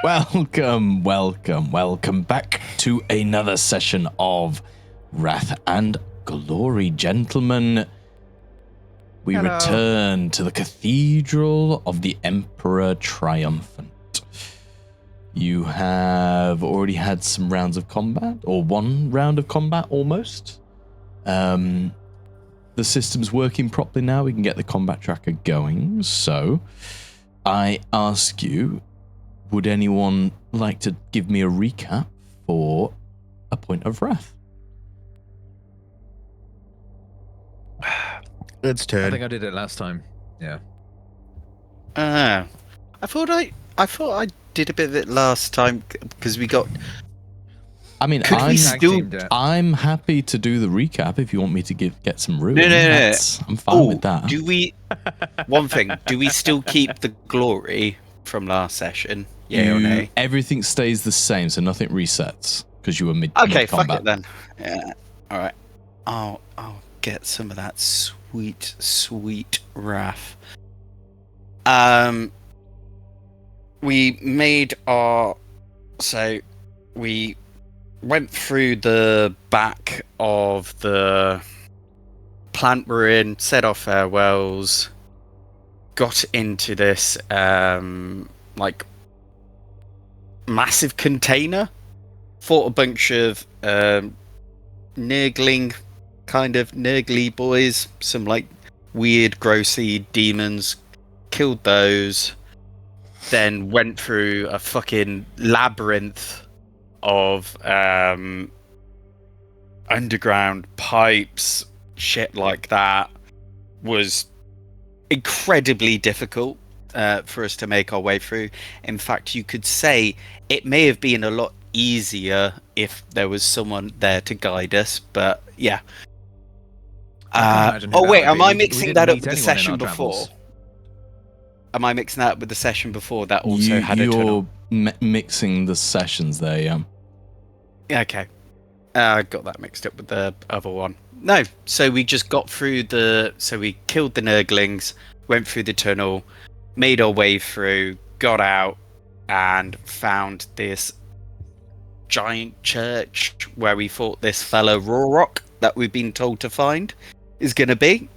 Welcome back to another session of Wrath and Glory, gentlemen. We return to the Cathedral of the Emperor Triumphant. You have already had some rounds of combat, or one round of combat almost. The system's working properly now. We can get the combat tracker going. So I ask you, would anyone like to give me a recap for a point of wrath? It's turn. I think I did it last time. Yeah. I thought I did a bit of it last time because we got. I mean, I'm happy to do the recap if you want me to get some ruin. No. I'm fine with that. Do we? One thing. Do we still keep the glory from last session? Yeah or nay? Everything stays the same, so nothing resets because you were mid. Okay, fuck combat. it then. Yeah. All right. I'll get some of that sweet wrath. We went through the back of the plant we're in, said our farewells, got into this massive container, fought a bunch of Nurgly boys, some weird grossy demons, killed those, then went through a fucking labyrinth of underground pipes, shit like that. Was incredibly difficult for us to make our way through. In fact, you could say it may have been a lot easier if there was someone there to guide us, but yeah. Am I mixing that up with the session before? Am I mixing that up with the session before that also had a tunnel? You're mixing the sessions there, yeah. Yeah, okay. I got that mixed up with the other one. No, so we just got through so we killed the Nurglings, went through the tunnel, made our way through, got out, and found this giant church where we thought this fellow Rorok that we've been told to find is going to be.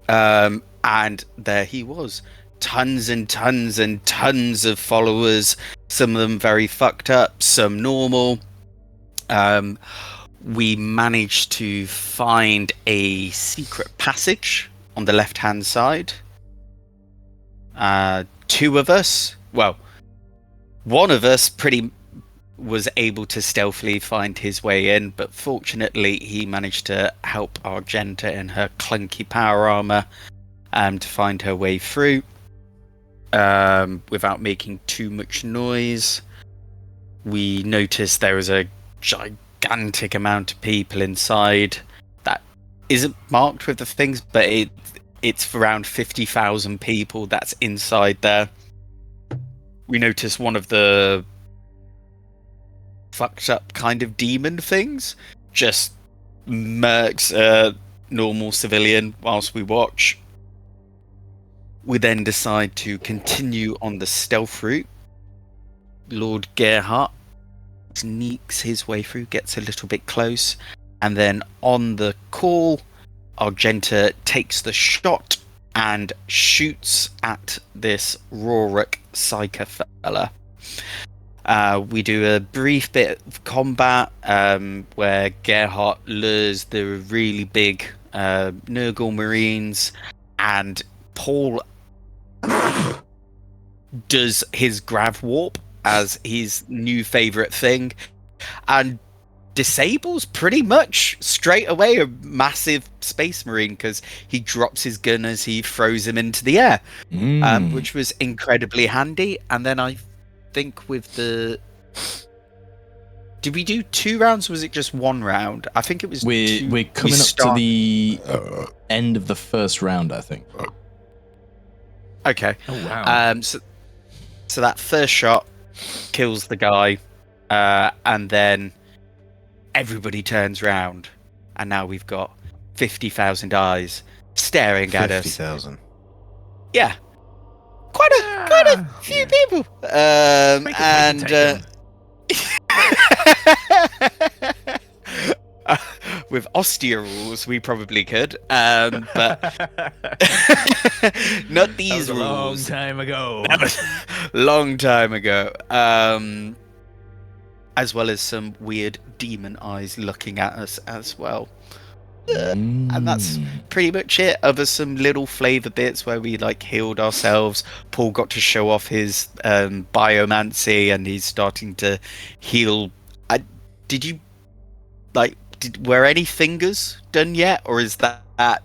And there he was. Tons and tons and tons of followers, some of them very fucked up, some normal. We managed to find a secret passage on the left-hand side. Two of us, well, one of us was able to stealthily find his way in, but fortunately he managed to help Argenta in her clunky power armor to find her way through without making too much noise. We noticed there was a gigantic amount of people inside that isn't marked with the things, but it's around 50,000 people that's inside there. We noticed one of the fucked up kind of demon things just murks a normal civilian whilst we watch. We then decide to continue on the stealth route. Lord Gerhart sneaks his way through, gets a little bit close, and then on the call, Argenta takes the shot and shoots at this Rorok psycho fella. We do a brief bit of combat where Gerhart lures the really big Nurgle Marines, and Poul does his grav warp as his new favourite thing, and disables pretty much straight away a massive space marine because he drops his gun as he throws him into the air, which was incredibly handy. And then I think with did we do 2 rounds or was it just 1 round? I think it was we're coming up to the end of the first round, I think. Okay. Oh wow. So that first shot kills the guy, and then everybody turns round, and now we've got 50,000 eyes staring at us. 50,000. Yeah. quite a few people. With austere rules, we probably could, but not these that was rules. A long time ago. That was a long time ago. As well as some weird demon eyes looking at us as well. And that's pretty much it. Other some little flavor bits where we like healed ourselves. Paul got to show off his biomancy, and he's starting to heal. Were any fingers done yet, or is that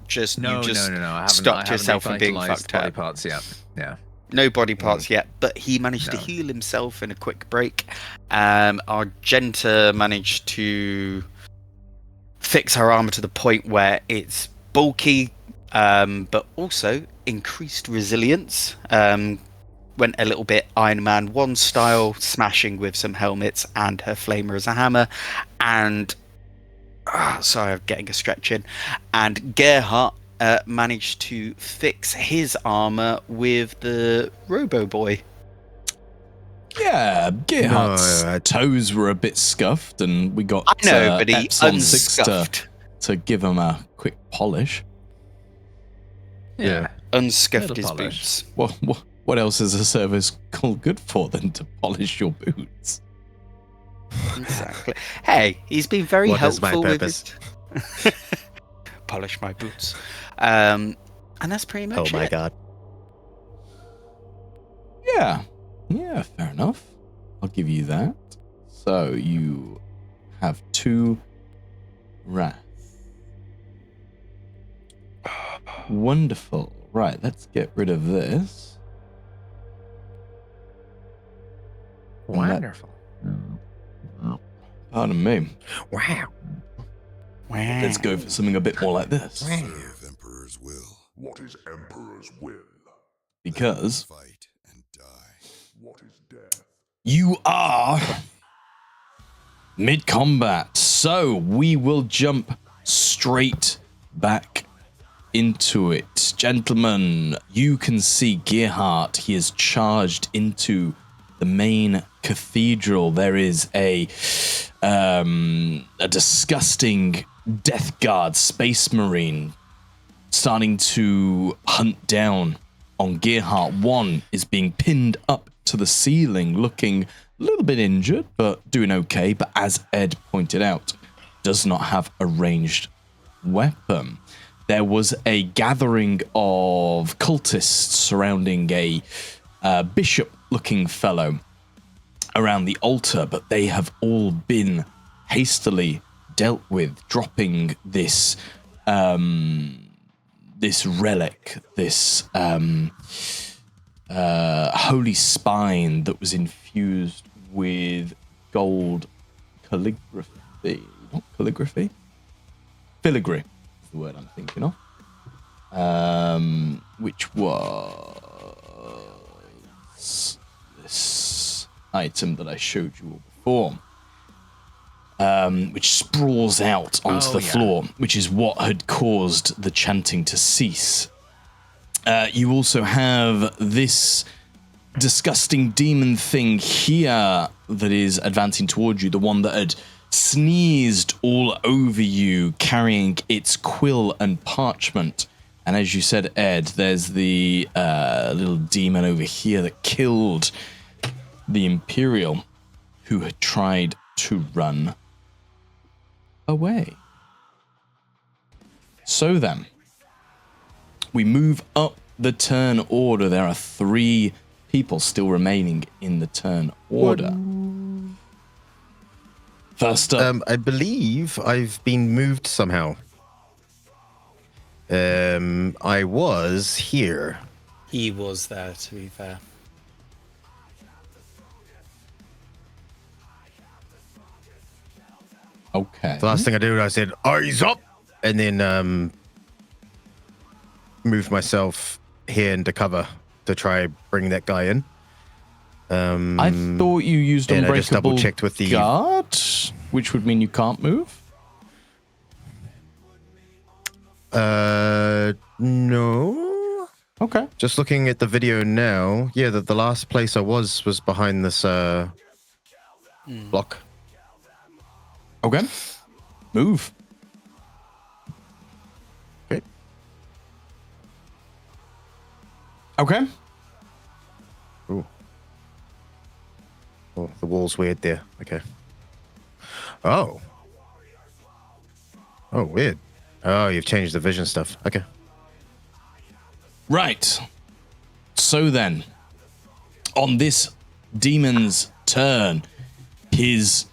just No. I haven't stopped yourself from being fucked body up? parts yet. Yeah. No body parts yet, but he managed to heal himself in a quick break. Argenta managed to fix her armor to the point where it's bulky, but also increased resilience. Went a little bit Iron Man 1 style, smashing with some helmets and her flamer as a hammer. And sorry, I'm getting a stretch in. And Gerhart managed to fix his armor with the Robo Boy. Yeah, Gerhart's toes were a bit scuffed, and we got but he Epsilon 6 unscuffed. to give him a quick polish. Yeah. Unscuffed his polish. boots. What else is a service called good for than to polish your boots? Exactly. Hey, he's been very helpful my with purpose? his... polish my boots. And that's pretty much it. Oh my god. Yeah, fair enough. I'll give you that. So you have 2 wrath. Wonderful. Right, let's get rid of this. Wonderful. Pardon me. Wow. Let's go for something a bit more like this. Serve Emperor's will. What is Emperor's will? Because Fight and die. What is death? you are mid-combat, so we will jump straight back into it. Gentlemen, you can see Gerhart. He is charged into the main cathedral. There is a disgusting Death Guard Space Marine starting to hunt down on Gerhart. One is being pinned up to the ceiling, looking a little bit injured, but doing okay. But as Ed pointed out, does not have a ranged weapon. There was a gathering of cultists surrounding a bishop-looking fellow around the altar, but they have all been hastily dealt with, dropping this this relic, this holy spine that was infused with gold calligraphy. Not calligraphy? Filigree is the word I'm thinking of. Which was this item that I showed you all before. Which sprawls out onto the floor, which is what had caused the chanting to cease. You also have this disgusting demon thing here that is advancing towards you, the one that had sneezed all over you, carrying its quill and parchment. And as you said, Ed, there's the little demon over here that killed the Imperial, who had tried to run away. So then, we move up the turn order. There are 3 people still remaining in the turn order. First up, I believe I've been moved somehow. I was here. He was there, to be fair. okay. The last thing I did, I said, "Eyes up," and then moved myself here into cover to try bring that guy in. I thought you used and I just unbreakable double-checked with the guard, which would mean you can't move. No. Okay. Just looking at the video now, yeah, the last place I was behind this block. Okay. Move. Okay. Okay. Ooh. Oh, the wall's weird there. Okay. Oh. Oh, weird. Oh, you've changed the vision stuff. Okay. Right. So then, on this demon's turn, his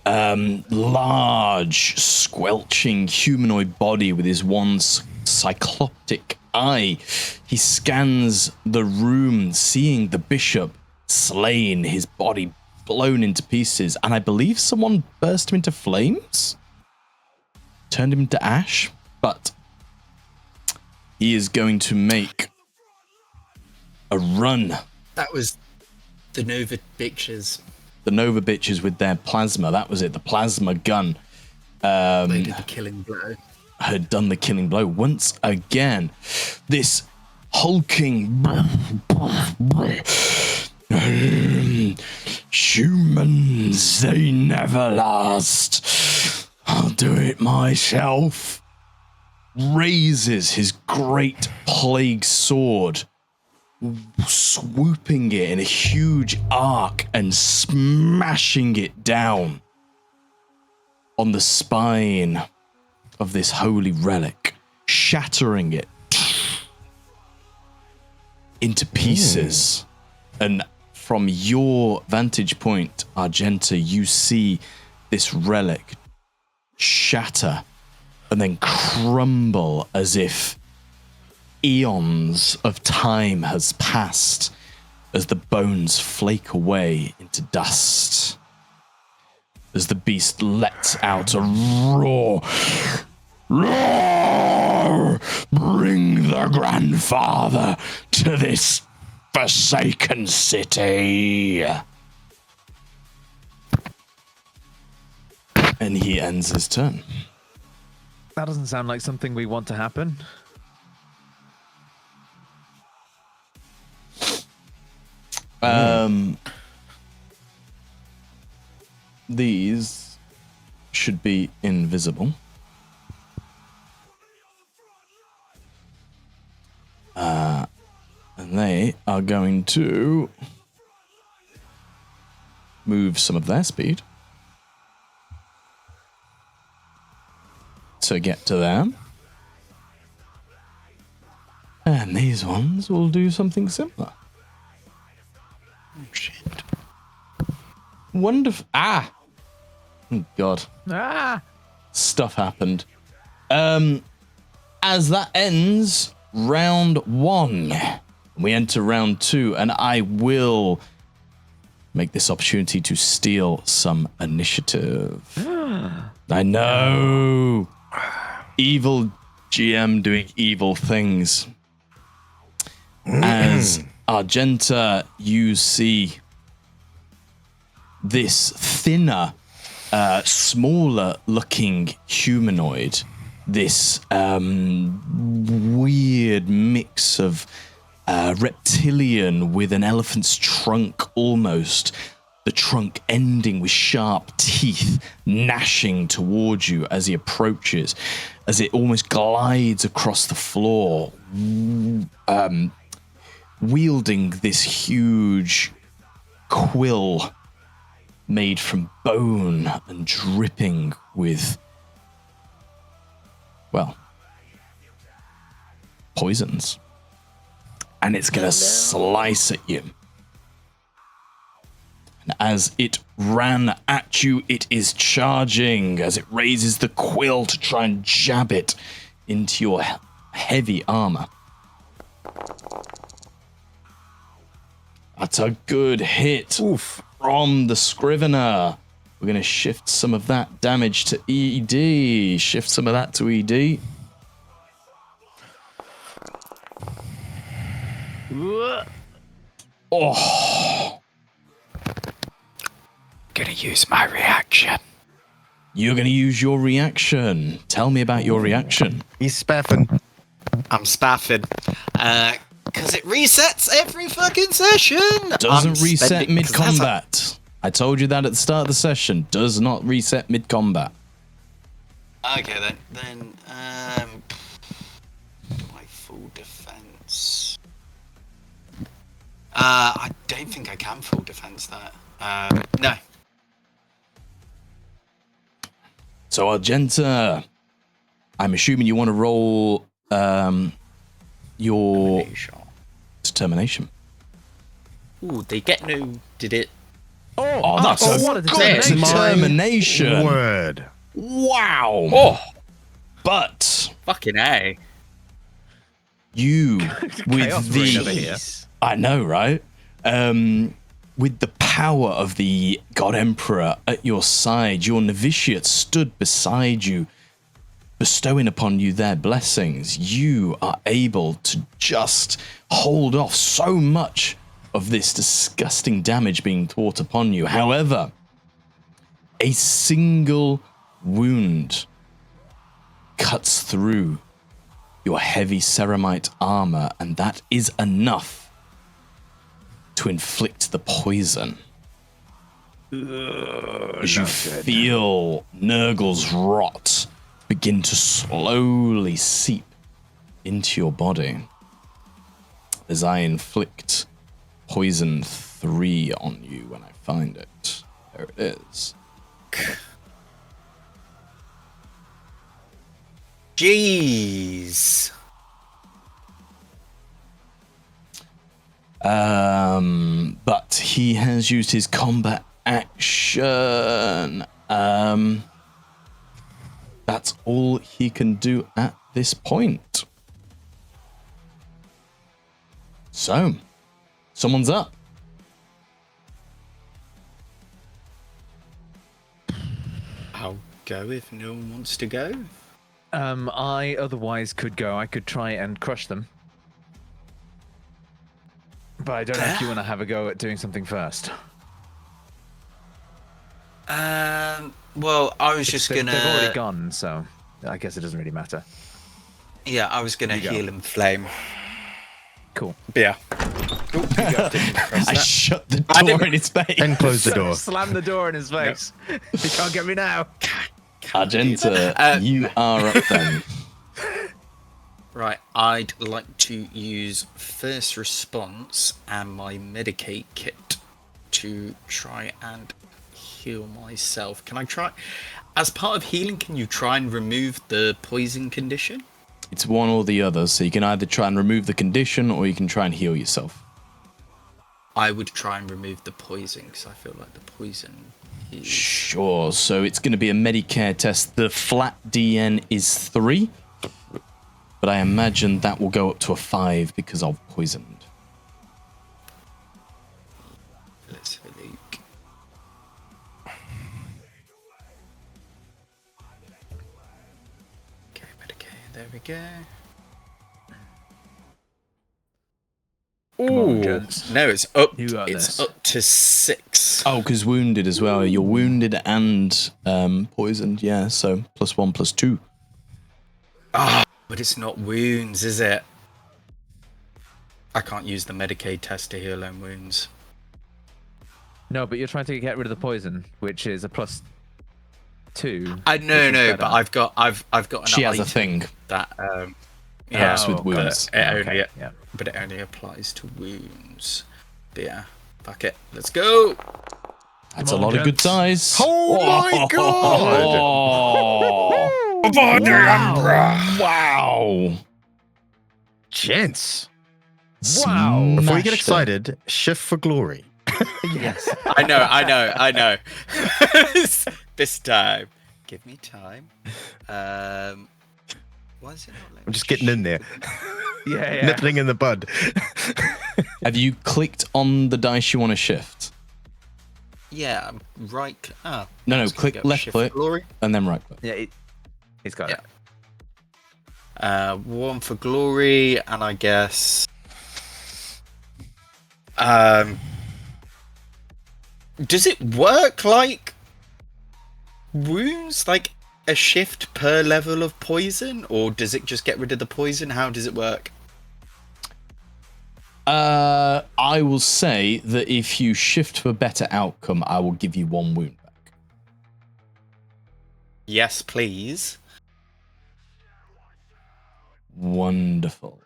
large, squelching humanoid body with his one cycloptic eye, he scans the room, seeing the bishop slain, his body blown into pieces, and I believe someone burst him into flames, turned him into ash, but he is going to make a run. That was the Nova bitches. The Nova bitches with their plasma. That was it. The plasma gun They did the killing blow. had done the killing blow once again. This hulking humans, they never last. I'll do it myself. Raises his great plague sword, swooping it in a huge arc and smashing it down on the spine of this holy relic, shattering it into pieces. And from your vantage point, Argenta, you see this relic shatter and then crumble as if eons of time has passed as the bones flake away into dust. As the beast lets out a roar. Roar! Bring the grandfather to this forsaken city. And he ends his turn. That doesn't sound like something we want to happen. These should be invisible. And they are going to move some of their speed to get to them. And these ones will do something similar. Oh, shit. Wonderful. Ah! Oh, God. Ah! Stuff happened. As that ends round 1, we enter round 2, and I will make this opportunity to steal some initiative. I know. Evil GM doing evil things. As Argenta, you see this thinner, smaller looking humanoid, this weird mix of reptilian with an elephant's trunk almost, the trunk ending with sharp teeth gnashing towards you as he approaches, as it almost glides across the floor, wielding this huge quill made from bone and dripping with, well, poisons. And it's going to slice at you. And as it ran at you, it is charging as it raises the quill to try and jab it into your heavy armor. That's a good hit. Oof. From the Scrivener. We're going to shift some of that damage to ED. Shift some of that to ED. Oh. Gonna use my reaction. You're going to use your reaction. Tell me about your reaction. He's spaffing. I'm spaffing. Because it resets every fucking session. Doesn't reset mid-combat. I told you that at the start of the session. Does not reset mid-combat. Okay then. My full defense. I don't think I can full defense that. No. So Argenta, I'm assuming you want to roll your determination. Ooh, they get no. Did it? Oh, that's what a determination. Word. Wow. Oh, But fucking A. you Chaos with reign over here. I know, right? With the power of the God Emperor at your side, your novitiate stood beside you, bestowing upon you their blessings. You are able to just hold off so much of this disgusting damage being brought upon you. However, a single wound cuts through your heavy ceramite armor, and that is enough to inflict the poison. As you feel Nurgle's rot begin to slowly seep into your body. As I inflict poison 3 on you when I find it. There it is. Jeez. But he has used his combat action. That's all he can do at this point. So, someone's up. I'll go if no one wants to go. I otherwise could go. I could try and crush them. But I don't know if you want to have a go at doing something first. Well, I was just They've gonna. already gone, so I guess it doesn't really matter. Yeah, I was gonna You go. heal and flame. Cool. But yeah. I shut the I door didn't- in his face. And close the door. Slam the door in his face. You can't get me now. Argenta, you are up then. Right, I'd like to use first response and my Medicaid kit to try and heal myself. Can I try? As part of healing, can you try and remove the poison condition? It's one or the other, so you can either try and remove the condition or you can try and heal yourself. I would try and remove the poison because I feel like the poison is. Sure, so it's going to be a Medicare test. The flat DN is 3, but I imagine that will go up to a 5 because I've poisoned. Let's have a look. Okay, Medicaid, there we go. Come on, gents. No, it's up. You got It's this. up to 6. Oh, because wounded as well. You're wounded and poisoned, yeah, so +1, +2. But it's not wounds, is it? I can't use the Medicaid test to heal own wounds. No, but you're trying to get rid of the poison, which is a +2. I which no, is no, better. but I've got an She has a item thing. that Helps with Oh, wounds. But it Okay, only yeah. but it only applies to wounds. But yeah, fuck it, let's go. That's Come a on, lot of good gents. dice. Oh my god! Wow. Gents. Wow. Before you get Smashed it. excited, shift for glory. Yes. I know. This time, give me time. Why is it not letting I'm just me getting in there. Yeah. Nippling in the bud. Have you clicked on the dice you want to shift? Yeah, right. Oh, No, I was gonna click go left shift click glory. and then right click. Yeah, he's got Yeah. it. One for glory, and I guess. Does it work like wounds? Like a shift per level of poison, or does it just get rid of the poison? How does it work? I will say that if you shift for a better outcome, I will give you 1 wound back. Yes, please. Wonderful.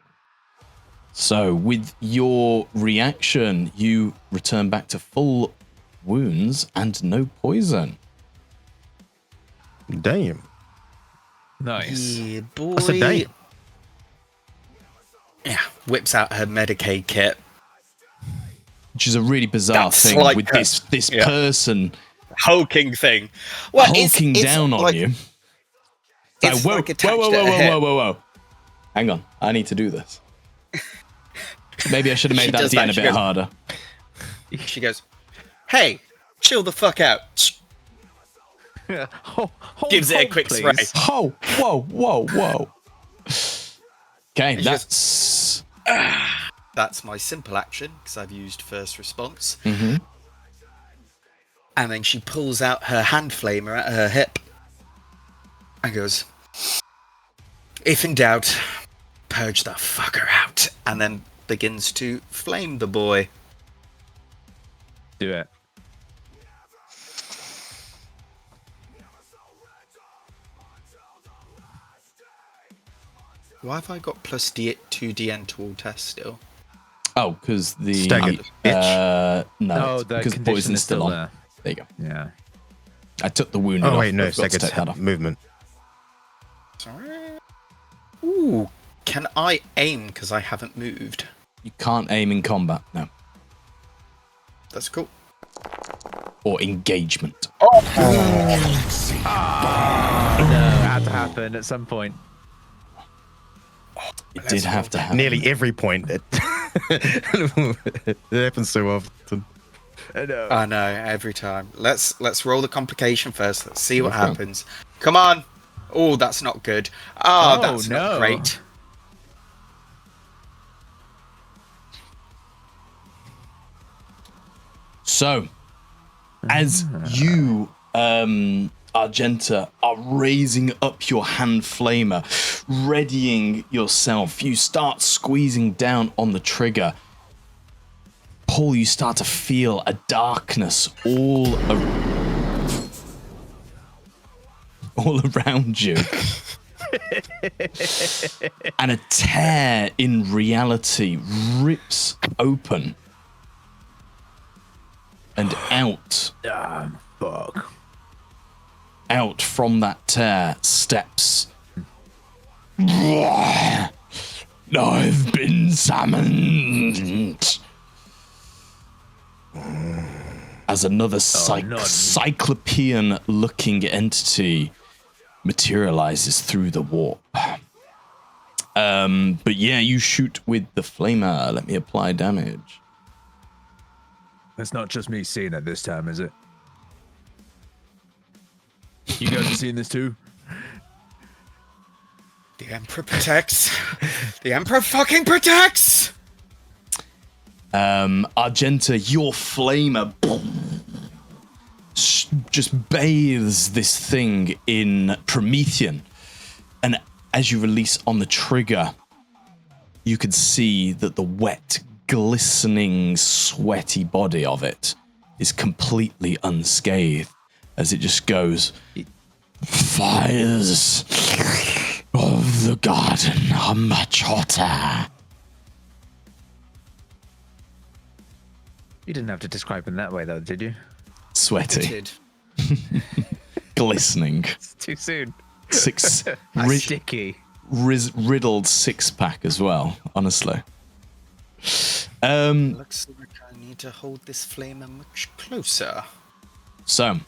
So, with your reaction, you return back to full wounds and no poison. Damn. Nice. Yeah, boy. That's a damn. Yeah, whips out her Medicaid kit. Which is a really bizarre That's thing like with a- this yeah. person Hulking thing. Well, hulking it's down on like, you. It's Whoa, like attached whoa, to her hip. whoa. Hang on, I need to do this. Maybe I should have She made that does DN a that, she bit goes- harder. She goes, "Hey, chill the fuck out." Gives it a quick spray. Oh, whoa. Okay, It's that's... That's my simple action because I've used first response. Mhm. And then she pulls out her hand flamer at her hip and goes, "If in doubt, purge the fucker out." And then begins to flame the boy. Do it. Why have I got plus 2d&, to all tests still? Oh, because the... Staggered no, No, the because condition poison's is still on. there. There you go. Yeah. I took the wound Oh off. wait, no, I forgot to take that staggered off. movement. Sorry. Ooh, can I aim because I haven't moved? You can't aim in combat, no. That's cool. Or engagement. No, it had to happen at some point. It did have to happen. Nearly every point. It happens so often. I know, every time. Let's roll the complication first. Let's see what Okay. happens. Come on. Oh, that's not good. Oh, Oh, that's not no. great. So, as you, Argenta, are raising up your hand flamer, readying yourself, you start squeezing down on the trigger. Paul, you start to feel a darkness all around you. And a tear in reality rips open. And out Fuck. out from that tear steps. I've been summoned. As another cyclopean-looking entity materializes through the warp. But yeah, you shoot with the flamer. Let me apply damage. It's not just me seeing it this time, is it? You guys have seen this too? The Emperor protects. The Emperor fucking protects! Argenta, your flamer just bathes this thing in Promethean. And as you release on the trigger, you can see that the wet, glistening, sweaty body of it is completely unscathed as it just goes, "Fires of the garden are much hotter." You didn't have to describe him that way, though, did you? Sweaty, Did. glistening, It's too soon. Sticky. riddled six-pack as well, honestly. Looks like I need to hold this flamer much closer. So,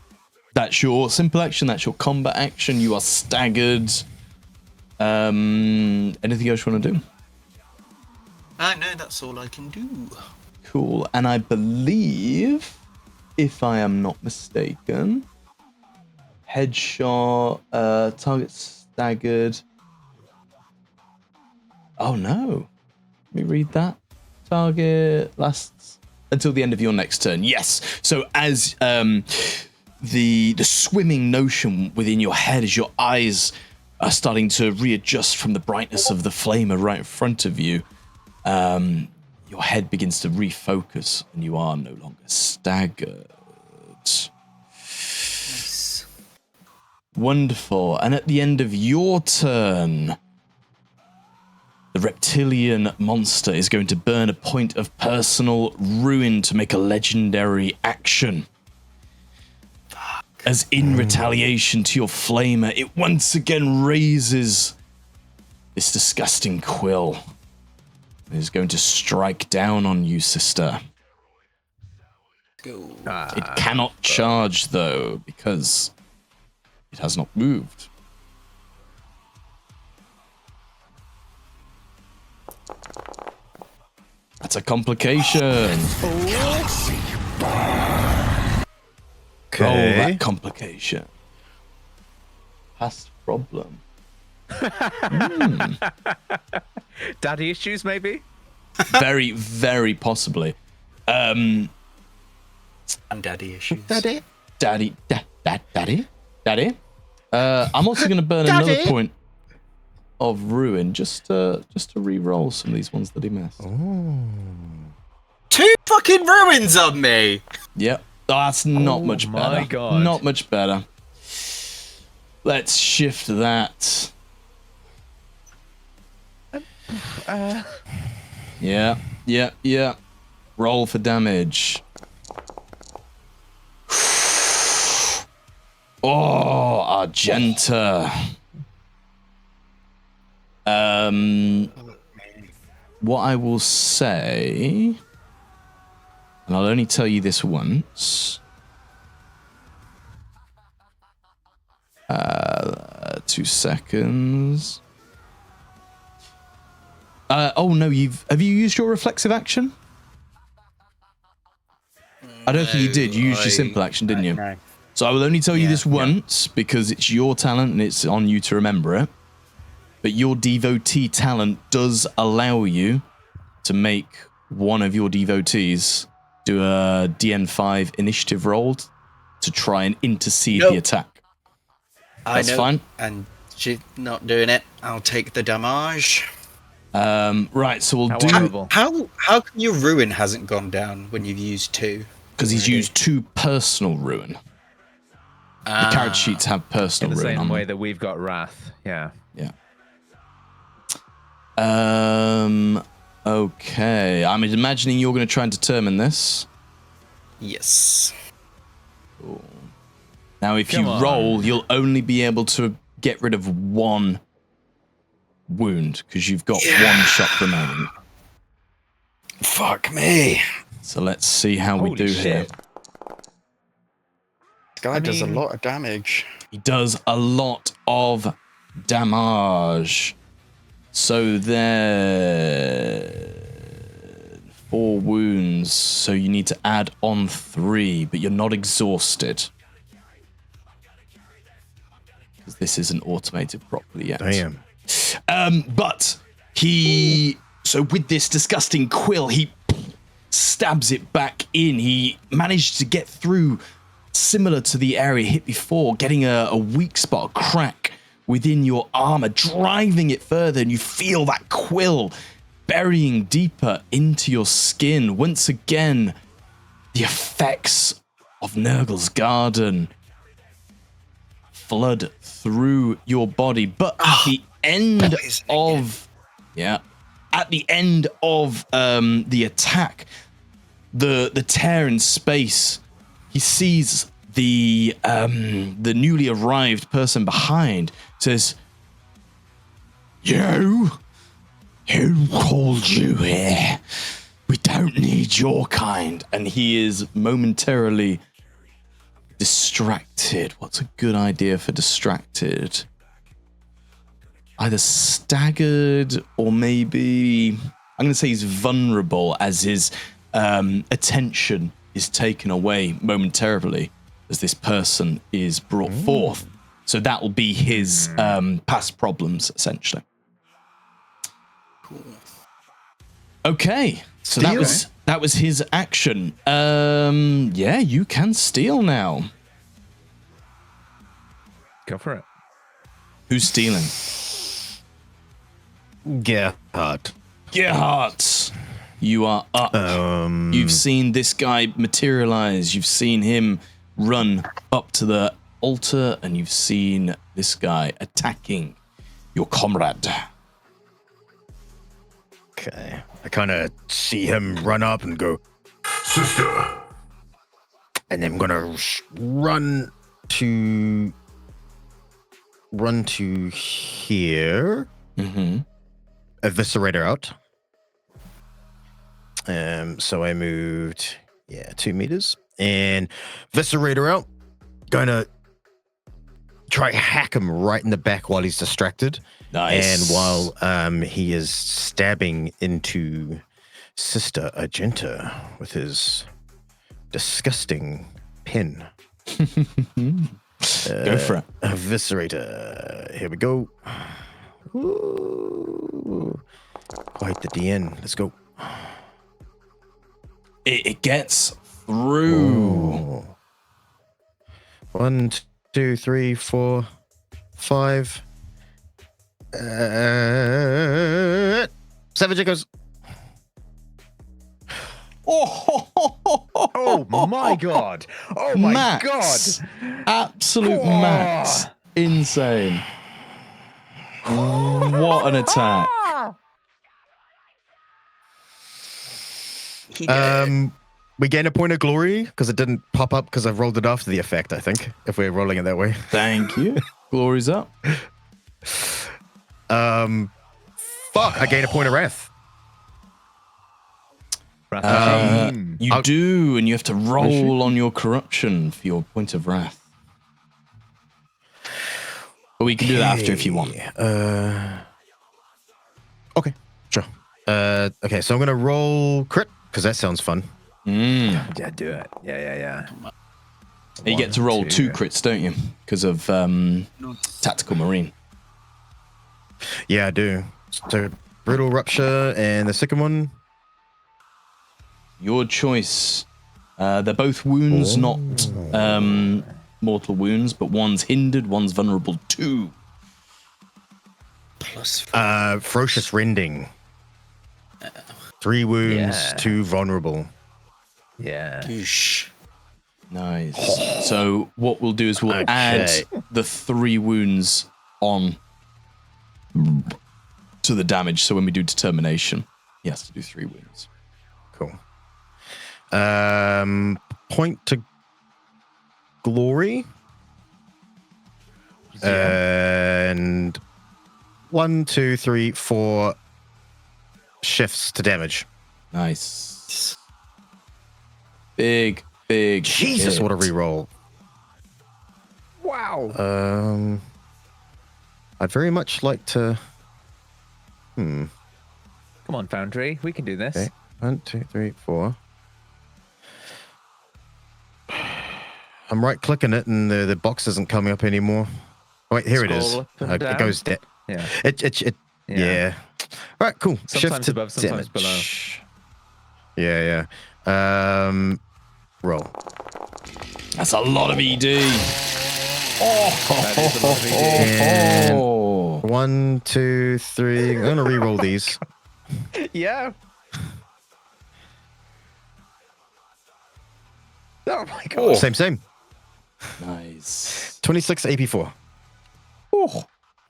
that's your simple action, that's your combat action. You are staggered. Anything else you want to do? No, that's all I can do. Cool. And I believe, if I am not mistaken, headshot, target staggered. Oh no. Let me read that. Target lasts until the end of your next turn. Yes. So as the swimming notion within your head, as your eyes are starting to readjust from the brightness of the flamer right in front of you, your head begins to refocus and you are no longer staggered. Nice. Wonderful. And at the end of your turn, the reptilian monster is going to burn a point of personal ruin to make a legendary action. As in retaliation to your flamer, it once again raises this disgusting quill. It is going to strike down on you, sister. Go. It cannot charge, though, because it has not moved. That's a complication. Roll that complication. Past problem. Daddy issues, maybe? Very, very possibly. And daddy issues. Daddy. Daddy. I'm also going to burn another point of ruin just to re-roll some of these ones that he missed. Oh. 2 fucking ruins on me. Yep. That's not much better. my God. Not much better. Let's shift that. Yeah. Roll for damage. Oh, Argenta. What I will say, and I'll only tell you this once. 2 seconds. Oh no, have you used your reflexive action? I don't think you did. You used your simple action, didn't you? No. So I will only tell you this once because it's your talent and it's on you to remember it. But your devotee talent does allow you to make one of your devotees do a DN5 initiative roll to try and intercede the attack. That's fine. And she's not doing it. I'll take the damage. Right, so we'll do... Horrible. How come your ruin hasn't gone down when you've used 2? Because he's used 2 personal ruin. The character sheets have personal In the ruin same on way them. that we've got wrath. Yeah. Yeah. Okay. I'm imagining you're going to try and determine this. Yes. Cool. Now, if Come you on. roll, you'll only be able to get rid of 1 wound because you've got 1 shot remaining. Fuck me. So let's see how we Holy do shit. here. This guy does a lot of damage. He does a lot of damage. So there 4 wounds. So you need to add on 3, but you're not exhausted. Because this isn't automated properly yet. Damn. But so with this disgusting quill, he stabs it back in. He managed to get through similar to the area hit before, getting a weak spot, a crack within your armor, driving it further, and you feel that quill burying deeper into your skin. Once again, the effects of Nurgle's Garden flood through your body, but at the end of the attack, the tear in space, he sees the newly arrived person behind, says, "Who called you here? We don't need your kind." And he is momentarily distracted. What's a good idea for distracted? Either staggered or maybe I'm going to say he's vulnerable as his attention is taken away momentarily as this person is brought forth. So that will be his past essentially. Cool. Okay, so that was his action. Yeah, you can steal now. Go for it. Who's stealing? Gerhart. Gerhart. You are up. You've seen this guy materialize. You've seen him run up to the altar, and you've seen this guy attacking your comrade. Okay. I kind of see him run up and go, Sister! and then I'm gonna run to here. Mm-hmm. Eviscerator out. So I moved 2 meters and Eviscerator out. Gonna try hack him right in the back while he's distracted. Nice. And while he is stabbing into Sister Argenta with his disgusting pin. Go for it. Eviscerator. Here we go. Ooh. Quite the DN. Let's go. It gets through. 1, 2, 3, 4, 5. 7 jiggers. Oh my god! Oh my Max. god! Absolute max. Insane. What an attack. We gain a point of glory because it didn't pop up because I've rolled it after the effect, I think, if we're rolling it that way. Thank you. Glory's up. Fuck, I gain a point of wrath. You do, and you have to roll on your corruption for your point of wrath. But we can do that after if you want. Okay, sure. Okay, so I'm gonna roll crit because that sounds fun. Yeah, do it. Yeah. You get to roll 2 crits, don't you? Because of Tactical Marine. Yeah, I do. So brutal rupture and the second one. Your choice. They're both wounds, not mortal wounds, but one's hindered, one's vulnerable 2. +4. Ferocious rending. 3 wounds, 2 vulnerable. Yeah. Goosh. Nice. So what we'll do is we'll add the 3 wounds on to the damage. So when we do determination, he has to do 3 wounds. Cool. Point to glory. And 1, 2, 3, 4 shifts to damage. Nice. Big Jesus, hit. what a reroll. Wow. I'd very much like to. Come on, Foundry. We can do this. Okay. 1, 2, 3, 4. I'm right clicking it and the box isn't coming up anymore. Wait, here it is. Scroll up and It down. goes down. Yeah. Yeah. All right, cool. Sometimes Shift to above, sometimes damage. Yeah. Roll. That's a lot of ED. That is a lot of ED. And Oh. 1, 2, 3. I'm gonna re-roll these. Yeah. Oh my god. Same. Nice. 26 AP4.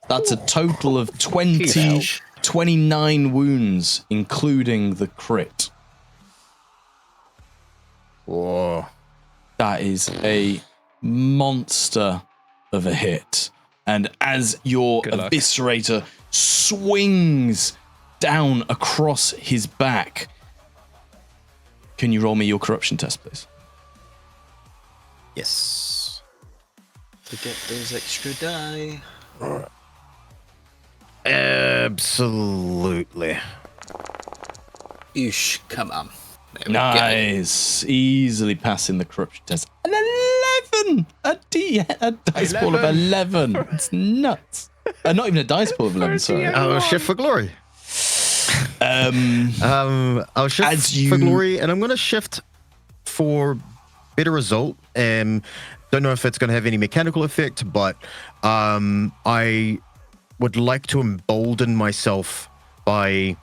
That's a total of 29 wounds, including the crit. Whoa. That is a monster of a hit. And as your Good luck. eviscerator swings down across his back, can you roll me your corruption test, please? Yes. To get those extra die. Absolutely. Oosh, come on. There we go. Nice. Easily passing the corruption test. An 11! A dice pool of 11. It's nuts. Not even a dice pool of 11, sorry. I'll shift for glory. I'll shift As you- for glory, and I'm going to shift for better result. Don't know if it's going to have any mechanical effect, but I would like to embolden myself by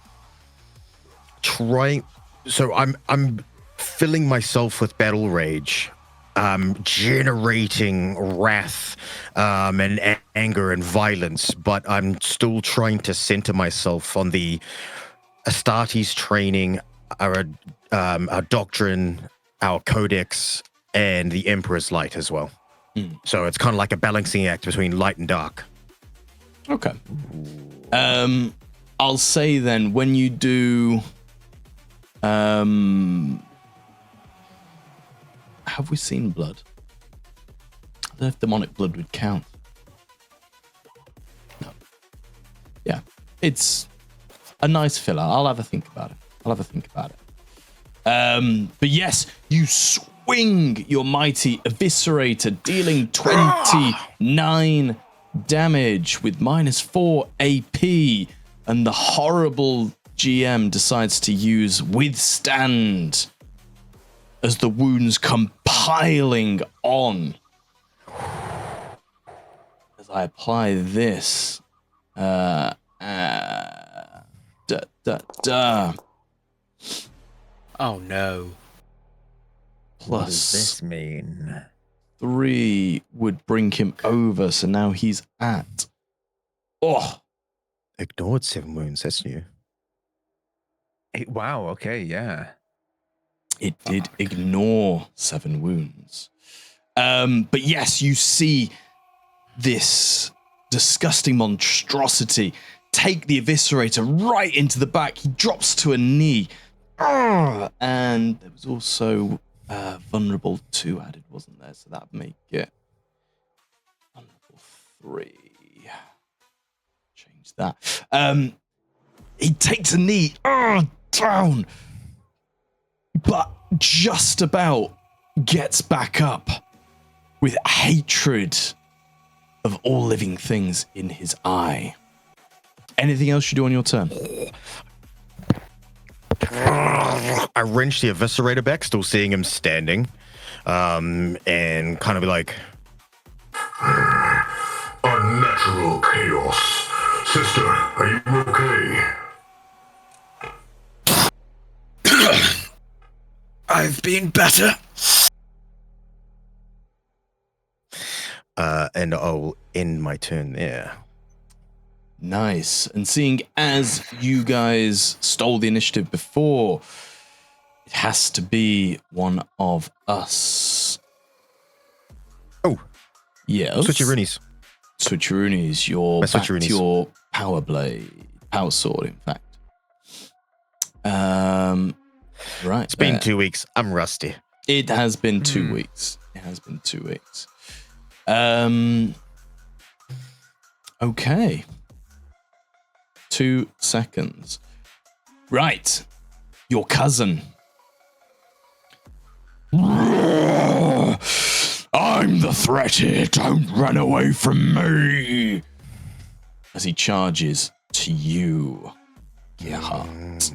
trying. So I'm filling myself with battle rage, generating wrath, and anger and violence, but I'm still trying to center myself on the Astartes training, our doctrine, our codex, and the Emperor's light as well. So it's kind of like a balancing act between light and dark. Okay. I'll say then, when you do, have we seen blood? I don't know if demonic blood would count. No. Yeah, it's a nice filler. I'll have a think about it. But yes, you swing your mighty eviscerator, dealing 29 damage with -4 AP, and the horrible GM decides to use withstand as the wounds come piling on. As I apply this, Oh no. What does plus this mean? 3 would bring him over, so now he's at. Oh, Ignored 7 wounds. That's new. Wow, okay, yeah. it did ignore 7 wounds. But yes, you see this disgusting monstrosity take the eviscerator right into the back. He drops to a knee. And there was also vulnerable 2 added, wasn't there? So that'd make it vulnerable 3. Change that. He takes a knee down, but just about gets back up with hatred of all living things in his eye. Anything else you do on your turn? I wrench the eviscerator back, still seeing him standing, and kind of be like, Unnatural chaos. Sister, are you okay? I've been better. and I'll end my turn there. Nice. And seeing as you guys stole the initiative before, it has to be one of us. Oh. Yes. Switcheroonies. Switcheroonies. Your My back to switcheroonies. your power blade. Power sword, in fact. Right. It's been there. 2 weeks. I'm rusty. It has been 2 weeks. It has been 2 weeks. Okay. 2 seconds. Right. Your cousin. I'm the threat here. Don't run away from me. As he charges to you, Gerhart.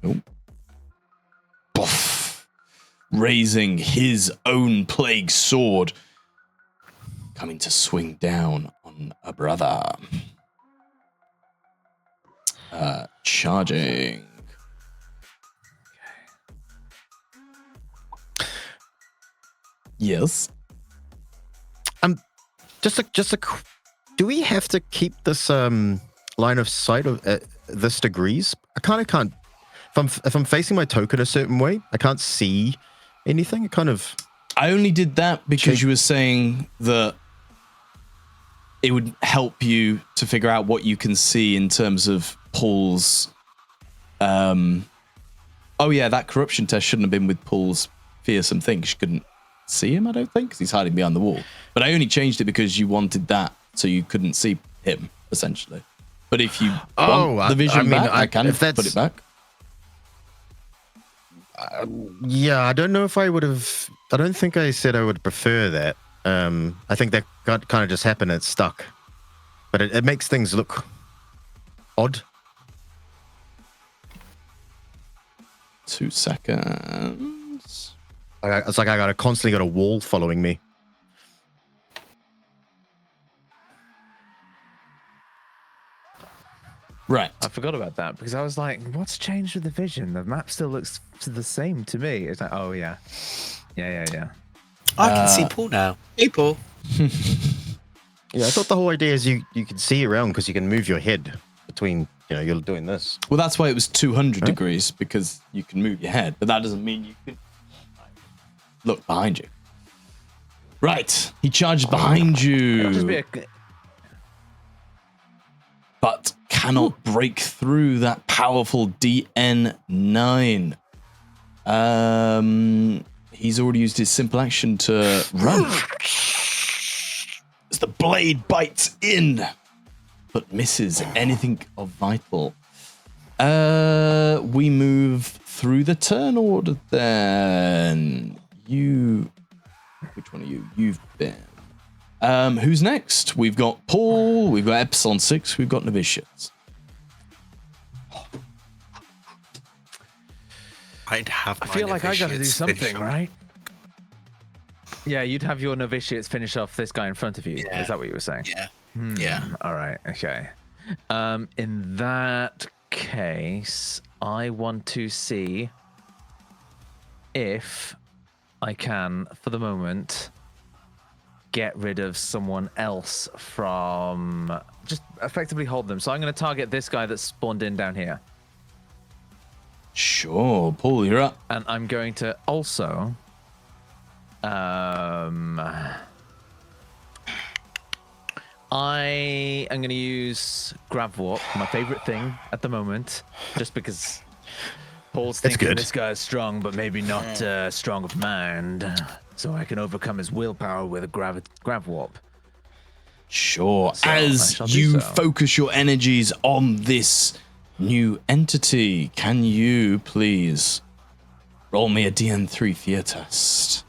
Oh. Poof. Raising his own plague sword, coming to swing down on a brother. Charging. Yes. Do we have to keep this line of sight of this degrees? I kind of can't. If I'm facing my token a certain way, I can't see anything. It kind of. I only did that because Change- you were saying that it would help you to figure out what you can see in terms of Paul's. Oh yeah, that corruption test shouldn't have been with Paul's fearsome thing. She couldn't see him, I don't think, because he's hiding behind the wall. But I only changed it because you wanted that so you couldn't see him, essentially. But if you want the vision back, I can put it back. Yeah, I don't know if I would have. I don't think I said I would prefer that. I think that kind of just happened. It's stuck, but it makes things look odd. 2 seconds. It's like I constantly got a wall following me. Right. I forgot about that because I was like, what's changed with the vision? The map still looks the same to me. It's like, oh, yeah. Yeah. I can see Paul now. Hey, Paul. Yeah, I thought the whole idea is you can see around because you can move your head between, you're doing this. Well, that's why it was 200 degrees, because you can move your head, but that doesn't mean you can look behind you. Right. He charges behind It'll just be you, a... but cannot break through that powerful DN9. He's already used his simple action to run. As the blade bites in, but misses anything of vital. We move through the turn order then. Which one are you? You've been. Who's next? We've got Poul, we've got Epsilon 6, we've got Novitiates. I'd have. I feel like I got to do something, right? Yeah, you'd have your novitiates finish off this guy in front of you. Yeah. Is that what you were saying? Yeah. Yeah. All right. Okay. In that case, I want to see if I can, for the moment, get rid of someone else from... Just effectively hold them. So I'm going to target this guy that's spawned in down here. Sure, Poul, you're up. And I'm going to also... I am going to use grab warp, my favorite thing at the moment, just because Paul's thinking good. this guy's strong, but maybe not strong of mind, so I can overcome his willpower with a grab warp. Sure. So I As shall do you so. focus your energies on this new entity, can you please roll me a DN3 fear test?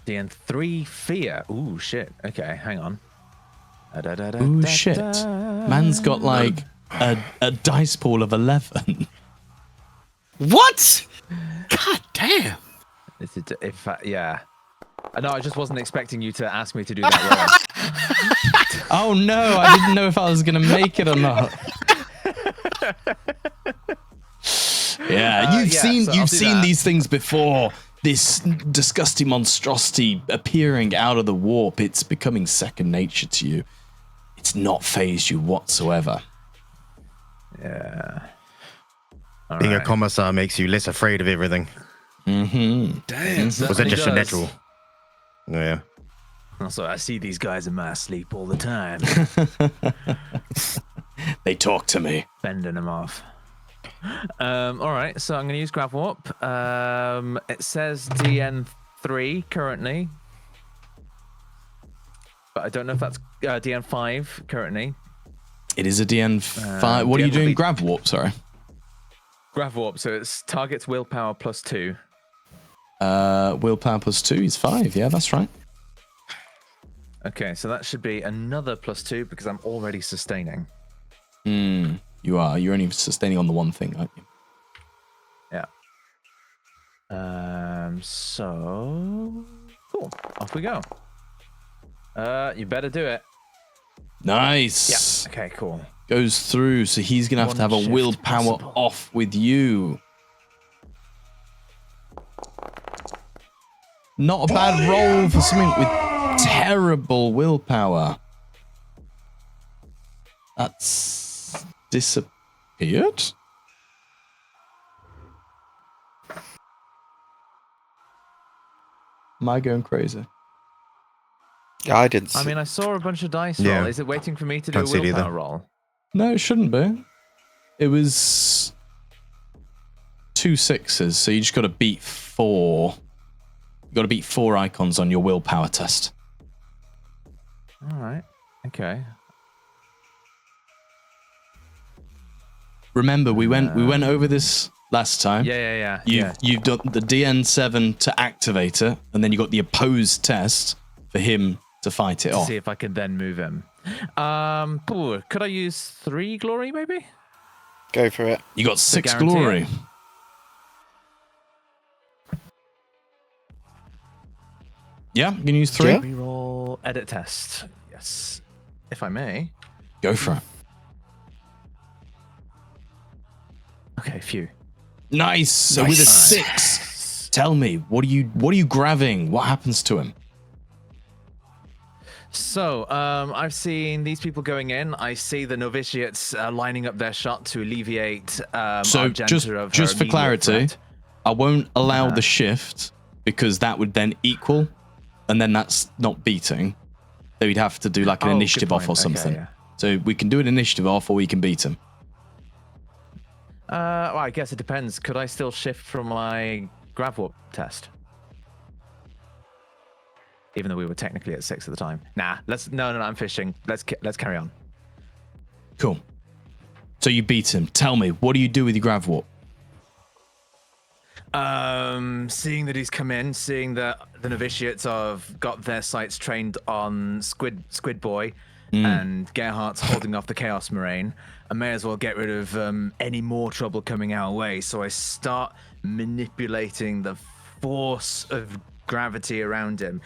DN3 fear. Ooh, shit. Okay, hang on. Ooh, shit. Man's got like a dice pool of 11. What? God damn. Is it, yeah. No, I just wasn't expecting you to ask me to do that roll. Oh no, I didn't know if I was going to make it or not. Yeah, you've seen these things before. This disgusting monstrosity appearing out of the warp, it's becoming second nature to you. It's not phased you whatsoever. Yeah. Being a commissar makes you less afraid of everything. Mm-hmm. Damn. Was that just a natural? Yeah. Also, I see these guys in my sleep all the time, They talk to me. fending them off. All right, so I'm going to use grab warp. It says DN3 currently, but I don't know if that's DN5 currently. It is a DN5. What are you DN doing? will be- Grab warp, sorry. Grab warp, so it's targets willpower +2. Willpower +2 is 5. Yeah, that's right. Okay, so that should be another +2 because I'm already sustaining. You are. You're only sustaining on the one thing, aren't you? Yeah. So cool. Off we go. You better do it. Nice. Yeah. Okay, cool. Goes through, so he's going to have One a shift willpower possible. off with you. Not a bad roll for something with terrible willpower. That's disappeared? Am I going crazy? Yeah, I didn't. I mean, I saw a bunch of dice Yeah. roll. Is it waiting for me to do Can't a see it either. willpower roll? No, it shouldn't be. It was 2 6s, so you just got to beat 4. You got to beat 4 icons on your willpower test. All right. Okay. Remember, we went over this last time. Yeah. You've done the DN7 to activate it, and then you got the opposed test for him to fight it To off. see if I can then move him. Could I use 3 glory maybe? Go for it. You got 6 guarantee glory. it. Yeah, you can use 3. Yeah. Reroll edit test. Yes. If I may. Go for it. Okay, phew. Nice. So with a 6, tell me, what are you grabbing? What happens to him? So, I've seen these people going in. I see the novitiates lining up their shot to alleviate So Argenta just of her for immediate clarity, threat. I won't allow the shift because that would then equal, and then that's not beating. So we'd have to do like an Oh, good initiative off or point. Okay, something. yeah. So we can do an initiative off, or we can beat him. Well, I guess it depends. Could I still shift from my grav warp test? Even though we were technically at 6 at the time. Nah, no, I'm fishing. Let's carry on. Cool. So you beat him. Tell me, what do you do with your grav warp? Seeing that he's come in, seeing that the novitiates have got their sights trained on Squid Boy, and Gerhart's holding off the Chaos Moraine, I may as well get rid of any more trouble coming our way. So I start manipulating the force of gravity around him,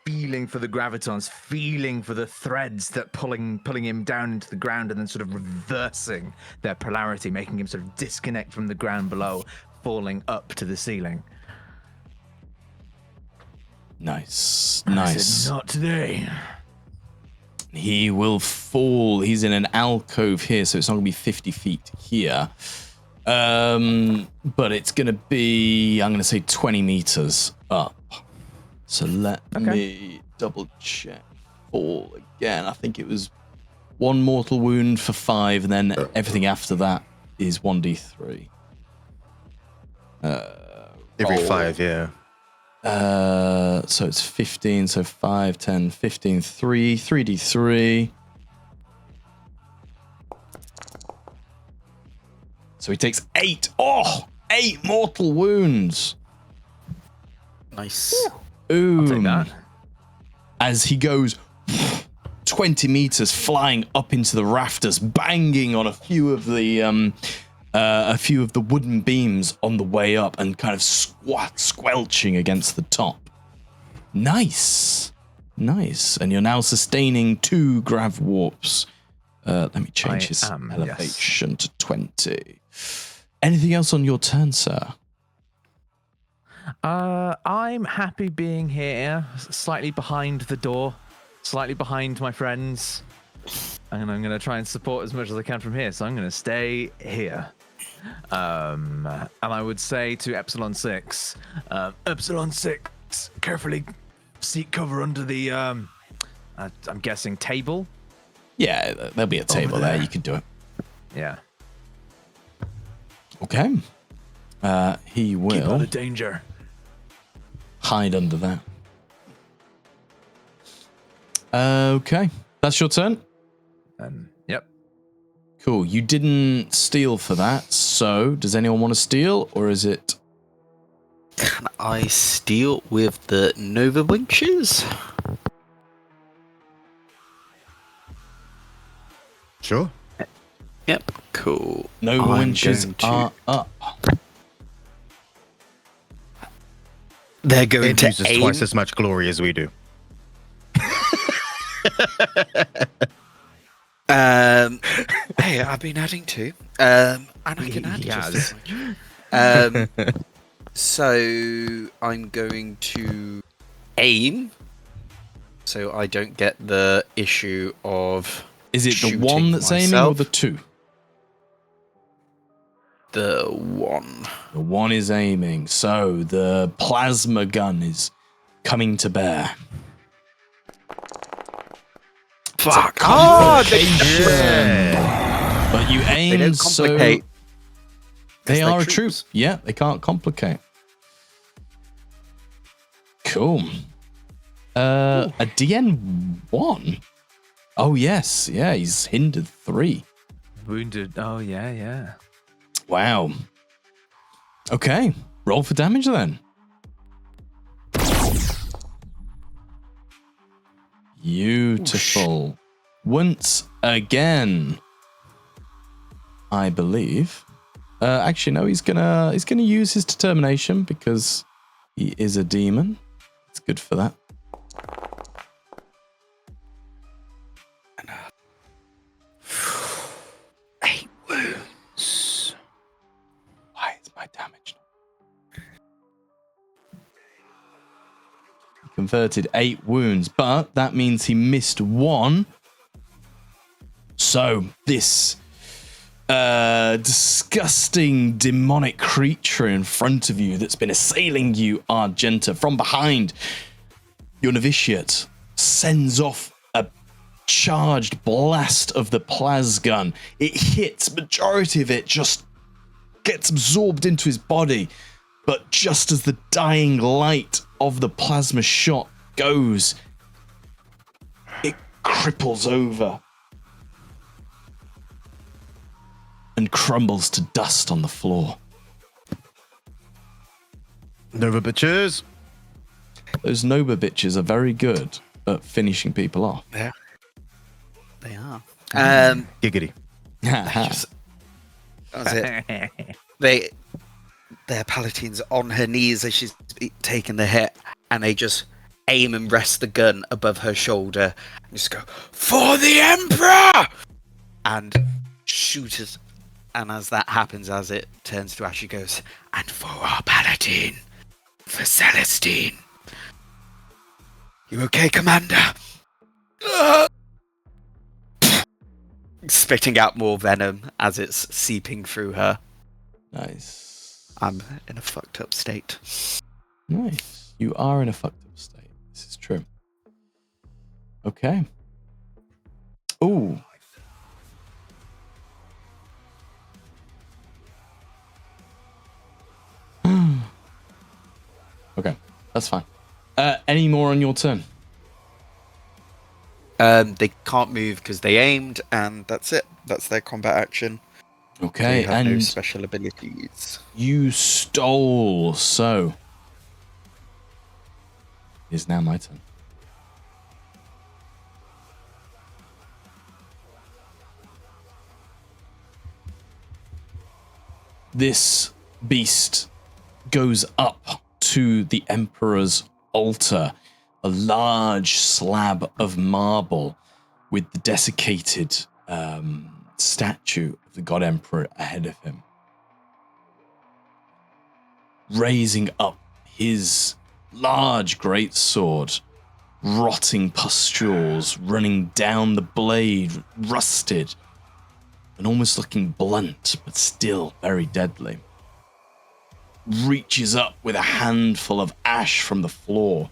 feeling for the gravitons, feeling for the threads that pulling him down into the ground, and then sort of reversing their polarity, making him sort of disconnect from the ground below, falling up to the ceiling. Nice. I said, not today. He will fall. He's in an alcove here, so it's not going to be 50 feet here. But it's going to be, I'm going to say 20 meters up. So let me double check. Fall again. I think it was 1 mortal wound for 5, and then everything after that is 1d3. Every 5, yeah. So it's 15, so 5, 10, 15, 3d3. So he takes 8. Oh, 8 mortal wounds. Nice. Ooh. I'll take that. As he goes 20 meters flying up into the rafters, banging on a few of the wooden beams on the way up, and kind of squelching against the top. Nice. And you're now sustaining 2 grav warps. Let me change his elevation to 20. Anything else on your turn, sir? I'm happy being here, slightly behind the door, slightly behind my friends, and I'm going to try and support as much as I can from here. So I'm going to stay here. And I would say to Epsilon 6, carefully seek cover under the, I'm guessing, table? Yeah, there'll be a table there. You can do it. Yeah. Okay. He Keep will out of danger. hide under that. Okay. That's your turn? Yep. Cool. You didn't steal for that, so does anyone want to steal, or is it... Can I steal with the Nova Winches? Sure. Yep. Cool. No I'm winches going to- are up. They're going It to uses aim. twice as much glory as we do. Hey, I've been adding 2. And I can add just as much. So I'm going to aim, so I don't get the issue of. Is it the shooting 1 that's aiming, or myself. the 2? The 1. The 1 is aiming, so the plasma gun is coming to bear. Fuck! Oh, Yeah. But you aim, They don't so complicate. they they're are a troop. troops. Yeah, they can't complicate. Cool. A DN 1. Oh yes, yeah, he's hindered 3. Wounded. Oh, yeah. Wow. Okay, roll for damage then. Beautiful. Once again, I believe. Actually, no. He's gonna use his determination because he is a demon. It's good for that. converted 8 wounds, but that means he missed 1. So this disgusting demonic creature in front of you that's been assailing you, Argenta, from behind, your novitiate sends off a charged blast of the plas gun. It hits, majority of it just gets absorbed into his body, but just as the dying light of the plasma shot goes, it cripples over and crumbles to dust on the floor. Nova bitches. Those Nova bitches are very good at finishing people off. Yeah, they are. Giggity. That was it. Their Palatine's on her knees as she's taking the hit, and they just aim and rest the gun above her shoulder and just go, "For the Emperor!" and shoot us. And as that happens, as it turns to Ash, she goes, "And for our Palatine, for Celestine. You okay, Commander?" Spitting out more venom as it's seeping through her. Nice. I'm in a fucked up state. Nice. You are in a fucked up state. This is true. Okay. Ooh. Okay, that's fine. Any more on your turn? They can't move because they aimed, and that's it. That's their combat action. Okay, They have no and special abilities. you stole, so it is now my turn. This beast goes up to the Emperor's altar, a large slab of marble with the desiccated statue of the God Emperor ahead of him. Raising up his large greatsword, rotting pustules running down the blade, rusted and almost looking blunt, but still very deadly. Reaches up with a handful of ash from the floor,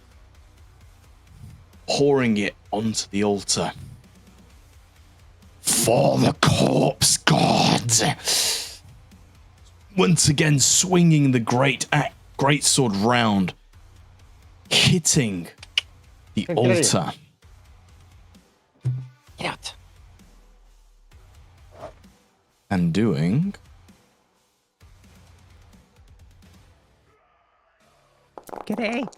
pouring it onto the altar. For the corpse gods! Once again swinging the greatsword round, hitting the altar. Get out. And doing... G'day.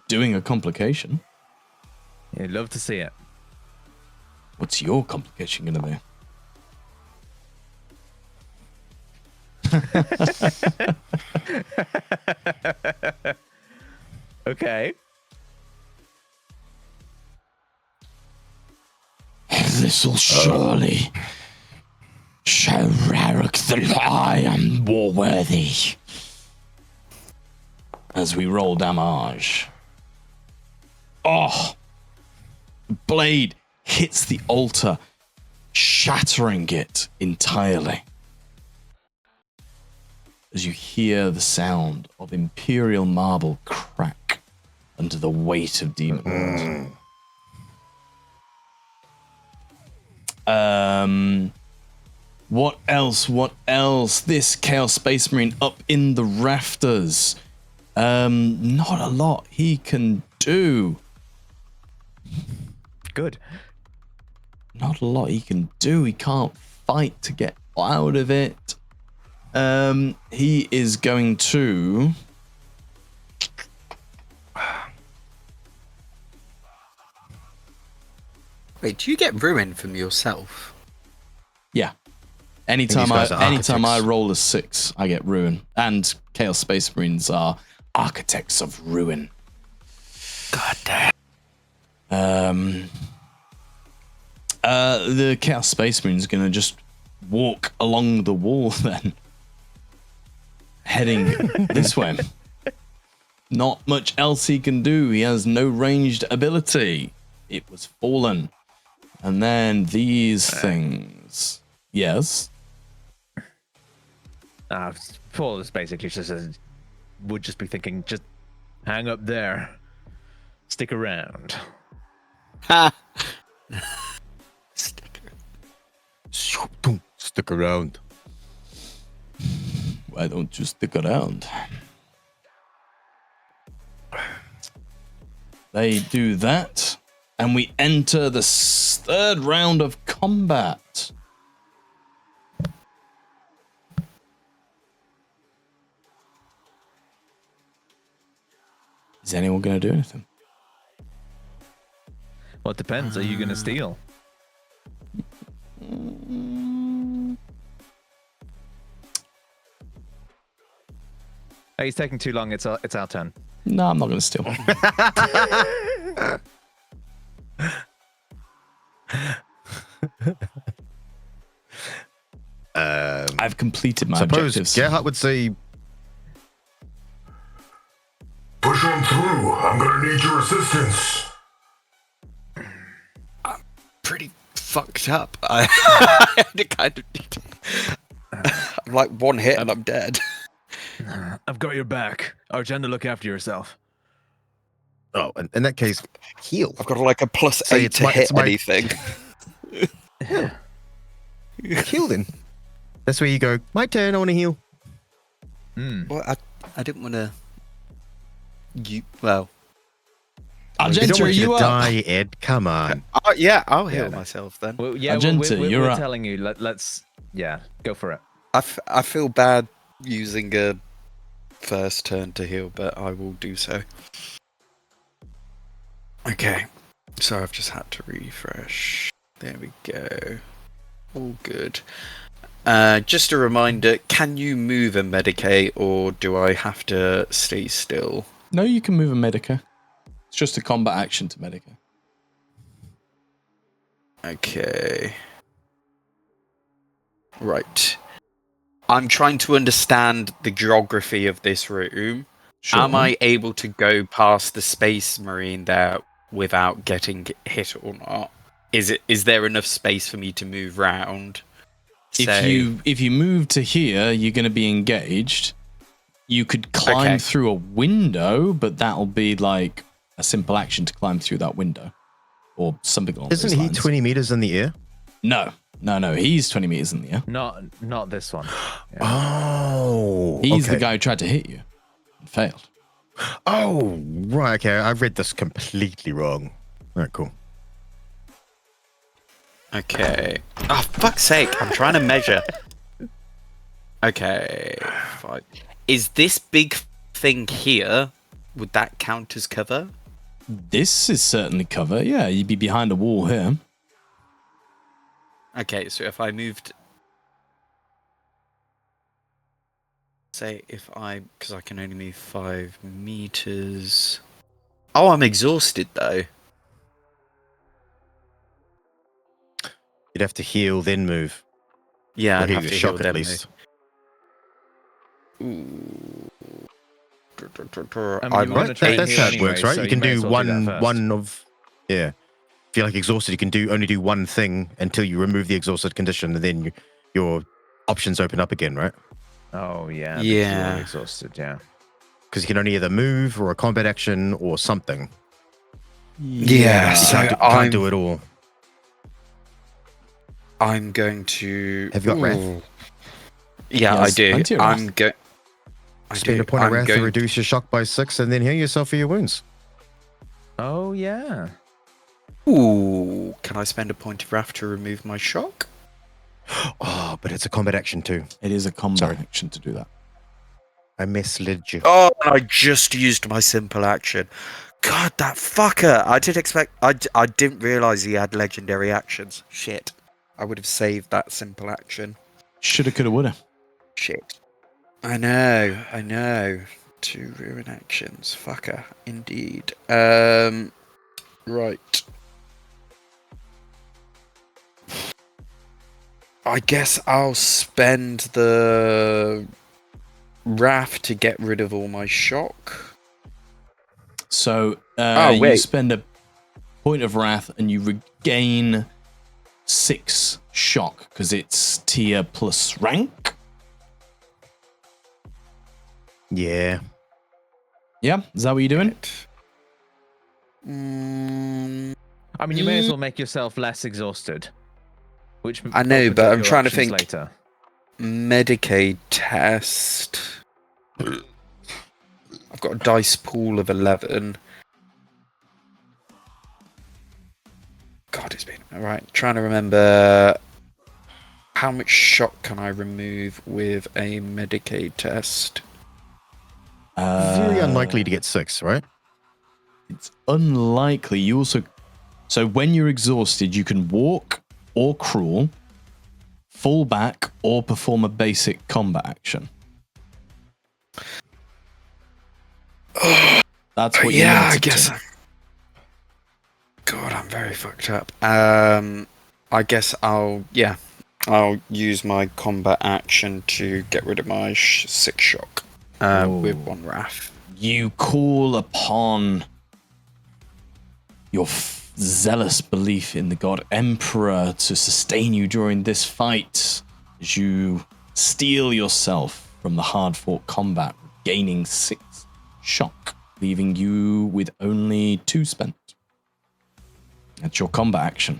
Doing a complication. You'd love to see it. What's your complication going to be? Okay. This'll surely show Rarik that I am war worthy. As we roll damage. Oh! The blade hits the altar, shattering it entirely. As you hear the sound of Imperial marble crack under the weight of demon blood. What else? What else? This Chaos Space Marine up in the rafters. Not a lot he can do. Good. Not a lot he can do. He can't fight to get out of it. He is going to... Wait, do you get ruin from yourself? Yeah. Anytime guys are I architects. roll a 6, I get ruin. And Chaos Space Marines are architects of ruin. God damn. The Chaos Space Marine is going to just walk along the wall then. heading this way. Not much else he can do. He has no ranged ability. It was fallen. And then these things. Yes. Poul is basically just would just be thinking, just hang up there, stick around. Ha! Stick around. Why don't you stick around? They do that, and we enter the third round of combat. Is anyone going to do anything? Well, it depends. Are you going to steal? Hey, he's taking too long. It's our turn. No, I'm not going to steal. I've completed my Suppose objectives. Gerhart would say, Push on through. I'm gonna need your assistance. Pretty fucked up. I kind of need to... I'm like one hit and I'm dead. I've got your back. Argenta, look after yourself. oh, in that case, heal. I've got like a plus Say 8 it's to my- hit it's my- anything. Heal then. That's where you go, my turn, I want to heal. Well, I didn't want to... Well... You don't Argenta, want you to up? die, Ed. Come on. yeah, I'll heal no. myself then. Well, yeah, Argenta, you're we're up. telling you. Let's go for it. I feel bad using a first turn to heal, but I will do so. Okay, so I've just had to refresh. There we go. All good. Just a reminder, can you move a Medicae or do I have to stay still? No, you can move a Medica. It's just a combat action to Medica. Okay. Right. I'm trying to understand the geography of this room. Sure. Am I able to go past the Space Marine there without getting hit or not? Is there enough space for me to move round? If you move to here, you're going to be engaged. You could climb through a window, but that'll be like a simple action to climb through that window, or something along those Isn't he lines. 20 meters in the air? No. He's 20 meters in the air. Not this one. Yeah. Oh. He's the okay. guy who tried to hit you and failed. Oh, right. Okay. I read this completely wrong. All right, cool. Okay. Oh, fuck's sake. I'm trying to measure. Okay. Fine. Is this big thing here, would that count as cover? This is certainly cover. Yeah, you'd be behind a wall here. Okay, so if I moved... Say if because I can only move 5 meters... Oh, I'm exhausted though. You'd have to heal, then move. Yeah, Or I'd heal have your to shock heal at them, least. Ooh. I mean, I'm you Right? wanna try and That's heal how it anyway, works, right? so you you can may do as well do that first. one of... Yeah. If you're like exhausted, you can only do one thing until you remove the exhausted condition, and then your options open up again, right? Oh yeah. Yeah. I'm exhausted. Yeah. Because you can only either move or a combat action or something. Yeah, You so can't do it all. I'm going to... Have you got Wrath? Ooh. Yeah, Yes, I do. plenty of I'm Wrath. going... Spend a point of Wrath to reduce your shock by 6, and then heal yourself for your wounds. Oh yeah. Ooh, can I spend a point of wrath to remove my shock? Oh, but it's a combat action too. It is a combat Sorry. action to do that. I misled you. Oh, I just used my simple action. God, that fucker! I did expect... I didn't realise he had legendary actions. Shit. I would have saved that simple action. Shoulda, coulda, woulda. Shit. I know. 2 ruin actions. Fucker. Indeed. Right. I guess I'll spend the Wrath to get rid of all my shock. So wait. you spend a point of wrath and you regain 6 shock because it's tier plus rank. Yeah. Yeah, is that what you're doing? I mean, you may as well make yourself less exhausted. Which I know, opens but up I'm your trying to options think. later. Medicaid test. I've got a dice pool of 11. God, it's been alright. Trying to remember how much shock can I remove with a Medicaid test. Very unlikely to get 6, right? It's unlikely. You also... So when you're exhausted, you can walk or crawl, fall back, or perform a basic combat action. That's what you're Yeah, limited I guess. to. God, I'm very fucked up. I guess I'll use my combat action to get rid of my 6 shock with 1 wrath. You call upon your zealous belief in the god Emperor to sustain you during this fight as you steel yourself from the hard-fought combat, gaining 6 shock, leaving you with only 2 spent. That's your combat action.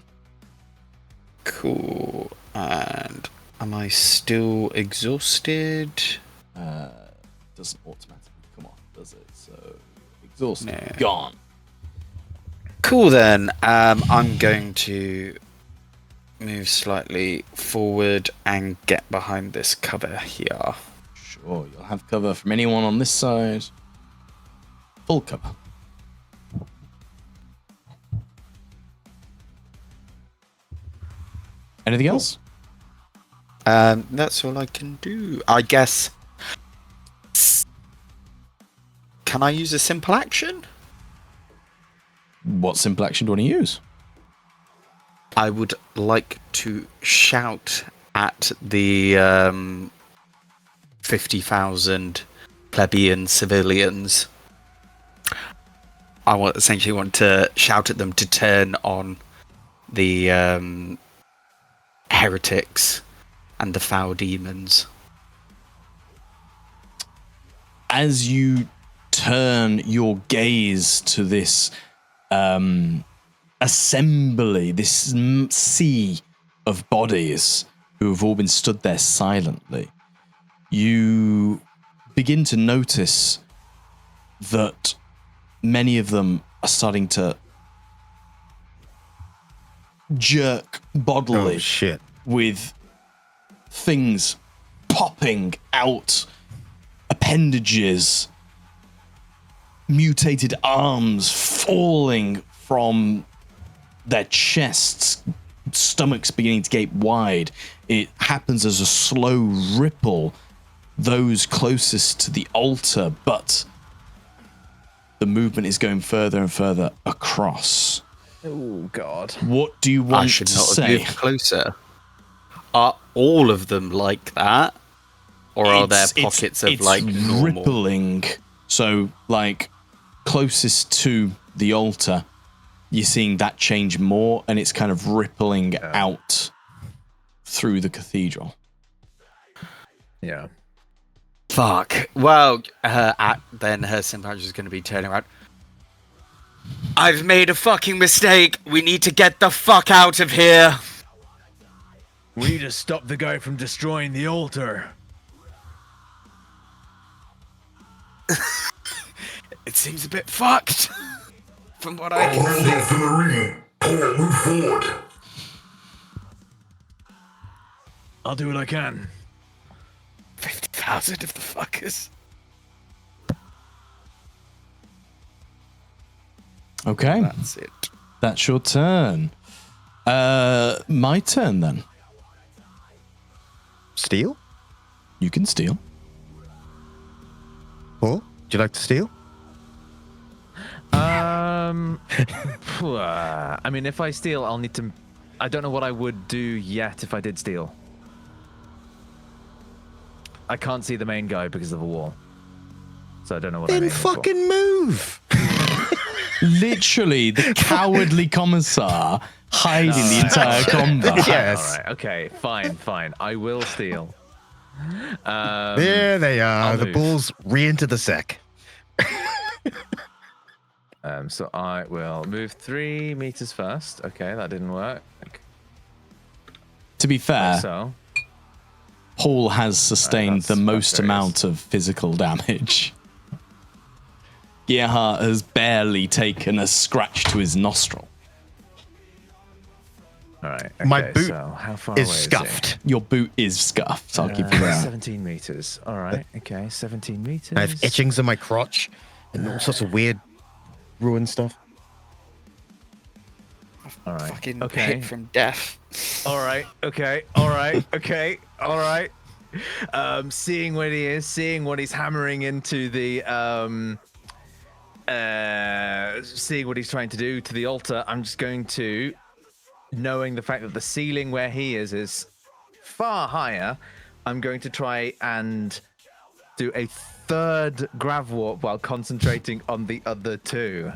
Cool. And am I still exhausted? Doesn't automatically come off, does it? So, exhausted. No. Gone. Cool then. I'm going to move slightly forward and get behind this cover here. Sure, you'll have cover from anyone on this side. Full cover. Anything else? That's all I can do. I guess. Can I use a simple action? What simple action do you want to use? I would like to shout at the 50,000 plebeian civilians. I essentially want to shout at them to turn on the heretics and the foul demons. As you turn your gaze to this assembly, this sea of bodies who have all been stood there silently, you begin to notice that many of them are starting to jerk bodily. Oh, shit. With things popping out, appendages, mutated arms falling from their chests, stomachs beginning to gape wide. It happens as a slow ripple, those closest to the altar, but the movement is going further and further across. Oh, God. What do you want I should to not have say? moved closer. Are all of them like that? Or are there pockets of, like, normal? Rippling. So, like, closest to the altar, you're seeing that change more, and it's kind of rippling out through the cathedral. Yeah. Fuck. Well, then her sympathy is going to be turning around. I've made a fucking mistake. We need to get the fuck out of here. We need to stop the guy from destroying the altar. It seems a bit fucked. From what I I'll can round see. off in the ring. Poul, move forward. I'll do what I can. 50,000 of the fuckers. Okay, That's it. that's your turn. My turn then. Steal? You can steal. Paul, would you like to steal? I mean, if I steal, I'll need to... I don't know what I would do yet if I did steal. I can't see the main guy because of a wall. So I don't know what Then I'm aiming for. fucking move. Literally, the cowardly commissar hiding the entire combat. Yes. All right. Okay. Fine. I will steal. There they are. I'll The move. bulls re-enter the sack. So I will move 3 meters first. Okay, that didn't work. To be fair, So Paul has sustained the that's most various. amount of physical damage. Gerhart has barely taken a scratch to his nostril. all right. My okay, boot so how far is away scuffed. Your boot is scuffed, I'll give you that. 17 meters. All right. Okay, 17 meters. I have etchings in my crotch and all sorts of weird ruined stuff. All right. Fucking Okay. hit from death. All right. Okay. Seeing what he is, seeing what he's hammering into the, seeing what he's trying to do to the altar, I'm just going to, knowing the fact that the ceiling where he is far higher, I'm going to try and do a third grav warp while concentrating on the other 2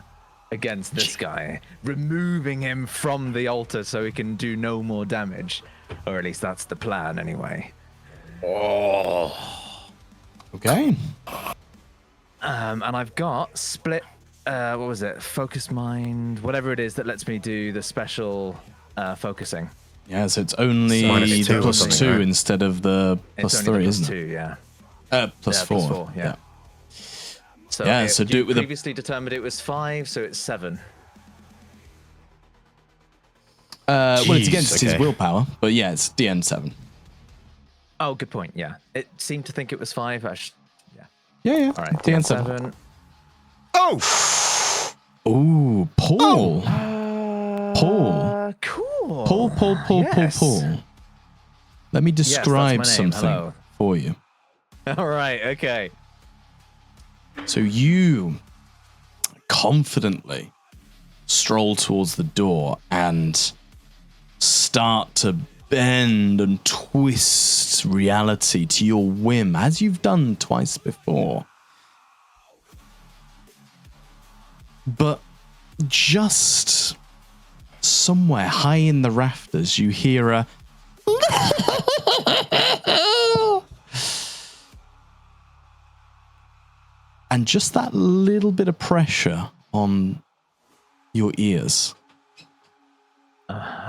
against this guy, removing him from the altar so he can do no more damage, or at least that's the plan anyway. Okay. And I've got split. What was it? Focus mind, whatever it is that lets me do the special focusing. Yeah, so it's only So Minus the 2 or plus something, 2 right? instead of the plus It's only 3, the isn't plus it? 2, yeah. Plus Yeah, 4. plus 4, yeah. So Yeah, so do you it with a- previously determined it was 5, so it's 7. Well, it's Jeez, against his okay. willpower, but yeah, it's DN7. Oh, good point. Yeah, it seemed to think it was 5. Yeah. Yeah. All right. DN7. 7. Oh! Ooh, Paul. Paul. Cool. Yes. Paul. Let me that's my describe name. something Hello. for you. All right. Okay. So you confidently stroll towards the door and start to bend and twist reality to your whim, as you've done twice before. But just somewhere high in the rafters, you hear a and just that little bit of pressure on your ears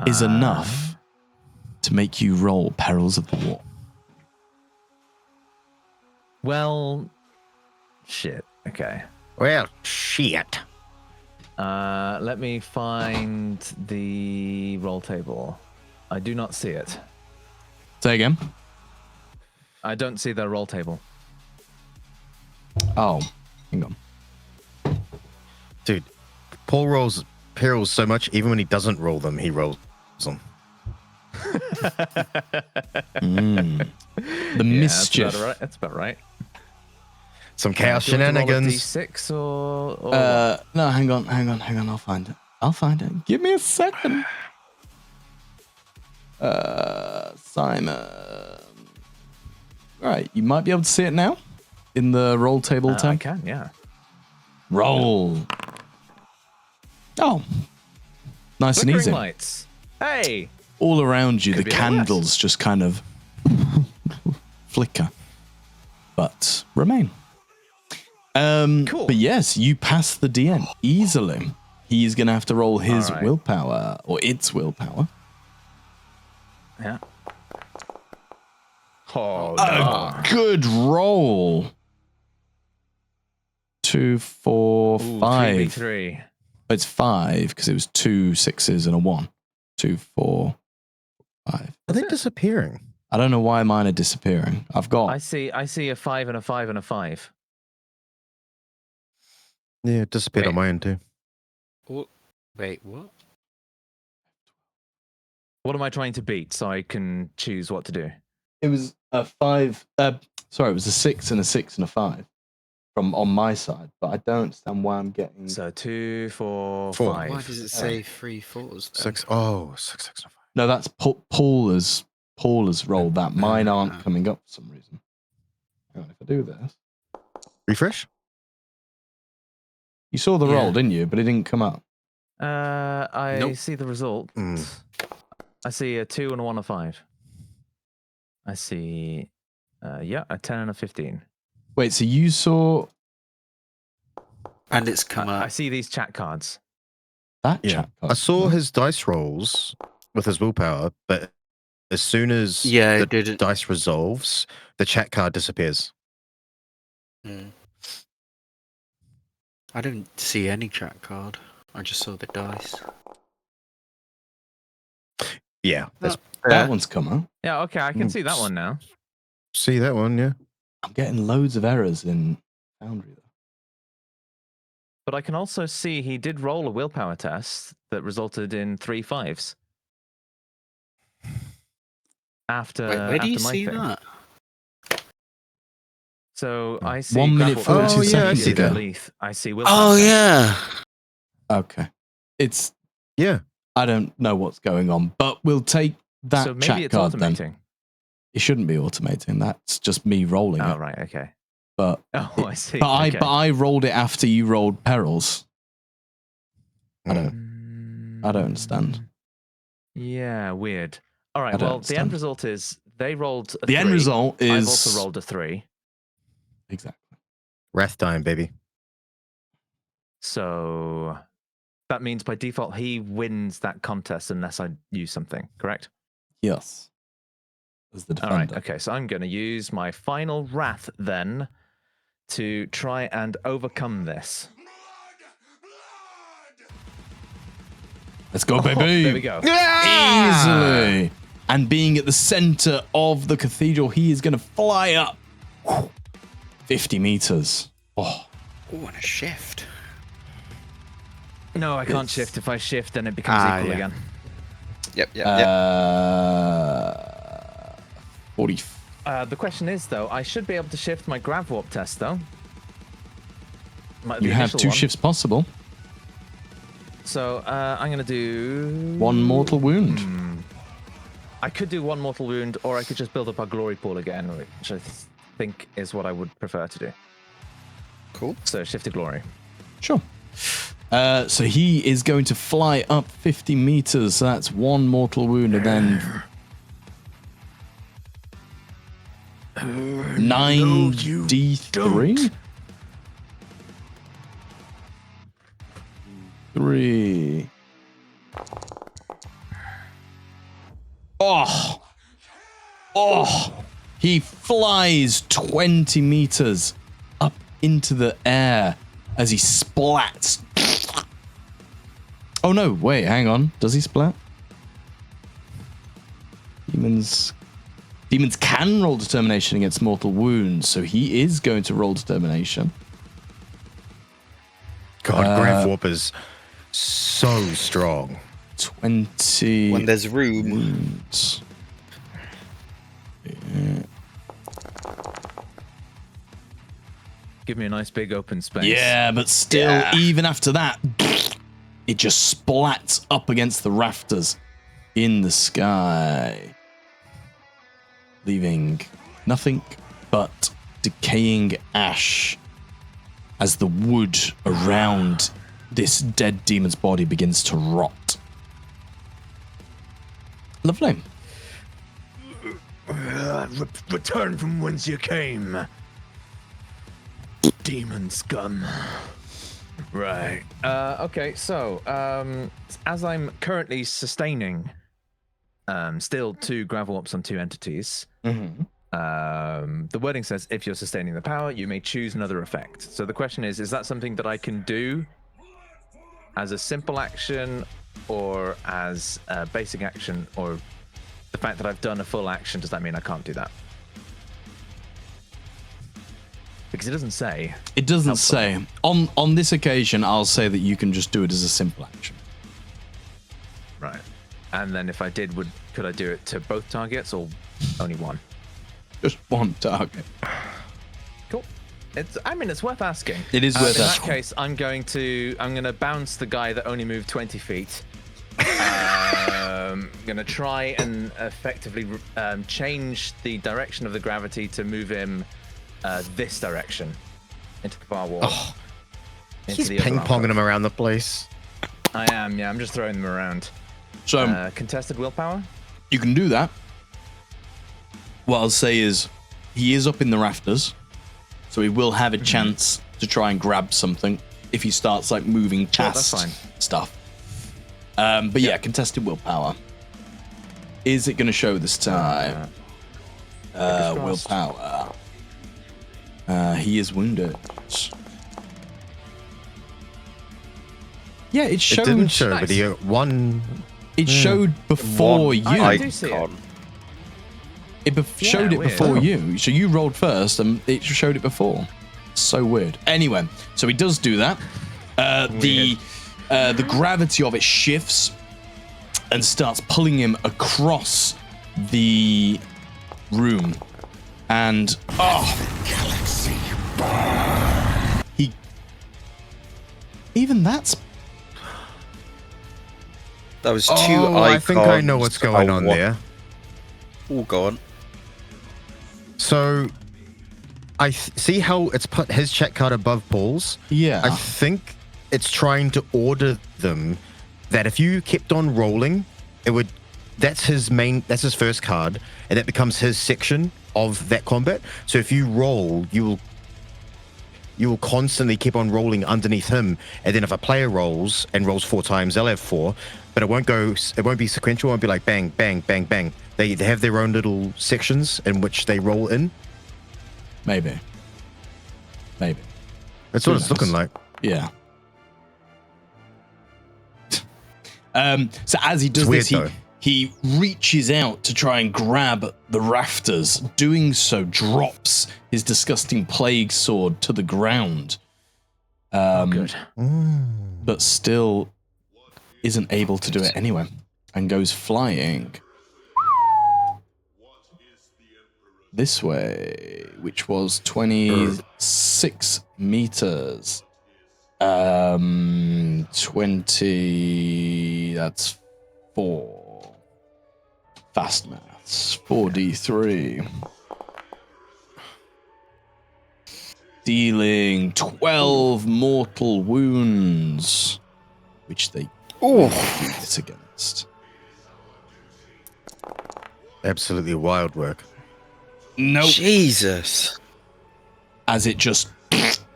is enough to make you roll Perils of the War. Well, shit. Okay. Well, shit. Let me find the roll table. I do not see it. Say again. I don't see the roll table. Oh, hang on. Dude, Paul rolls perils so much, even when he doesn't roll them, he rolls them. The mischief. That's about right. Some chaos Do you want to roll a shenanigans. D6 or No, hang on. I'll find it. Give me a second. Simon. Right, you might be able to see it now in the roll table I tab. can, yeah. Roll. Oh, nice and Flickering easy. lights. Hey. All around you, Could the be a lot candles just kind of flicker, but remain. Cool. But yes, you pass the DN easily. He's going to have to roll his All right. willpower, or its willpower. Yeah. Oh, A good roll. 2, 4, 5. 3v3. It's 5 because it was 2 6s and a 1. 2, 4, 5. Are they disappearing? I don't know why mine are disappearing. I've got I see a 5 and a 5 and a 5. Yeah, it disappeared on Wait. my end too. Oh, wait, what? What am I trying to beat so I can choose what to do? it was a 5. Sorry, it was a 6 and a 6 and a 5 from on my side, but I don't understand why I'm getting. So 2, 4, Four. 5. Why does it say 3 4s? then? 6. Oh, 6, 6, 5. No, that's Paul has rolled that. Mine aren't coming up for some reason. If I do this, Refresh. you saw the Yeah. roll, didn't you? But it didn't come up. I Nope. see the result. I see a 2 and a 1 and a 5. I see, a 10 and a 15. Wait, so you saw And it's come I up. see these chat cards. that Yeah. chat card? I saw his dice rolls with his willpower, but as soon as Yeah, the it didn't. dice resolves, the chat card disappears. Mm. I didn't see any chat card. I just saw the dice. Yeah. That's, That one's come up. Yeah, okay, I can see that one now. see that one, yeah. I'm getting loads of errors in Foundry, though. But I can also see he did roll a willpower test that resulted in 3 5s. After Wait, where do you after my see thing. that? So I see 1 minute, grapple 42 test, yeah, I I see that. Leaf, I see willpower Oh test. yeah. Okay. It's, Yeah. I don't know what's going on, but we'll take that So maybe chat it's card then. automating. It shouldn't be automating. That's just me rolling Oh, it. right, okay. But Oh, I see. but okay. I rolled it after you rolled perils. I don't understand. Yeah, weird. All I right, don't well, the understand. end result is they rolled a The 3. end result is I've also rolled a 3. exactly. Wrath time, baby. So that means by default he wins that contest unless I use something, correct? Yes. As the All defender. right, okay, so I'm going to use my final wrath then to try and overcome this. Let's go, baby. There we go. Easily. And being at the center of the cathedral, he is going to fly up 50 meters. Oh, Oh, and a shift. No, I can't It's- shift. If I shift, then it becomes equal yeah. again. Yep. 40. The question is, though, I should be able to shift my grav warp test, though. You have 2 shifts possible. So I'm going to do 1 mortal wound. I could do 1 mortal wound, or I could just build up our glory pool again, which I think is what I would prefer to do. Cool. So shift to glory. Sure. So he is going to fly up 50 meters. So that's 1 mortal wound, and then 9d3. 3. Oh! He flies 20 meters up into the air as he splats. Oh no, wait, hang on. Does he splat? Demons can roll determination against mortal wounds, so he is going to roll determination. God, Grav Warp is so strong. 20 When there's room. wounds. Give me a nice big open space. Yeah, but still, even after that, it just splats up against the rafters in the sky, leaving nothing but decaying ash as the wood around this dead demon's body begins to rot. Lovely. Return from whence you came. Demon scum. Right. Okay, so as I'm currently sustaining still 2 gravel ups on 2 entities, the wording says if you're sustaining the power, you may choose another effect. So the question is that something that I can do as a simple action or as a basic action, or the fact that I've done a full action, does that mean I can't do that? Because it doesn't say. It doesn't say. On this occasion, I'll say that you can just do it as a simple action. Right. And then if I did, could I do it to both targets or only one? Just 1 target. Cool. It's worth asking. It is worth in asking. that case, I'm gonna bounce the guy that only moved 20 feet. Gonna try and effectively change the direction of the gravity to move him this direction, into the far wall. Oh, into he's the other ping-ponging alcove. them around the place. I am, yeah. I'm just throwing them around. So Contested willpower? you can do that. What I'll say is he is up in the rafters, so he will have a chance to try and grab something if he starts like moving past that's fine. stuff. But yeah, contested willpower. Is it going to show this time? Fingers crossed. Willpower. He is wounded. Yeah, it showed. It didn't show, Nice. but he one. It showed before you. I do see it. Icon. Showed it weird. before you. So you rolled first, and it showed it before. So weird. Anyway, so he does do that. The gravity of it shifts and starts pulling him across the room, and he even that's That was two Oh, icons. I think I know what's going on there. Oh, go on. So, I see how it's put his check card above Paul's. yeah. I think it's trying to order them that if you kept on rolling, it would. That's his first card, and that becomes his section of that combat. So if you roll, you will constantly keep on rolling underneath him, and then if a player rolls and rolls 4 times, they'll have 4, but it won't be sequential. It won't be like bang, bang, bang, bang. They have their own little sections in which they roll in. Maybe. That's Who what it's knows? looking like. Yeah. So as he does It's this, weird, he reaches out to try and grab the rafters. Doing so, drops his disgusting plague sword to the ground. Good. But still isn't able to do it anyway, and goes flying this way, which was 26 meters. 20, that's 4. Fast maths. 4d3. Dealing 12 mortal wounds, which they hit against. Absolutely wild work. Nope. Jesus. As it just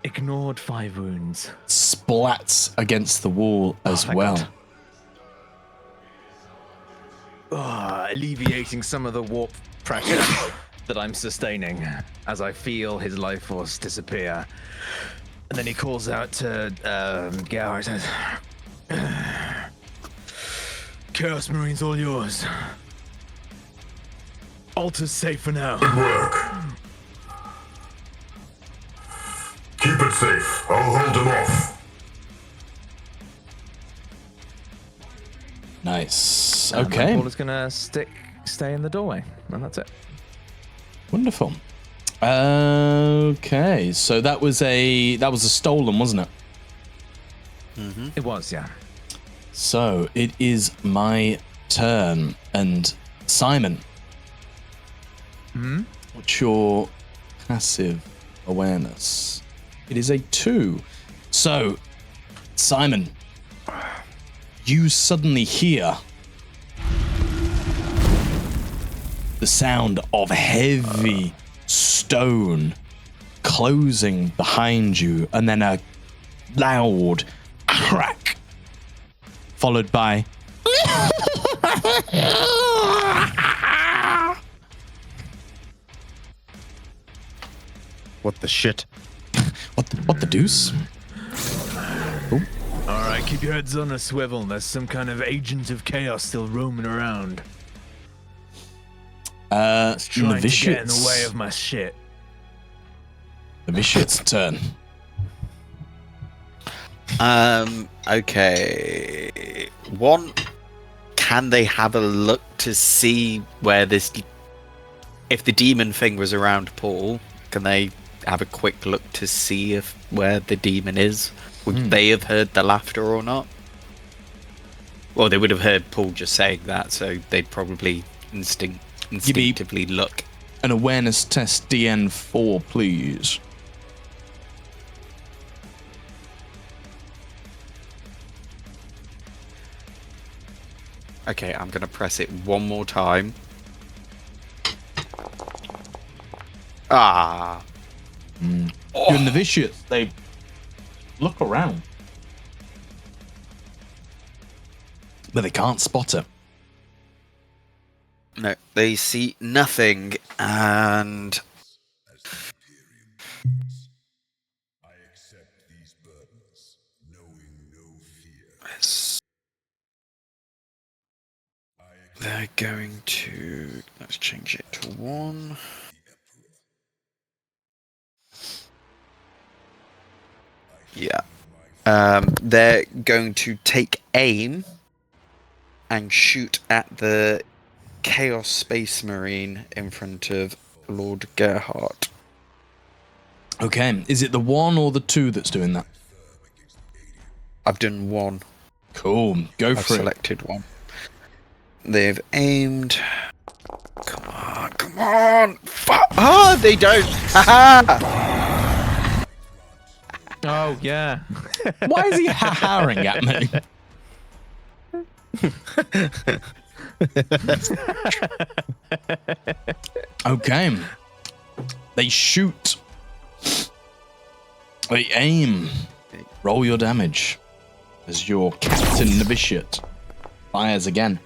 Ignored 5 wounds. splats against the wall as thank well. God. Alleviating some of the warp pressure that I'm sustaining as I feel his life force disappear. And then he calls out to Gerhart and says, Chaos Marine's all yours. Altar's safe for now. Good work. Keep it safe. I'll hold them off. Nice. And Okay. Paul is gonna stay in the doorway, and that's it. Wonderful. Okay. So that was a stolen, wasn't it? It was, yeah. So it is my turn, and Simon. What's your passive awareness? It is a 2. So, Simon, you suddenly hear the sound of heavy stone closing behind you, and then a loud crack, followed by What the shit? what the deuce? All right, keep your heads on a swivel. There's some kind of agent of chaos still roaming around. Trying to get in the way of my shit. The Vitiate's turn. Okay. One, can they have a look to see where this... If the demon thing was around Paul, can they have a quick look to see where the demon is? Would they have heard the laughter or not? Well, they would have heard Paul just saying that, so they'd probably instinctively look. an awareness test DN4, please. Okay, I'm gonna press it one more time. Ah. Your novitiates, they look around, but they can't spot it. No, they see nothing, and I accept these burdens, knowing no fear. they're going to... Let's change it to 1. Yeah. They're going to take aim and shoot at the Chaos Space Marine in front of Lord Gerhart. Okay, is it the 1 or the 2 that's doing that? I've done 1. Cool, go I've for it. selected 1. They've aimed. Come on, come on! Oh, they don't! Haha! Oh, yeah. Why is he ha-haring at me? Okay. They shoot. They aim. Roll your damage as your Captain Novitiate fires again.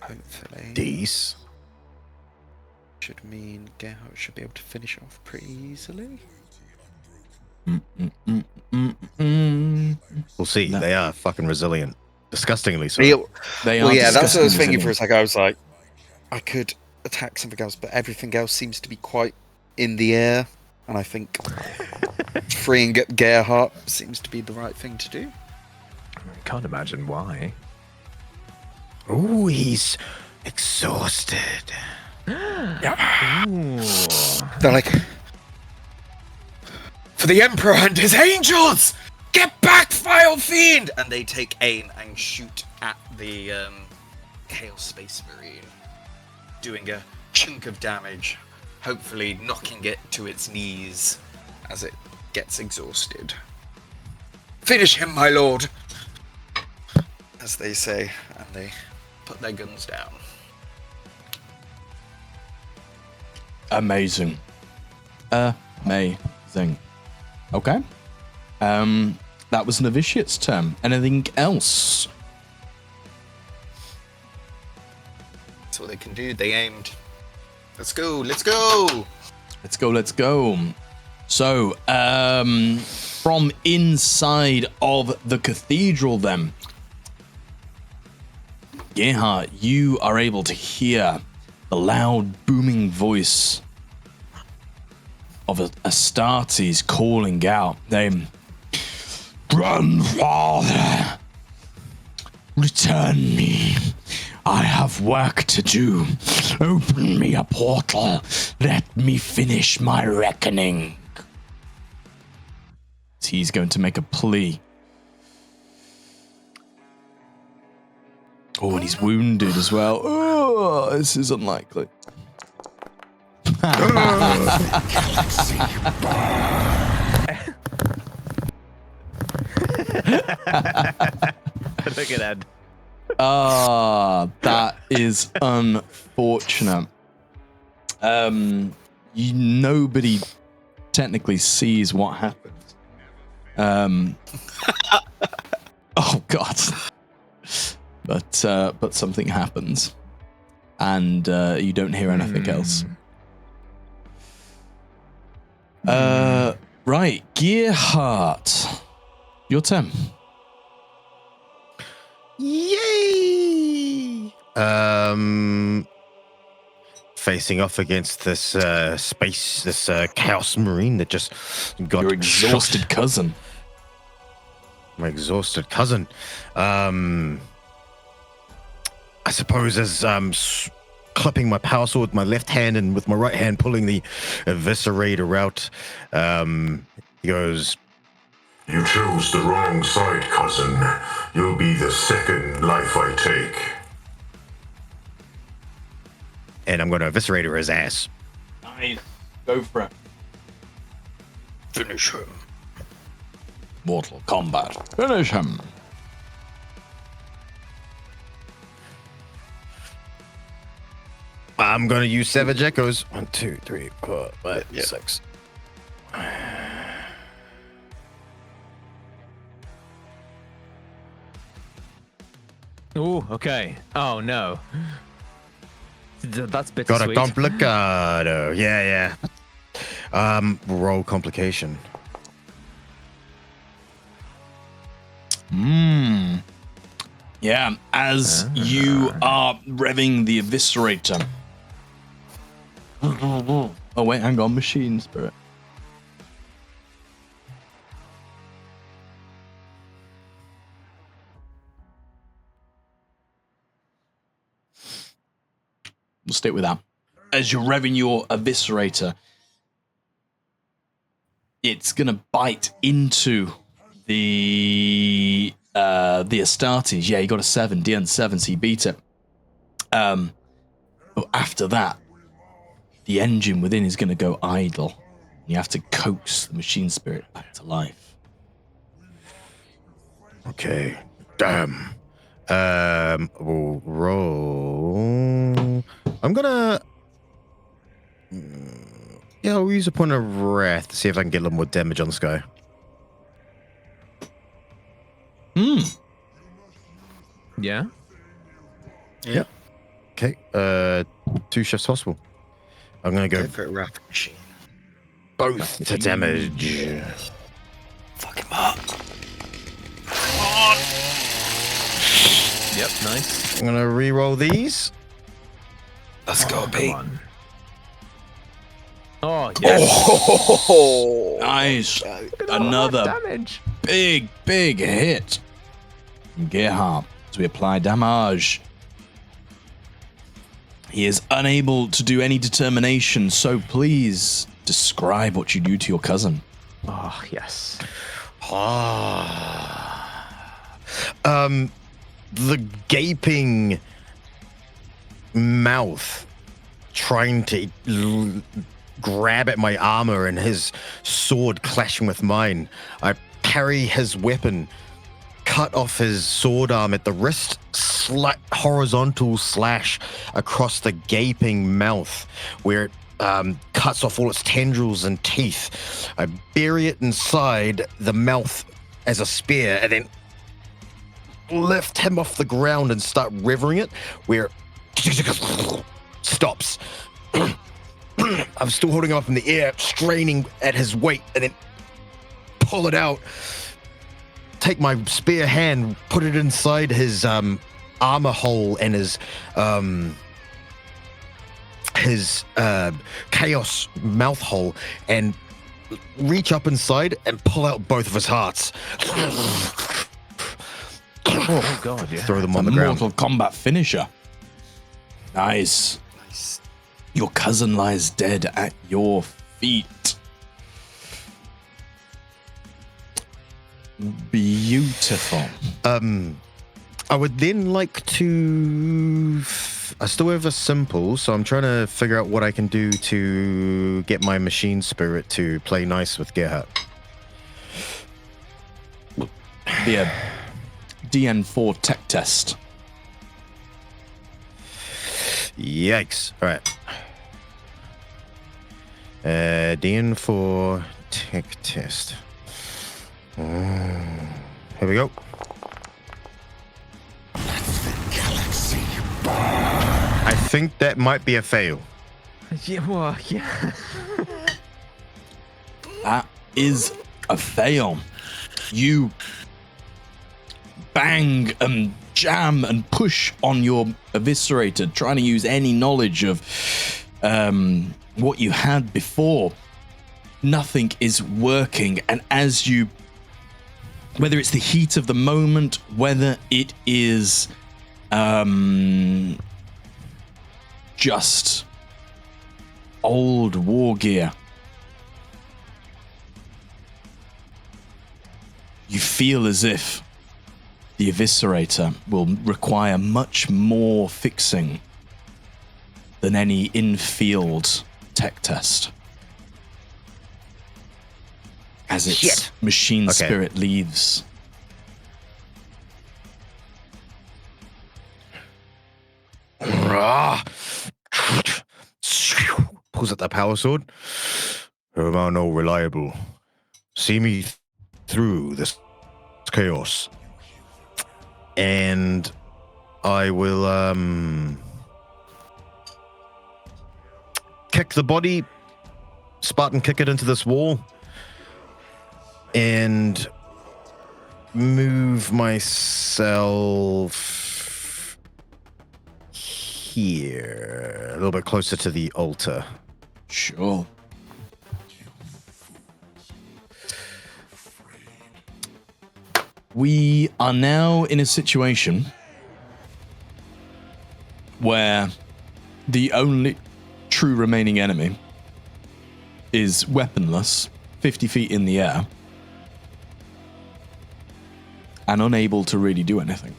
Hopefully. These. Should mean Gerhart should be able to finish off pretty easily. We'll see. No. They are fucking resilient. Disgustingly so. They are Well, yeah, that's what I was disgusting thinking for a resilient. second. I was like, I could attack something else, but everything else seems to be quite in the air, and I think freeing up Gerhart seems to be the right thing to do. I can't imagine why. Oh, he's exhausted. Ooh. They're like, for the Emperor and his angels! Get back, vile fiend! And they take aim and shoot at the Chaos Space Marine, doing a chunk of damage, hopefully knocking it to its knees as it gets exhausted. Finish him, my lord! As they say, and they put their guns down. Amazing. Amazing. Okay. That was Novitiate's turn. Anything else? That's what they can do. They aimed. Let's go, let's go! Let's go, let's go. So, from inside of the cathedral then, Gerhart, you are able to hear the loud booming voice of Astartes calling out, Grandfather, return me. I have work to do. Open me a portal. Let me finish my reckoning. He's going to make a plea. Oh, and he's wounded as well. Oh, this is unlikely. Look at that. Ah, that is unfortunate. Nobody technically sees what happened. Oh God. But something happens, and you don't hear anything else. Right, Gerhart, your turn. Yay! Facing off against this Chaos Marine that just got Your exhausted shot. cousin. My exhausted cousin. I suppose as clipping my power sword with my left hand and with my right hand pulling the eviscerator out, he goes, You chose the wrong side, cousin. You'll be the second life I take. and I'm going to eviscerate his ass. Nice. Go for it. Finish him. Mortal Kombat. Finish him. I'm going to use Savage Echoes. 1, 2, 3, 4, 5, 6. Ooh, okay. Oh no. That's Got bittersweet. a complicado. Yeah. Roll complication. Yeah, as you are revving the eviscerator. Oh wait, hang on, machine spirit. We'll stick with that. As you're revving your eviscerator, it's gonna bite into the Astartes. Yeah, you got a 7, DN7, so you beat it. But after that, the engine within is gonna go idle. You have to coax the machine spirit back to life. Okay. Damn. We'll roll. I'm gonna. Yeah, I'll use a point of wrath to see if I can get a little more damage on this guy. Yeah. Yeah. Okay. 2 shifts possible. I'm gonna go Go for a raft machine. both to damage. Fuck him up. Yep. Nice. I'm gonna re-roll these. Let's go, B. Come on. Oh yes. Oh, Nice. Look at that Another damage. big hit from Gerhart as we apply damage. He is unable to do any determination, so please describe what you do to your cousin. Oh yes. The gaping mouth trying to grab at my armor and his sword clashing with mine. I parry his weapon, cut off his sword arm at the wrist, horizontal slash across the gaping mouth where it cuts off all its tendrils and teeth. I bury it inside the mouth as a spear and then lift him off the ground and start revering it where it stops. I'm still holding him up in the air, straining at his weight, and then pull it out. Take my spear hand, put it inside his armor hole and his chaos mouth hole, and reach up inside and pull out both of his hearts. Oh god. Yeah. Throw them on the ground. Mortal Kombat finisher. Nice. Your cousin lies dead at your feet. Beautiful. I would then like to. I still have a simple, so I'm trying to figure out what I can do to get my machine spirit to play nice with Gerhart. Be a DN4 tech test. Yikes! All right. DN4 tech test. Here we go. I think that might be a fail. Yeah. Well, yeah. That is a fail. You bang and jam and push on your eviscerator, trying to use any knowledge of what you had before. Nothing is working, and as you, whether it's the heat of the moment, whether it is just old war gear, you feel as if the eviscerator will require much more fixing than any in-field tech test. As its Shit. machine Okay. spirit leaves. Pulls out that power sword. Am I no reliable? See me through this chaos. And I will kick the body, Spartan kick it into this wall, and move myself here, a little bit closer to the altar. Sure. We are now in a situation where the only true remaining enemy is weaponless, 50 feet in the air, and unable to really do anything.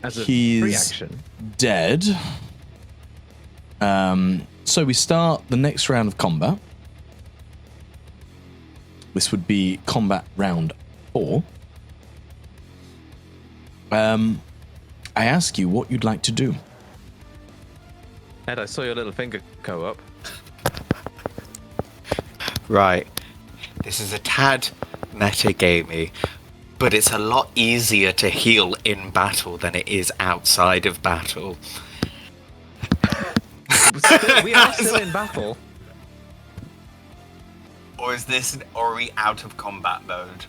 As a He's free action. dead. So we start the next round of combat. This would be combat round 4. I ask you what you'd like to do. Ed, I saw your little finger go up. Right. This is a tad metagamey, but it's a lot easier to heal in battle than it is outside of battle. We are still in battle. Or is this, or are we out of combat mode?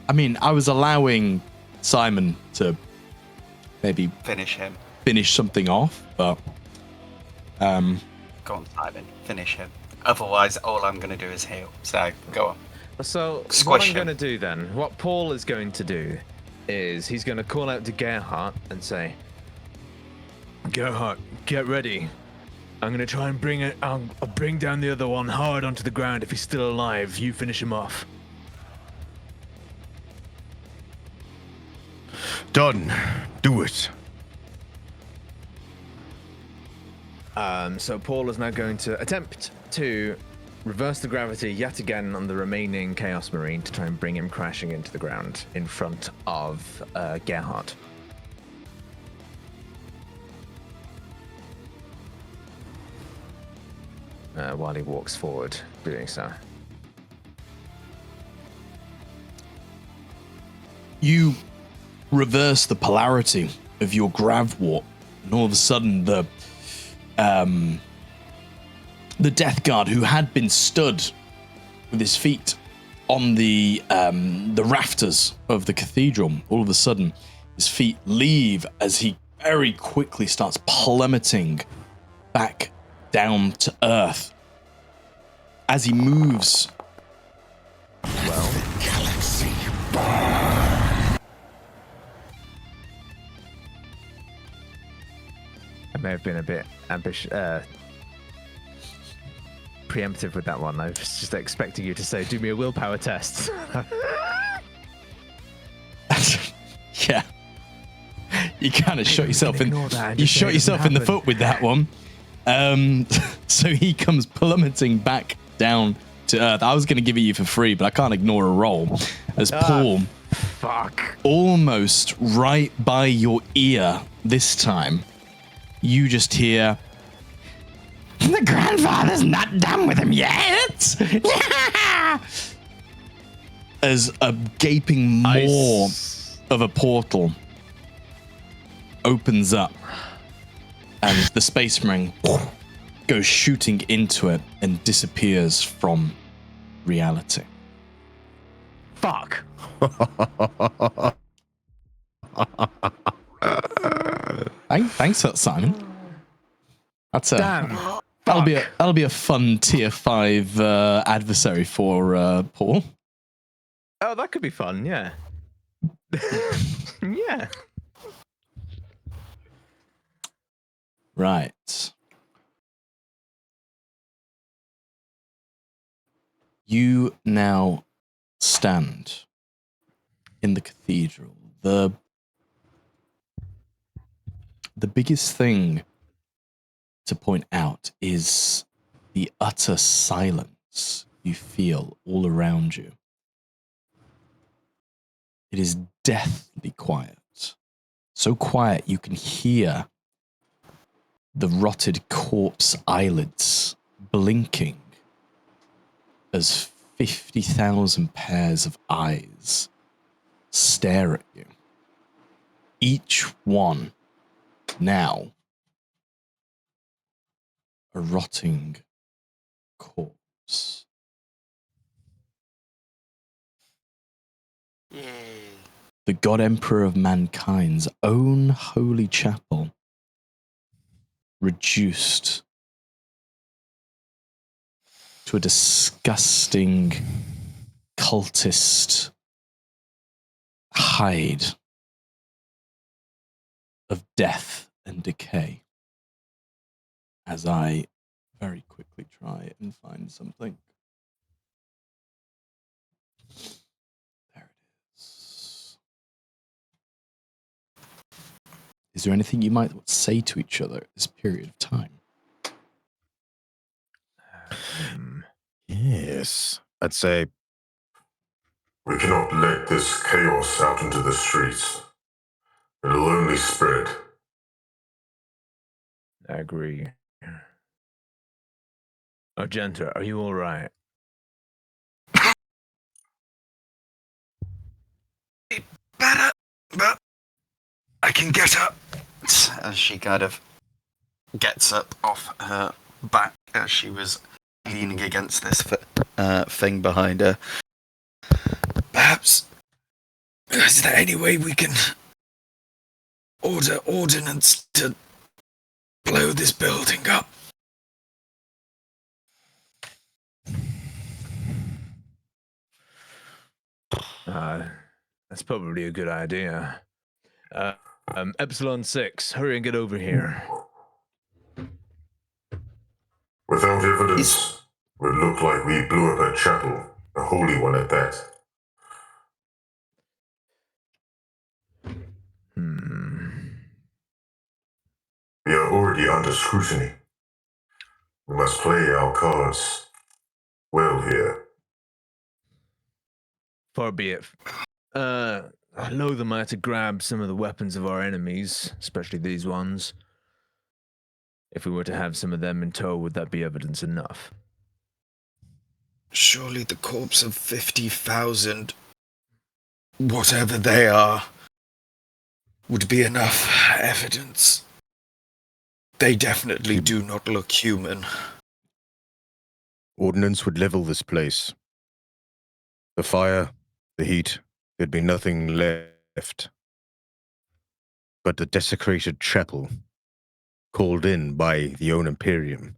I mean, I was allowing Simon to maybe Finish him. finish something off, but Go on, Simon. Finish him. Otherwise, all I'm going to do is heal. So, go on. So Squish what I'm him. going to do then, what Paul is going to do, is he's going to call out to Gerhart and say, Gerhart, get ready. I'm going to try and I'll bring down the other one hard onto the ground. If he's still alive, you finish him off. Done. Do it. So Paul is now going to attempt to reverse the gravity yet again on the remaining Chaos Marine to try and bring him crashing into the ground in front of Gerhart. While he walks forward, doing so. you reverse the polarity of your grav warp, and all of a sudden the Death Guard, who had been stood with his feet on the rafters of the cathedral, all of a sudden his feet leave as he very quickly starts plummeting back down to earth. As he moves, I may have been a bit preemptive with that one. I was just expecting you to say, "Do me a willpower test." yeah, you kind of shot yourself in. ignore that and You just say shot it doesn't yourself in the happen. foot with that one. So he comes plummeting back down to earth. I was going to give it you for free, but I can't ignore a roll. As Paul, Fuck. almost right by your ear this time, you just hear, "The grandfather's not done with him yet." As a gaping maw of a portal opens up, and the space marine goes shooting into it and disappears from reality. Fuck. Thanks for that, Simon. That's a Damn. that'll be a fun tier 5 adversary for Paul. Oh, that could be fun. Yeah. Yeah. Right. You now stand in the cathedral, the biggest thing to point out is the utter silence you feel all around you. It is deathly quiet. So quiet you can hear the rotted corpse eyelids blinking as 50,000 pairs of eyes stare at you. Each one now a rotting corpse. The God Emperor of Mankind's own holy chapel reduced to a disgusting cultist hide of death and decay. As I very quickly try and find something. There it is. Is there anything you might say to each other at this period of time? Yes. I'd say, We cannot let this chaos out into the streets. It'll only spread. I agree. Argenta, are you all right? Better, but I can get up. As she kind of gets up off her back as she was leaning against this thing behind her. Perhaps, is there any way we can order ordnance to blow this building up? That's probably a good idea. Epsilon 6, hurry and get over here. Without evidence, it would look like we blew up a chapel, a holy one at that. We are already under scrutiny. We must play our cards well here. Far be it. I know them to grab some of the weapons of our enemies, especially these ones. If we were to have some of them in tow, would that be evidence enough? Surely the corpse of 50,000, whatever they are, would be enough evidence. They definitely do not look human. ordnance would level this place. The fire, the heat, there'd be nothing left. But the desecrated chapel, called in by the own Imperium.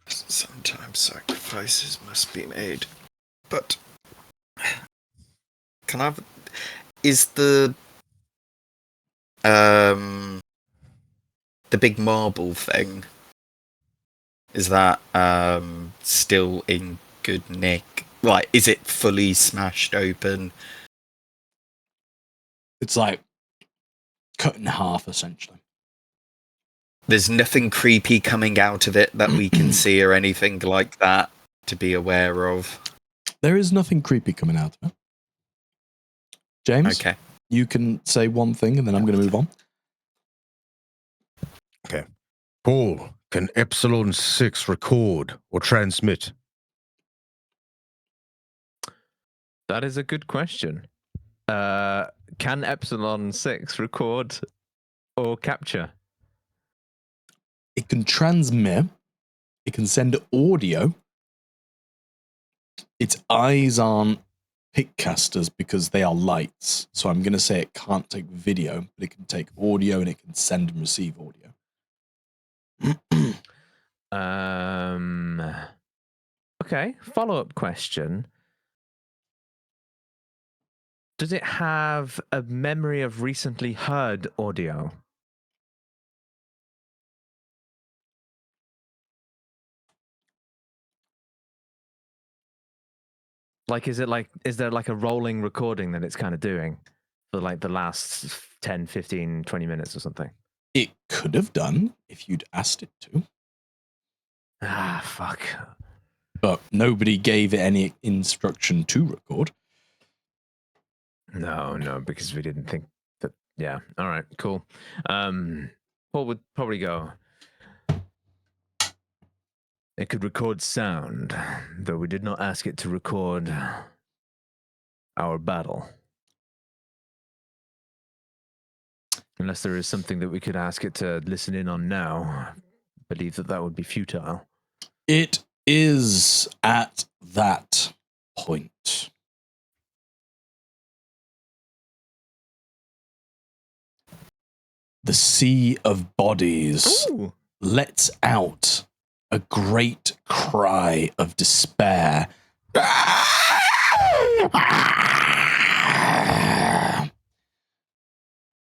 Sometimes sacrifices must be made. But can I have, is the big marble thing, is that still in good nick? Like, is it fully smashed open? It's like cut in half, essentially. There's nothing creepy coming out of it that we can see or anything like that to be aware of. There is nothing creepy coming out of it. James, Okay. you can say one thing and then I'm going to move on. Okay. Poul, can Epsilon 6 record or transmit? That is a good question. Can Epsilon 6 record or capture? It can transmit. It can send audio. Its eyes aren't pickcasters because they are lights. So I'm going to say it can't take video, but it can take audio and it can send and receive audio. Okay, follow-up question. Does it have a memory of recently heard audio? is there like a rolling recording that it's kind of doing for like the last 10, 15, 20 minutes or something? It could have done if you'd asked it to. Ah, fuck. But nobody gave it any instruction to record. No, because we didn't think that. Yeah. All right. Cool. Paul would probably go. It could record sound, though we did not ask it to record our battle. Unless there is something that we could ask it to listen in on now, I believe that would be futile. It is at that point. The sea of bodies lets out a great cry of despair.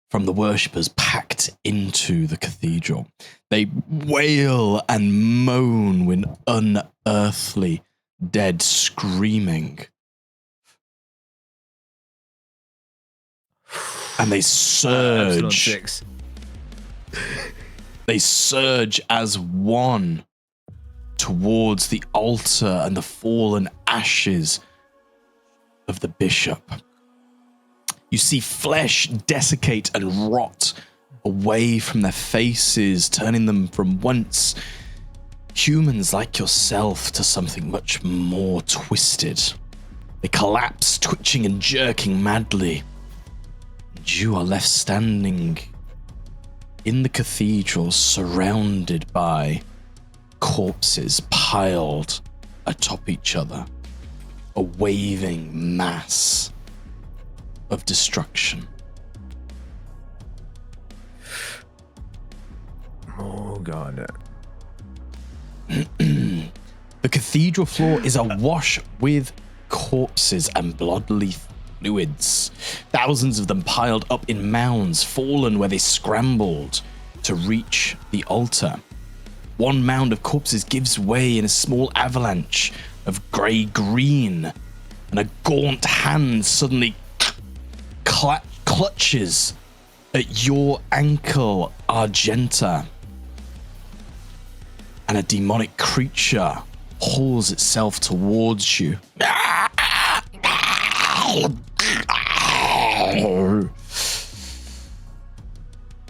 From the worshippers packed into the cathedral. They wail and moan with unearthly dead screaming. And they surge. They surge as one towards the altar and the fallen ashes of the bishop. You see flesh desiccate and rot away from their faces, turning them from once humans like yourself to something much more twisted. They collapse, twitching and jerking madly. And you are left standing in the cathedral, surrounded by corpses piled atop each other. A waving mass of destruction. Oh, God. The cathedral floor is awash with corpses and bloodly fluids. Thousands of them piled up in mounds, fallen where they scrambled to reach the altar. One mound of corpses gives way in a small avalanche of grey-green, and a gaunt hand suddenly clutches at your ankle, Argenta. And a demonic creature pulls itself towards you.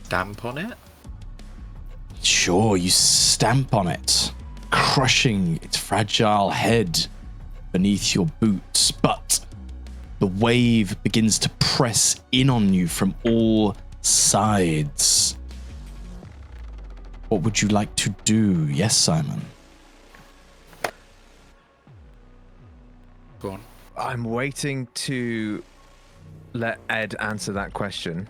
Stamp on it? Sure, you stamp on it, crushing its fragile head beneath your boots, but the wave begins to press in on you from all sides. What would you like to do? Yes, Simon. Go on. I'm waiting to let Ed answer that question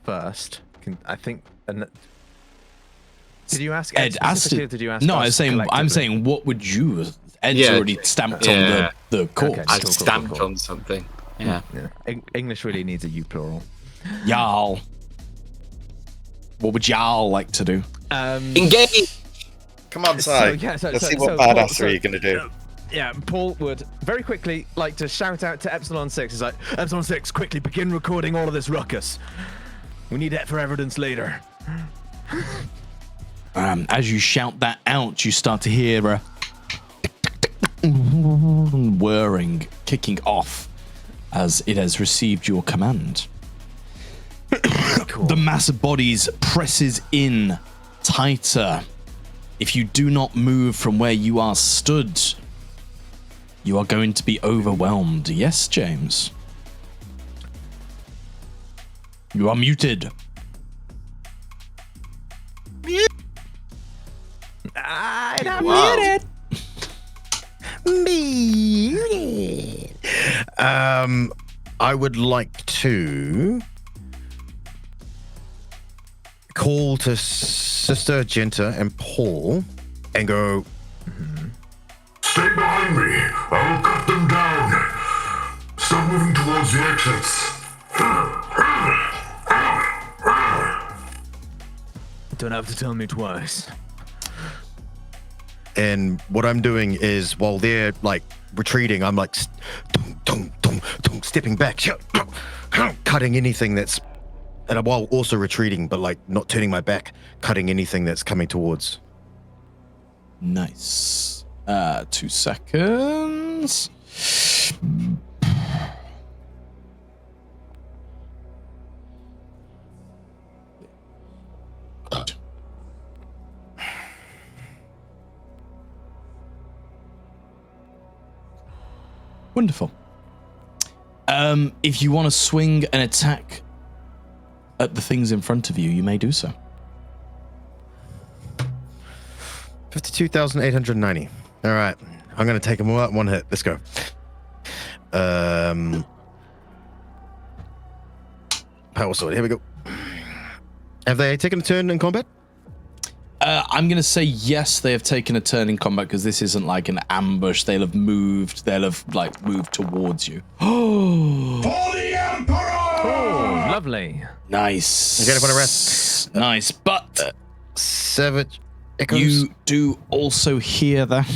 first. I think. Did you ask Ed specifically, or did you ask? No, us I'm saying, what would you? Ed's already stamped on the corpse. Okay, I cool, stamped on something. Yeah. English really needs a you plural. Y'all. What would y'all like to do? Engage! Come on, Si. Let's see what badassery you're going to do. Yeah, Paul would very quickly like to shout out to Epsilon 6. He's like, Epsilon 6, quickly begin recording all of this ruckus. We need it for evidence later. As you shout that out, you start to hear a whirring kicking off as it has received your command. Cool. The mass of bodies presses in tighter. If you do not move from where you are stood, you are going to be overwhelmed. Yes, James? You are muted. I'm muted. Muted. I would like to call to Sister Argenta and Poul and go, Stay behind me. I will cut them down. Start moving towards the exits. Don't have to tell me twice. and what I'm doing is while they're like retreating, I'm like stepping back, cutting anything that's, and while also retreating, but like not turning my back, cutting anything that's coming towards. Nice. 2 seconds. Wonderful. If you want to swing an attack at the things in front of you, you may do so. 52,890. All right. I'm going to take them all out in one hit. Let's go. Power sword. Here we go. Have they taken a turn in combat? I'm going to say yes, they have taken a turn in combat because this isn't like an ambush. They'll have moved towards you. Oh, For the Emperor! Oh, lovely. nice. Okay, everyone rest. Nice, but Savage echoes. you do also hear that.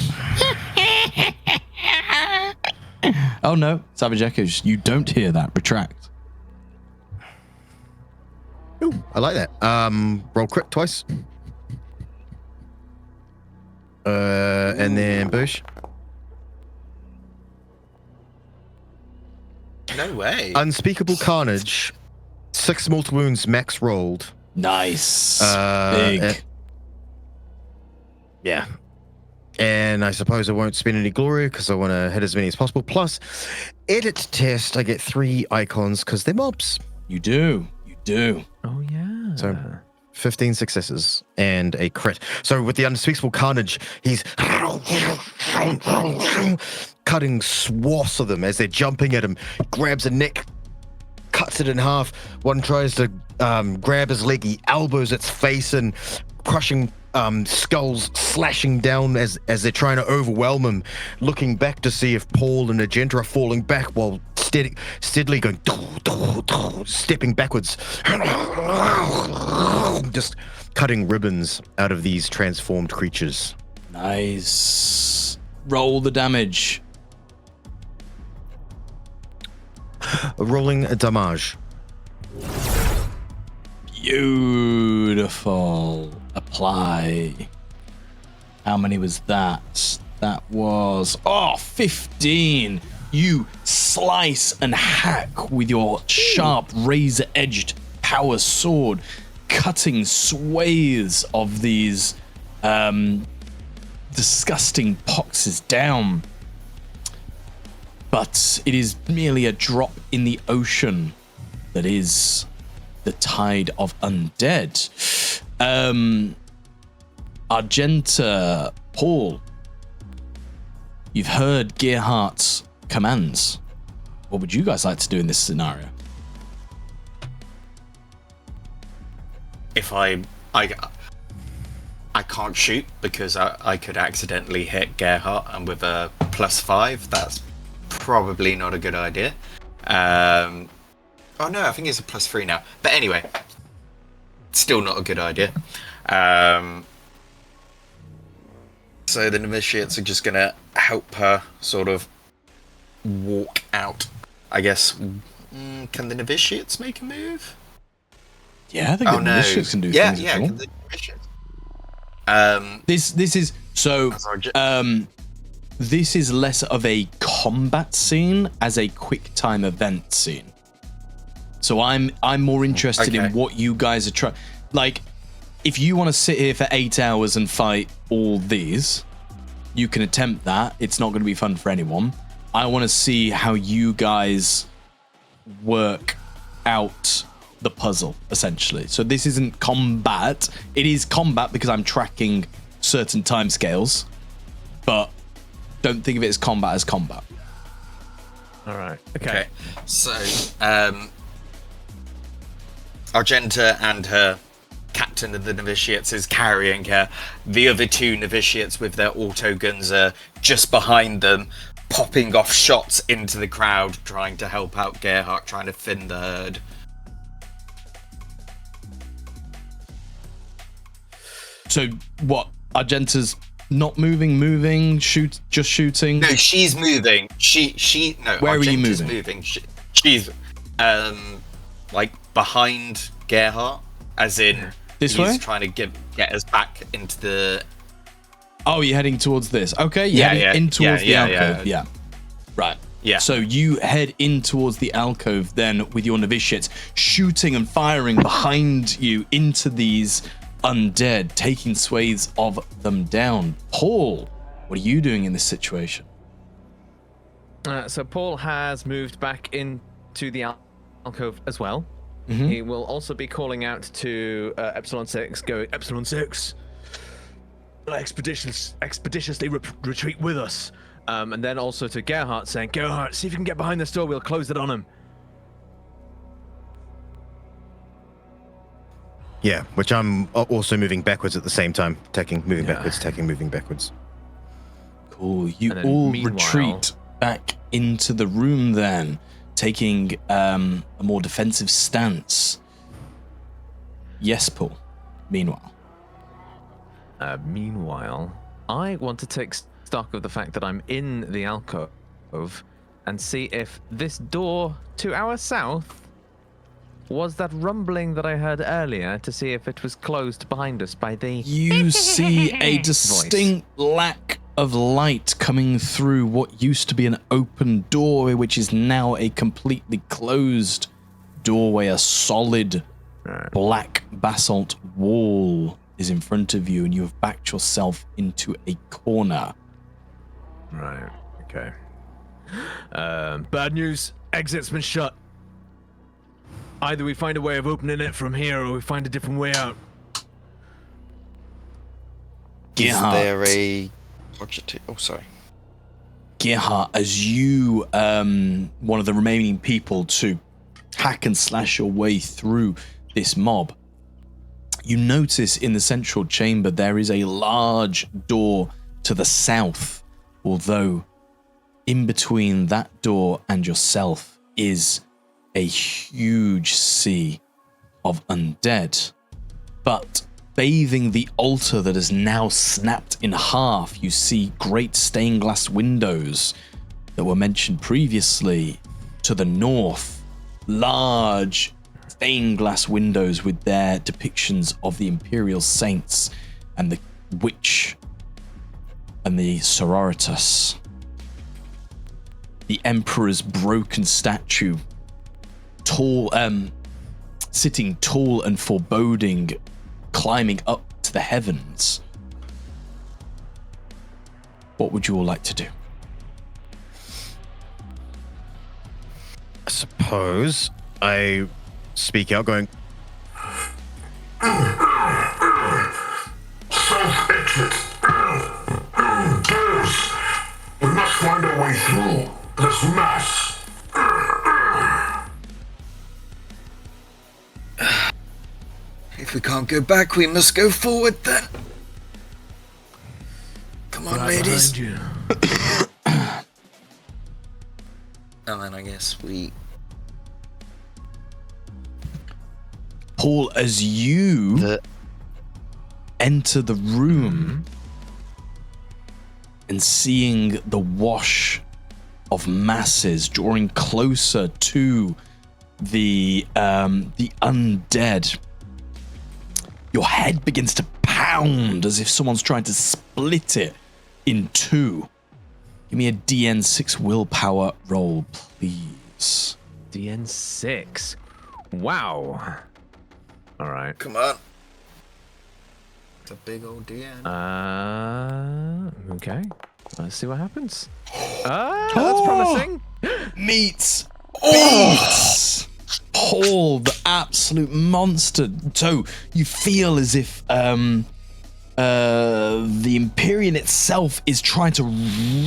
Oh no, Savage Echoes. You don't hear that. Retract. Ooh, I like that. Roll crit twice. And then Bush. No way. Unspeakable carnage. 6 mortal wounds max rolled. Nice. Big. Yeah. And I suppose I won't spend any glory because I want to hit as many as possible. Plus, edit test, I get 3 icons because they're mobs. You do. You do. Oh, yeah. So 15 successes and a crit. So with the unspeakable carnage, he's cutting swaths of them as they're jumping at him. Grabs a neck, cuts it in half. One tries to grab his leg. He elbows its face in, crushing skulls slashing down as they're trying to overwhelm him. Looking back to see if Poul and Argenta are falling back while steadily going, stepping backwards, just cutting ribbons out of these transformed creatures. Nice. Roll the damage. Rolling a damage. Beautiful. Apply. How many was that? That was 15. You slice and hack with your sharp razor-edged power sword, cutting swathes of these disgusting poxes down. But it is merely a drop in the ocean that is the tide of undead. Argenta, Poul, you've heard Gerhart's commands. What would you guys like to do in this scenario? If I can't shoot because I could accidentally hit Gerhart, and with a +5, that's probably not a good idea. Oh no, I think it's a +3 now. But anyway, still not a good idea. So the novitiates are just gonna help her sort of walk out. I guess. Can the novitiates make a move? Yeah, I think the novitiates can do things. Yeah, at all. can the novitiates? This is so. This is less of a combat scene as a quick time event scene. So I'm more interested in what you guys are trying. Like, if you want to sit here for 8 hours and fight all these, you can attempt that. It's not going to be fun for anyone. I want to see how you guys work out the puzzle, essentially. So this isn't combat. It is combat because I'm tracking certain timescales, but don't think of it as combat. All right. Okay. So, Argenta and her captain of the novitiates is carrying her. The other 2 novitiates with their auto guns are just behind them, popping off shots into the crowd, trying to help out Gerhart, trying to thin the herd. So what? Argenta's Not moving, just shooting. No, she's moving. No. Where are you Argenta's moving? She's like behind Gerhart, as in This he's way? trying to get us back into the. Oh, you're heading towards this. Okay, you're heading in towards the alcove. Yeah. Right. Yeah. So you head in towards the alcove then with your novitiates, shooting and firing behind you into these undead, taking swathes of them down. Paul, what are you doing in this situation? So Paul has moved back into the alcove as well. Mm-hmm. He will also be calling out to Epsilon 6, going, Epsilon 6, expeditiously retreat with us. And then also to Gerhart, saying, Gerhart, see if you can get behind this door, we'll close it on him. Yeah, which I'm also moving backwards at the same time. Moving backwards. Cool. You then all meanwhile- retreat back into the room then, taking a more defensive stance. Yes, Paul. Meanwhile. Meanwhile, I want to take stock of the fact that I'm in the alcove and see if this door to our south was that rumbling that I heard earlier, to see if it was closed behind us by the... You see a distinct lack of light coming through what used to be an open doorway, which is now a completely closed doorway. A solid black basalt wall is in front of you, and you have backed yourself into a corner. Right, okay. Bad news, exit's been shut. Either we find a way of opening it from here, or we find a different way out. Gerhart. Is there a... Oh, sorry. Gerhart, as you, one of the remaining people to hack and slash your way through this mob, you notice in the central chamber there is a large door to the south, although in between that door and yourself is a huge sea of undead. But bathing the altar that is now snapped in half, you see great stained glass windows that were mentioned previously to the north. Large stained glass windows with their depictions of the Imperial Saints and the Witch and the Sororitas. The Emperor's broken statue, tall, sitting tall and foreboding, climbing up to the heavens. What would you all like to do? I suppose I speak out, going, South exit. Doors. We must find a way through this mess. If we can't go back, we must go forward then. Come on, ladies. you. And then I guess we... Paul, as you enter the room and seeing the wash of masses drawing closer to the undead, your head begins to pound as if someone's trying to split it in two. Give me a DN6 willpower roll, please. DN6. Wow. All right. Come on. It's a big old DN. Okay. Let's see what happens. That's promising. Meets beats. Paul, the absolute monster. So you feel as if the Empyrean itself is trying to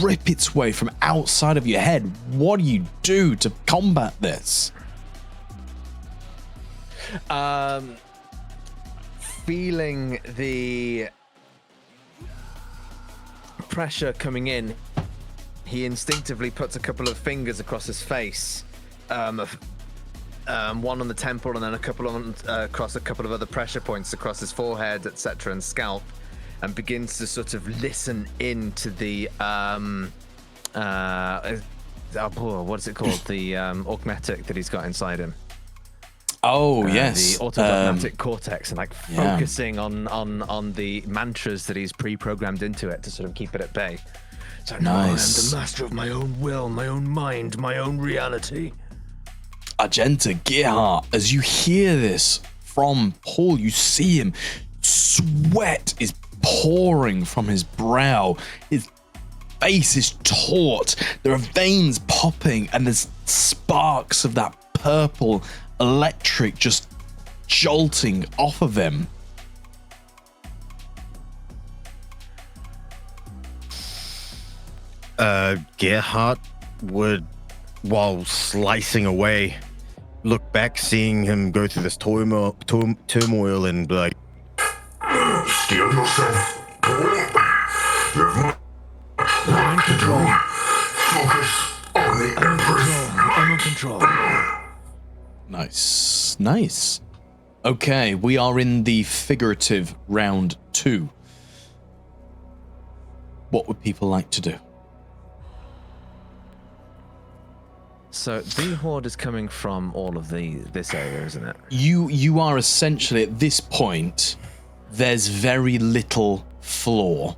rip its way from outside of your head. What do you do to combat this? Feeling the pressure coming in, he instinctively puts a couple of fingers across his face, one on the temple and then a couple across a couple of other pressure points across his forehead, etc., and scalp, and begins to sort of listen into the what is it called? The augmetic that he's got inside him. Oh, yes. The autodogmatic cortex, and focusing on the mantras that he's pre-programmed into it to sort of keep it at bay. So now I am the master of my own will, my own mind, my own reality. Argenta, Gerhart, as you hear this from Poul, you see him. Sweat is pouring from his brow. His face is taut. There are veins popping, and there's sparks of that purple electric just jolting off of him. Gerhart would, while slicing away, look back, seeing him go through this turmoil and be like, Steel yourself, Poul. You have much to do. Focus on the Empress. I'm in control. Nice. Okay, we are in the figurative round 2. What would people like to do? So the horde is coming from all of this area, isn't it? You are essentially at this point, there's very little floor.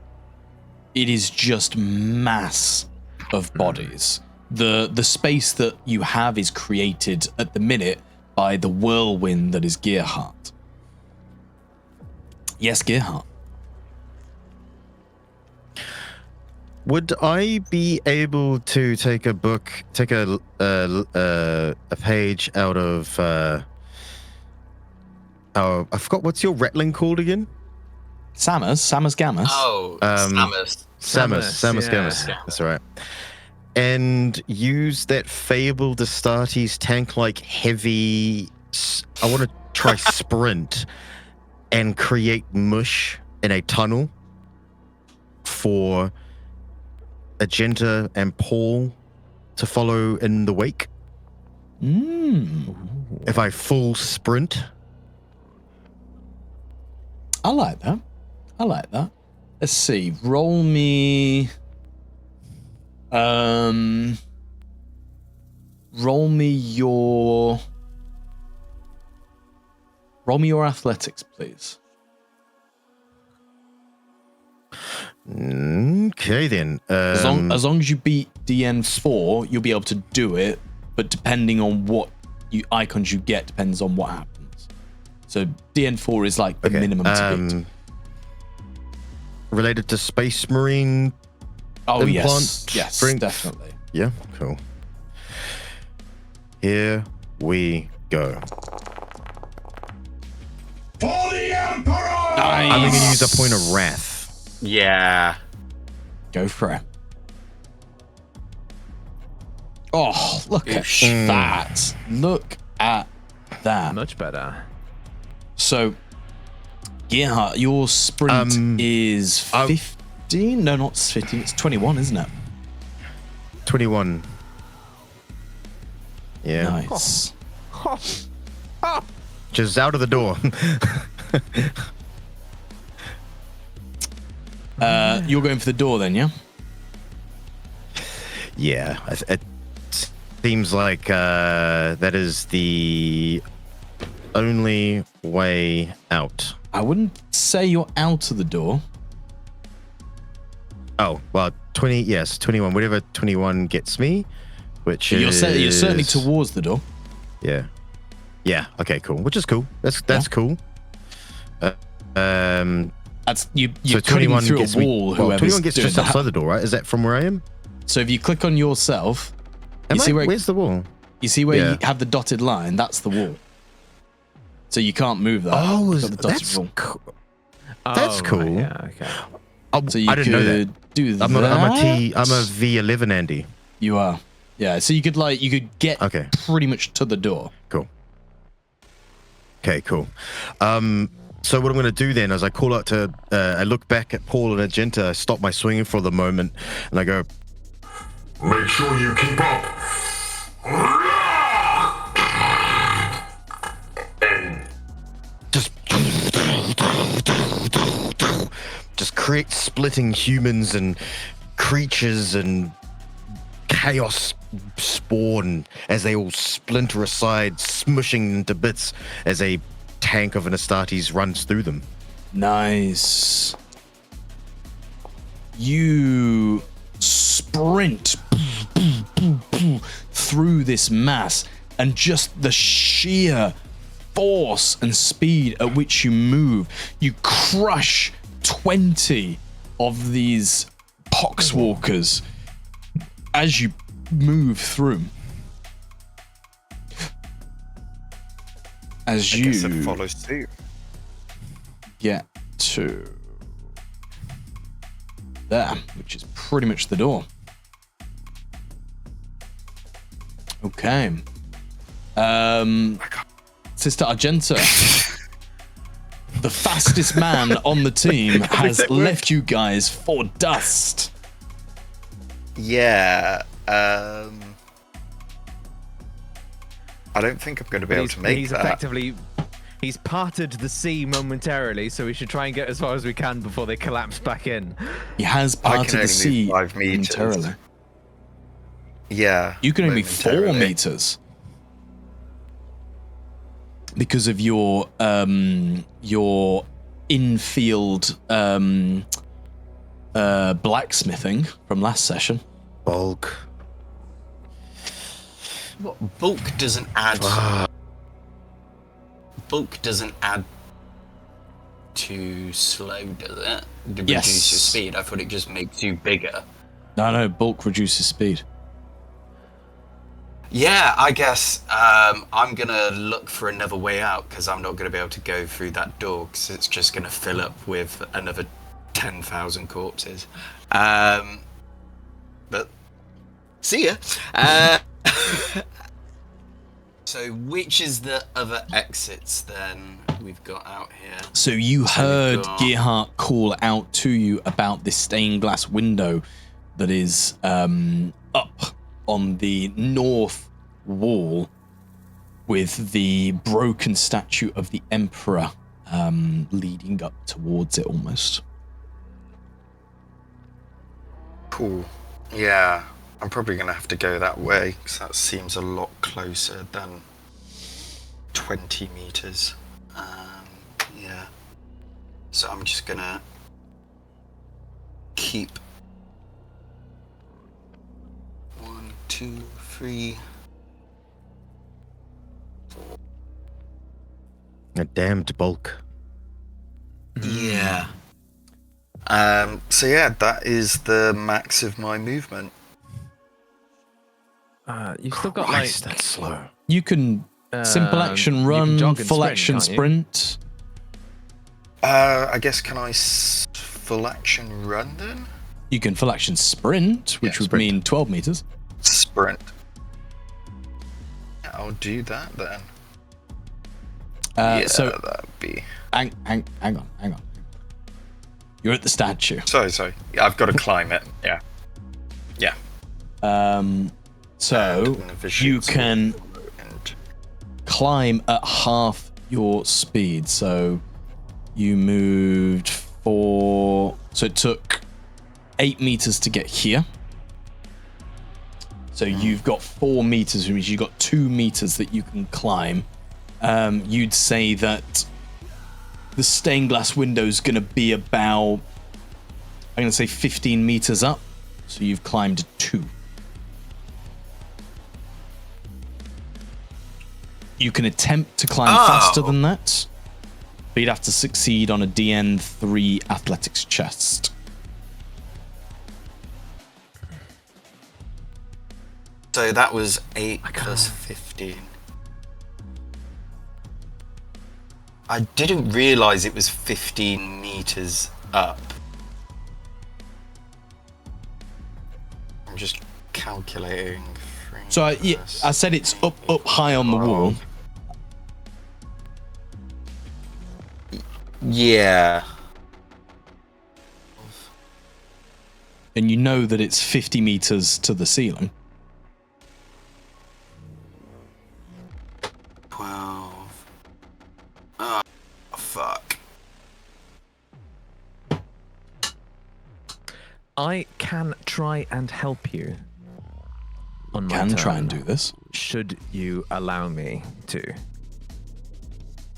It is just mass of bodies. The space that you have is created at the minute by the whirlwind that is Gerhart. Yes, Gerhart. would I be able to take a page out of I forgot, what's your rattling called again? Samus Gammas. Oh, Samus Gammas. Yeah. That's all right. And use that Fabled Astartes tank-like heavy. I want to try sprint and create mush in a tunnel for Argenta and Poul to follow in the wake. If I full sprint. I like that. Let's see. Roll me your athletics, please. Okay then. As long as you beat DN4, you'll be able to do it. But depending on what icons you get, depends on what happens. So DN4 is like the minimum to beat. Related to Space Marine. Oh implant yes, strength? definitely. Yeah, cool. Here we go. For the Emperor! Nice. I'm going to use a point of wrath. Yeah. Go for it. Oh, look at Oosh. that. Look at that. Much better. So, Gerhart, your sprint is 15? No, not 15. It's 21, isn't it? 21. Yeah. Nice. Just out of the door. You're going for the door then, yeah? Yeah. It seems like that is the only way out. I wouldn't say you're out of the door. Oh, well, 20, yes, 21. Whatever 21 gets me, which You're is... you're certainly towards the door. Yeah. Yeah, okay, cool. Which is cool. That's cool. That's you're so cutting 21 through gets a wall. me, well, Whoever's 21 gets doing just that. outside the door, right? Is that from where I am? So if you click on yourself, Am you see I? where Where's the wall? you see where Yeah. you have the dotted line. That's the wall. So you can't move that. Oh, It's got the dotted that's wall. cool. That's cool. Right, yeah, okay. Oh, So you I didn't know that. could do that. I'm a V11 Andy. You are. Yeah. So you could get Okay. pretty much to the door. Cool. Okay, cool. So what I'm going to do then is I call out to, I look back at Poul and Argenta, I stop my swinging for the moment, and I go, Make sure you keep up. And just splitting humans and creatures and chaos spawn as they all splinter aside, smushing into bits as a tank of an Astartes runs through them. Nice. You sprint through this mass, and just the sheer force and speed at which you move, you crush 20 of these poxwalkers as you move through. As I you guess it follows suit. get to there, which is pretty much the door. Okay. Sister Argenta, the fastest man on the team, has left you guys for dust. Yeah. I don't think I'm going to be able to make He's that. effectively... He's parted the sea momentarily, so we should try and get as far as we can before they collapse back in. He has I parted can the only sea move 5 meters. momentarily. Yeah. You can only 4 momentarily. meters because of your infield blacksmithing from last session. Bulk. Bulk doesn't add. Bulk doesn't add to slow, does it? To Yes. reduce your speed. I thought it just makes you bigger. No, bulk reduces speed. Yeah, I guess I'm gonna look for another way out because I'm not gonna be able to go through that door because it's just gonna fill up with another 10,000 corpses. But see ya. So which is the other exits then we've got out here? So you heard got- Gerhart call out to you about this stained glass window that is up on the north wall with the broken statue of the Emperor leading up towards it almost. Cool. Yeah, I'm probably going to have to go that way because that seems a lot closer than 20 meters. Yeah. So I'm just going to keep 1, 2, 3. A damned bulk. Yeah. So yeah, that is the max of my movement. You've still got Christ, that's slow. You can simple action you can run, jog and full sprint, action can't you? sprint. I guess can I full action run then? You can full action sprint, which Yeah, would sprint. mean 12 meters. Sprint. Yeah, I'll do that then. So that'd be. hang on. You're at the statue. Sorry. Yeah, I've got to climb it. Yeah. So you can And climb at half your speed. So you moved 4. So it took 8 meters to get here. So you've got 4 meters, which means you've got 2 meters that you can climb. You'd say that the stained glass window is going to be about, I'm going to say 15 meters up. So you've climbed 2. You can attempt to climb faster than that, but you'd have to succeed on a DN3 athletics chest. so that was 8 plus 15. I didn't realize it was 15 meters up. I'm just calculating. So I said it's up high on the wall. Yeah. And you know that it's 50 meters to the ceiling. 12. Oh, fuck. I can try and help you. On my Can turn, try and do this. should you allow me to.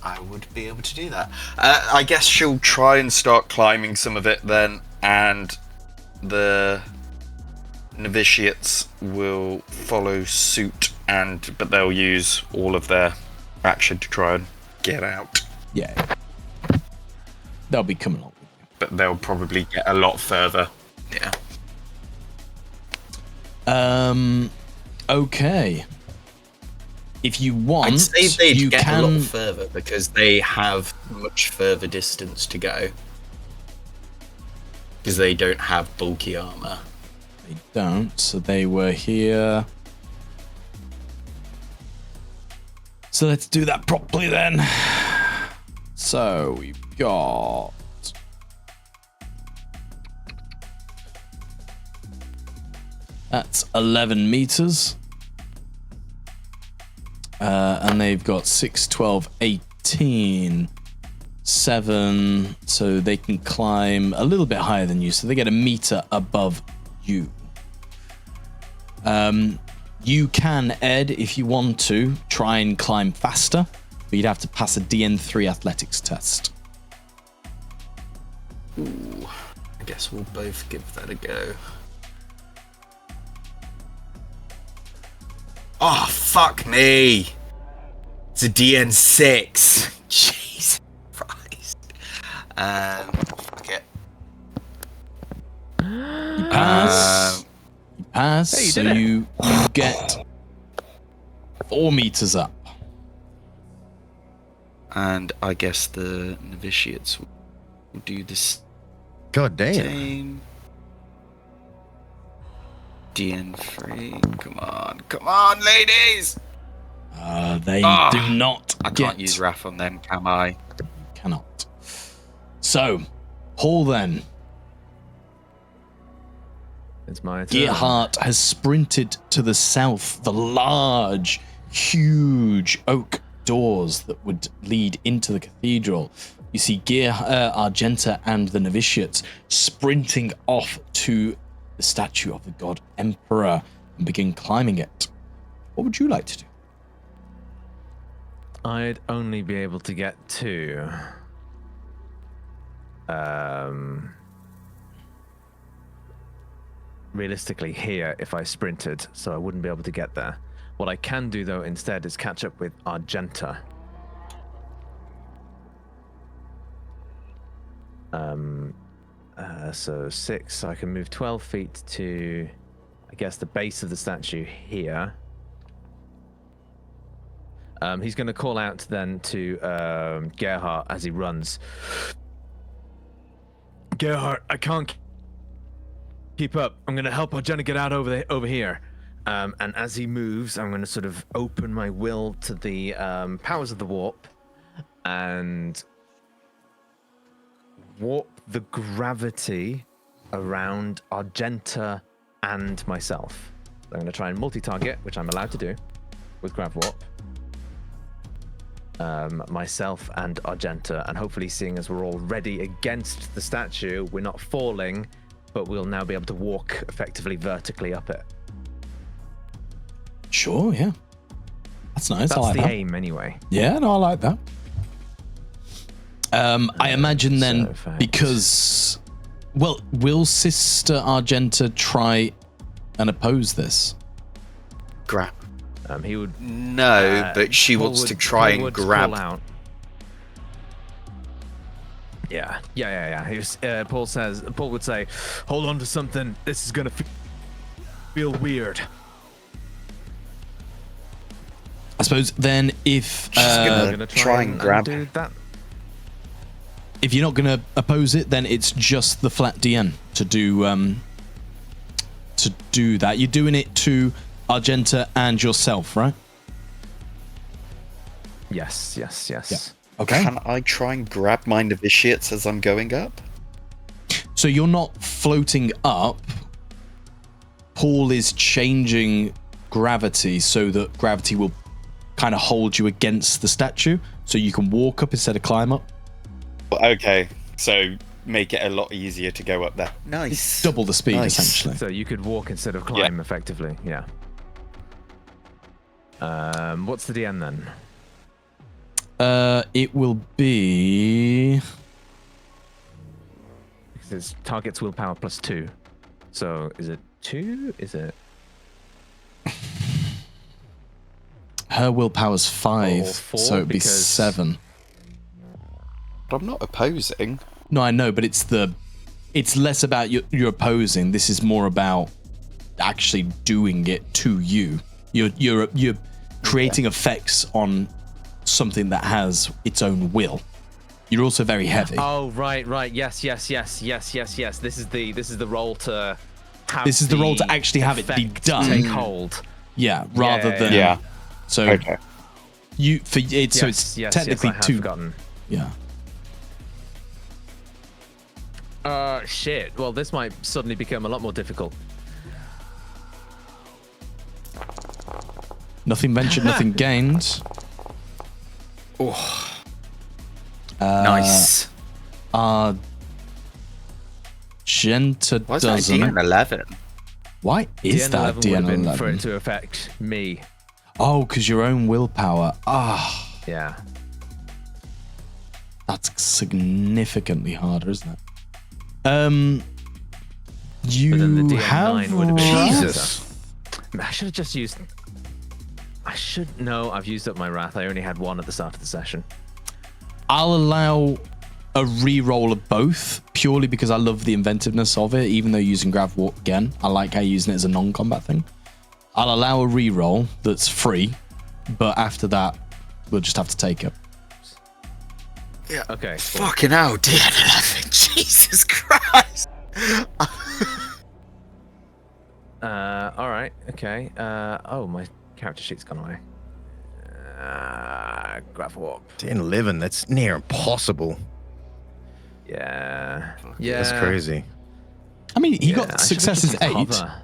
I would be able to do that. I guess she'll try and start climbing some of it then, and the novitiates will follow suit, but they'll use all of their action to try and get out. Yeah. They'll be coming along. But they'll probably get a lot further. Yeah. Okay. If you want, I'd say they'd you get can. a lot further because they have much further distance to go. Because they don't have bulky armor. They don't. So they were here. So let's do that properly then. So we've got. That's 11 meters. And they've got 6, 12, 18, 7. So they can climb a little bit higher than you. So they get a meter above you. You can, Ed, if you want to, try and climb faster. But you'd have to pass a DN3 athletics test. Ooh, I guess we'll both give that a go. Oh, fuck me! It's a DN6. Jesus Christ. Fuck it. You pass. You pass. Hey, you so did it. you get 4 meters up. And I guess the novitiates will do this God damn. same. DN3. Come on, ladies! They Ah, do not I get. can't use Wrath on them, can I? Cannot. So, Paul then. It's my turn. Gerhart has sprinted to the south, the large, huge oak doors that would lead into the cathedral. You see Argenta and the novitiates sprinting off to the statue of the god Emperor and begin climbing it. What would you like to do? I'd only be able to get to realistically here if I sprinted, so I wouldn't be able to get there. What I can do though instead is catch up with Argenta. So 6, so I can move 12 feet to, I guess, the base of the statue here. He's going to call out then to Gerhart as he runs. Gerhart, I can't keep up. I'm going to help Argenta get out over here. And as he moves, I'm going to sort of open my will to the powers of the warp and warp the gravity around Argenta and myself. I'm going to try and multi-target, which I'm allowed to do with grav warp. Myself and Argenta, and hopefully, seeing as we're already against the statue, we're not falling, but we'll now be able to walk effectively vertically up it. Sure, yeah. That's nice. I That's like the that. aim, anyway. Yeah, no, I like that. I imagine then, so thanks. because, well, will Sister Argenta try and oppose this? Grab. He would. No, but she Paul wants would- to try Paul and would grab. pull out. Yeah. He was, Paul would say, "Hold on to something. This is gonna feel weird." I suppose then if gonna Gonna try and grab. do that. if you're not going to oppose it, then it's just the flat DN to do that. You're doing it to Argenta and yourself, right? Yes. Yeah. Okay. Can I try and grab my novitiates as I'm going up? So you're not floating up. Paul is changing gravity so that gravity will kind of hold you against the statue, so you can walk up instead of climb up. Okay, so make it a lot easier to go up there. Nice. Double the speed, Nice. essentially. So you could walk instead of climb effectively. Yeah. What's the DN then? It will be... Because it's target's willpower +2. So is it 2? Is it? Her willpower's 5, Or 4, so it'd be because- 7. But I'm not opposing. No, I know, but it's less about your opposing. This is more about actually doing it to you. You're creating effects on something that has its own will. You're also very heavy. Oh, right. Yes. This is the role to have. This is the role to actually have it be effect done. Take hold. Yeah, rather than Yeah. So Okay. it's technically I have 2. forgotten. Yeah. Shit. Well, this might suddenly become a lot more difficult. Nothing ventured, nothing gained. Oh. Nice. Argenta Why is that doesn't. DN11? Why is that DN11 would have been for it DN11? to affect me. Oh, because your own willpower. Yeah. That's significantly harder, isn't it? You But then the DN9 have would have been Jesus. I should have just used. No, I've used up my wrath. I only had one at the start of the session. I'll allow a re-roll of both purely because I love the inventiveness of it. Even though using grav walk again, I like how you're using it as a non-combat thing. I'll allow a re-roll that's free, but after that, we'll just have to take it. Yeah. Okay. Cool. Fucking hell, DN11. Jesus Christ. All right. Okay. Oh, my character sheet's gone away. Graph warp. 10-11, that's near impossible. Yeah. That's crazy. I mean, he I got should have successes just 8. cover.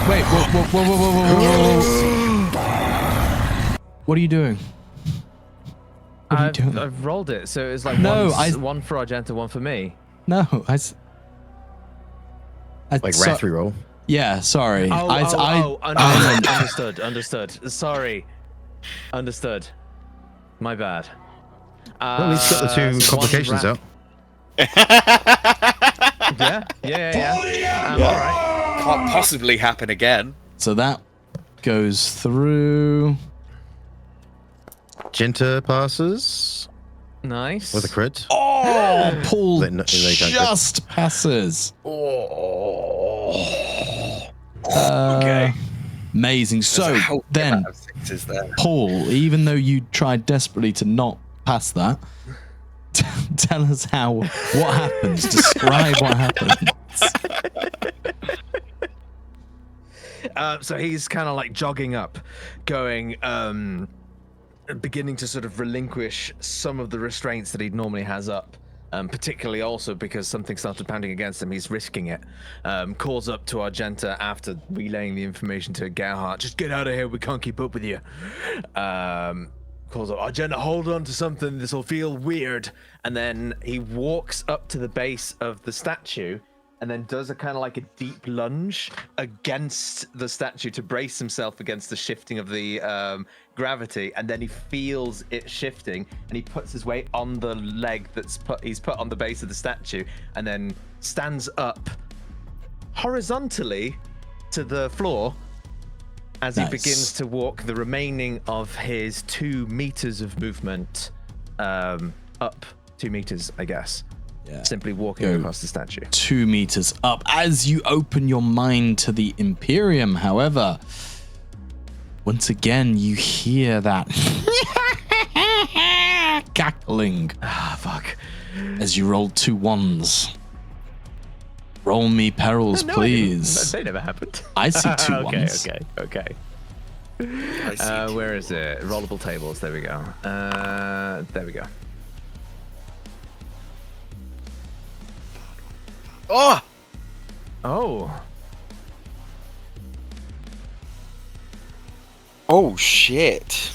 Wait, whoa. What are you doing? What are you doing? I've rolled it, so it's like No, one for Argenta, one for me. No, Like wrath reroll. Yeah, sorry. Understood. Sorry. Understood. My bad. Well, at least got the two so complications one's out. Yeah. All right. Can't possibly happen again. So that goes through. Genta passes Nice. with a crit. Oh, Poul They don't crit. just passes. Okay. Amazing. There's So a healthy then, amount of sixes there. Poul, even though you tried desperately to not pass that, tell us what happens. Describe what happens. So he's kind of like jogging up, going, beginning to sort of relinquish some of the restraints that he normally has up. Particularly also because something started pounding against him, he's risking it. Calls up to Argenta after relaying the information to Gerhart. Just get out of here, we can't keep up with you. Calls up, Argenta, hold on to something, this will feel weird. And then he walks up to the base of the statue and then does a kind of like a deep lunge against the statue to brace himself against the shifting of the gravity, and then he feels it shifting and he puts his weight on the leg he's put on the base of the statue, and then stands up horizontally to the floor as he begins to walk the remaining of his 2 meters of movement up 2 meters, I guess. Yeah. Simply walking across the statue. 2 meters up as you open your mind to the Imperium. However, once again, you hear that cackling. Fuck. As you roll 2 1s. Roll me perils, No, please. They never happened. I see 2 1s. Okay. I see. Where is it? Rollable tables. There we go. There we go. Oh! Oh. Oh, shit.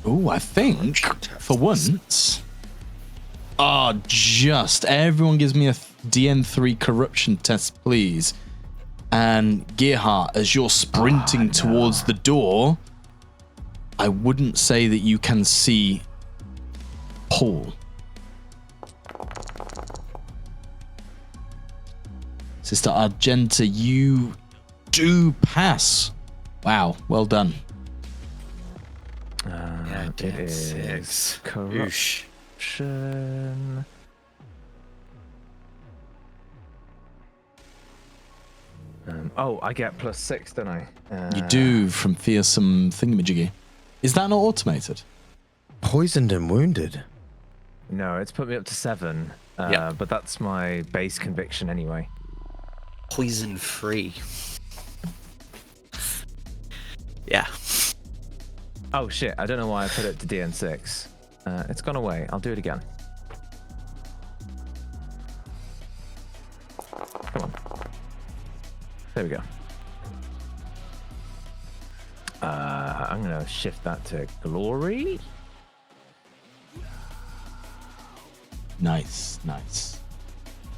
Oh, I think for once. Just everyone gives me a DN3 corruption test, please. And Gerhart, as you're sprinting towards the door, I wouldn't say that you can see Poul. Sister Argenta, you do pass. Wow, well done. It is corruption. I get +6, don't I? You do from fearsome thingamajiggy. Is that not automated? Poisoned and wounded. No, it's put me up to 7. Yeah. But that's my base conviction anyway. Poison free. Yeah. Oh shit, I don't know why I put it to DN6. It's gone away. I'll do it again. Come on. There we go. I'm gonna shift that to glory. Nice.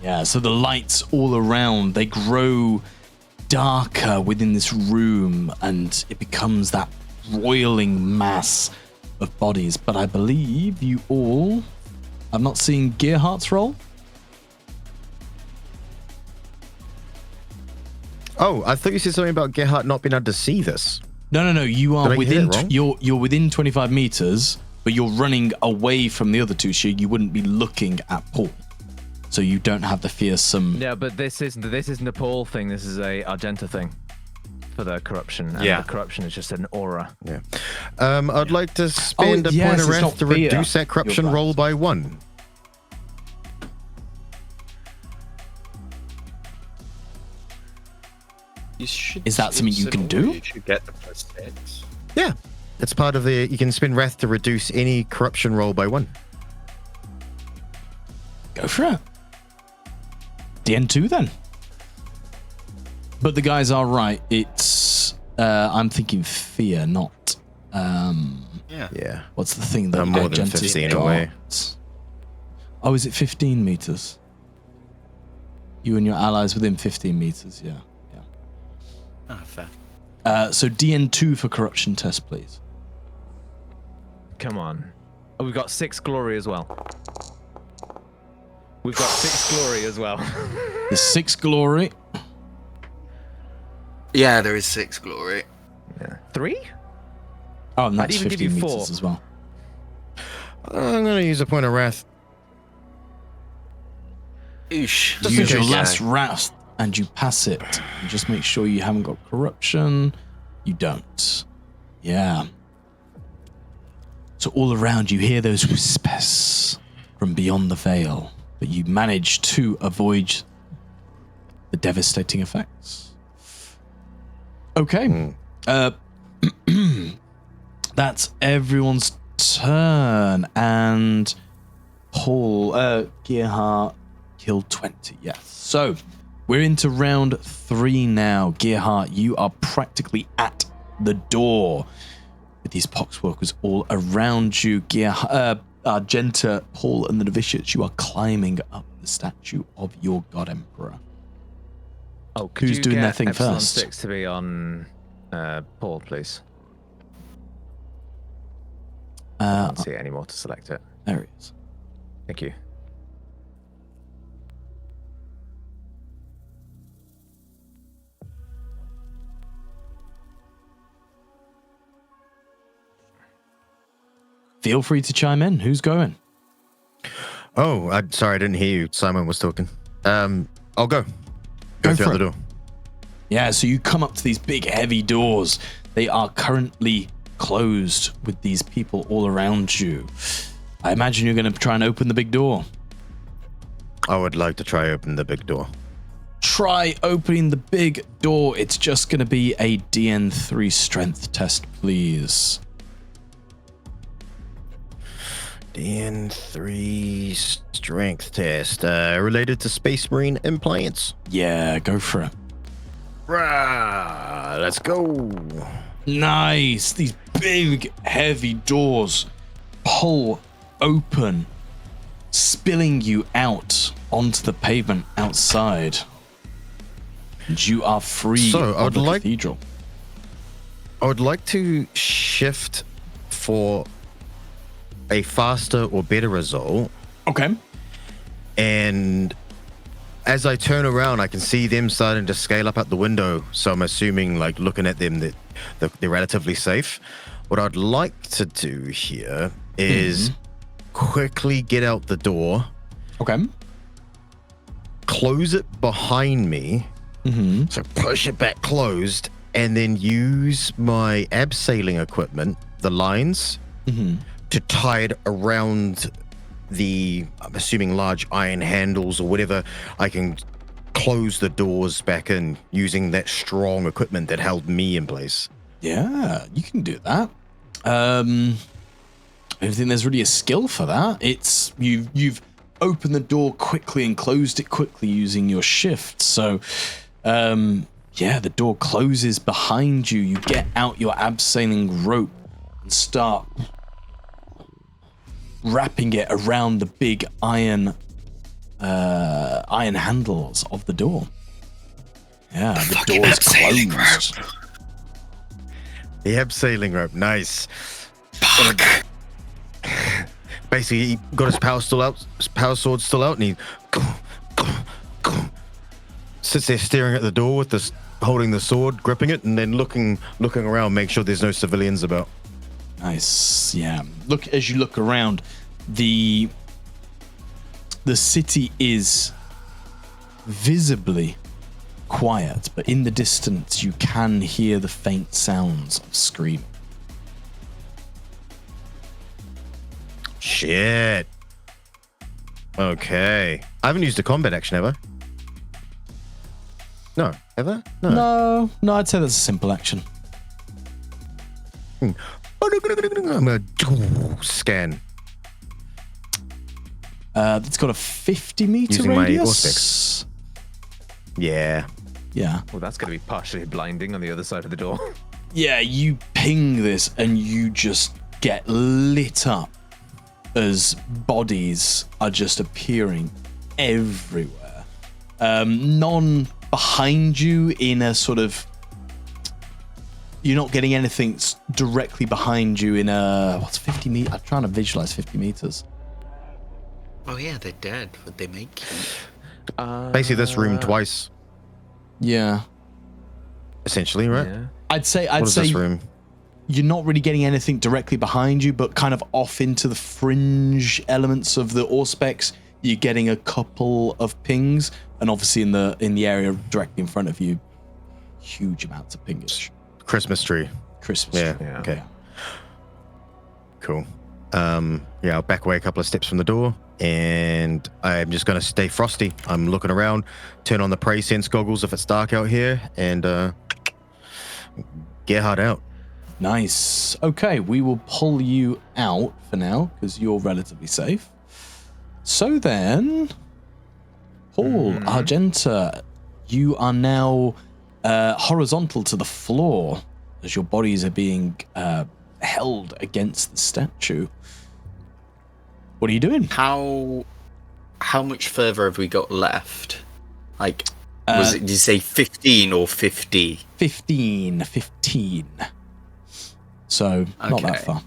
Yeah, so the lights all around, they grow darker within this room and it becomes that roiling mass of bodies. But I believe you all... I'm not seeing Gerhart's roll. Oh, I thought you said something about Gerhart not being able to see this. No. You are Did I within... hear it wrong? You're within 25 meters, but you're running away from the other two, so you wouldn't be looking at Poul. So you don't have the fearsome... Yeah, but this isn't a Poul thing. This is a Argenta thing for the corruption. And Yeah. the corruption is just an aura. Yeah. I'd like to spend a yes, point of it's not wrath to fear. reduce that corruption You're right. roll by 1. Is that something you can do? You should get the +6. Yeah. It's part of the... You can spend wrath to reduce any corruption roll by 1. Go for it. DN2 then. But the guys are right. It's I'm thinking fear, not Yeah. Yeah. what's the thing that More than Argenta's 15 got? away. Oh, is it 15 meters? You and your allies within 15 meters, yeah. Ah, fair. So DN2 for corruption test, please. Come on. Oh, we've got 6 glory as well. We've got 6 glory as well. The 6 glory. Yeah, there is 6 glory. Yeah. 3? Oh, and that's even give 15 you meters 4. as well. I'm going to use a point of wrath. Oosh. Just Use in your case. last wrath and you pass it. And just make sure you haven't got corruption. You don't. Yeah. So all around you hear those whispers from beyond the veil, but you manage to avoid the devastating effects. Okay. That's everyone's turn, and Poul, Gerhart killed 20. Yes. So we're into round 3 now. Gerhart, you are practically at the door with these poxwalkers all around you. Argenta, Poul, and the novitiates, you are climbing up the statue of your god emperor. Oh, could Who's you doing get their thing Epsilon first? 6 to be on Poul, please? I can't see it anymore to select it. There he is. Thank you. Feel free to chime in. Who's going? Oh, sorry, I didn't hear you. Simon was talking. I'll go. Go through for the it. door. Yeah, so you come up to these big, heavy doors. They are currently closed with these people all around you. I imagine you're going to try and open the big door. I would like to try open the big door. Try opening the big door. It's just going to be a DN3 strength test, please. DN3 strength test. Related to Space Marine implants. Yeah, go for it. Rah, let's go. Nice. These big, heavy doors pull open, spilling you out onto the pavement outside. And you are free of the cathedral. I would like to shift for a faster or better result. Okay. And as I turn around, I can see them starting to scale up at the window. So I'm assuming, like, looking at them, that they're relatively safe. What I'd like to do here is quickly get out the door. Okay. Close it behind me. So push it back closed, and then use my abseiling equipment, the lines, to tie it around the, I'm assuming, large iron handles or whatever. I can close the doors back in using that strong equipment that held me in place. Yeah, you can do that. I don't think there's really a skill for that. It's you've opened the door quickly and closed it quickly using your shift. So, yeah, the door closes behind you. You get out your abseiling rope and start wrapping it around the big iron handles of the door. Yeah, the door's closed. The abseiling rope, nice. Fuck. Basically, he got his power sword still out, and he sits there staring at the door with this, holding the sword, gripping it, and then looking around, make sure there's no civilians about. Nice, yeah. As you look around, the city is visibly quiet, but in the distance you can hear the faint sounds of screaming. Shit. Okay. I haven't used a combat action ever. No, ever? No, I'd say that's a simple action. I'm gonna scan. It's got a 50-meter using radius. Yeah. Well, that's going to be partially blinding on the other side of the door. Yeah, you ping this and you just get lit up as bodies are just appearing everywhere. None behind you in a sort of... You're not getting anything directly behind you in a... What's 50 meters? I'm trying to visualize 50 meters. Oh yeah, they're dead. Would they make you? Basically, this room twice. Yeah. Essentially, right? Yeah. I'd say this room? You're not really getting anything directly behind you, but kind of off into the fringe elements of the Auspex, you're getting a couple of pings, and obviously in the area directly in front of you, huge amounts of pingage. Christmas tree. Christmas tree. Yeah. Okay. Cool. I'll back away a couple of steps from the door, and I'm just going to stay frosty. I'm looking around, turn on the prey sense goggles if it's dark out here, and Gerhart out. Nice. Okay, we will pull you out for now because you're relatively safe. So then, Poul, Argenta, you are now horizontal to the floor as your bodies are being held against the statue. What are you doing? How much further have we got left? Like, did you say 15 or 50? 15. So, not that far.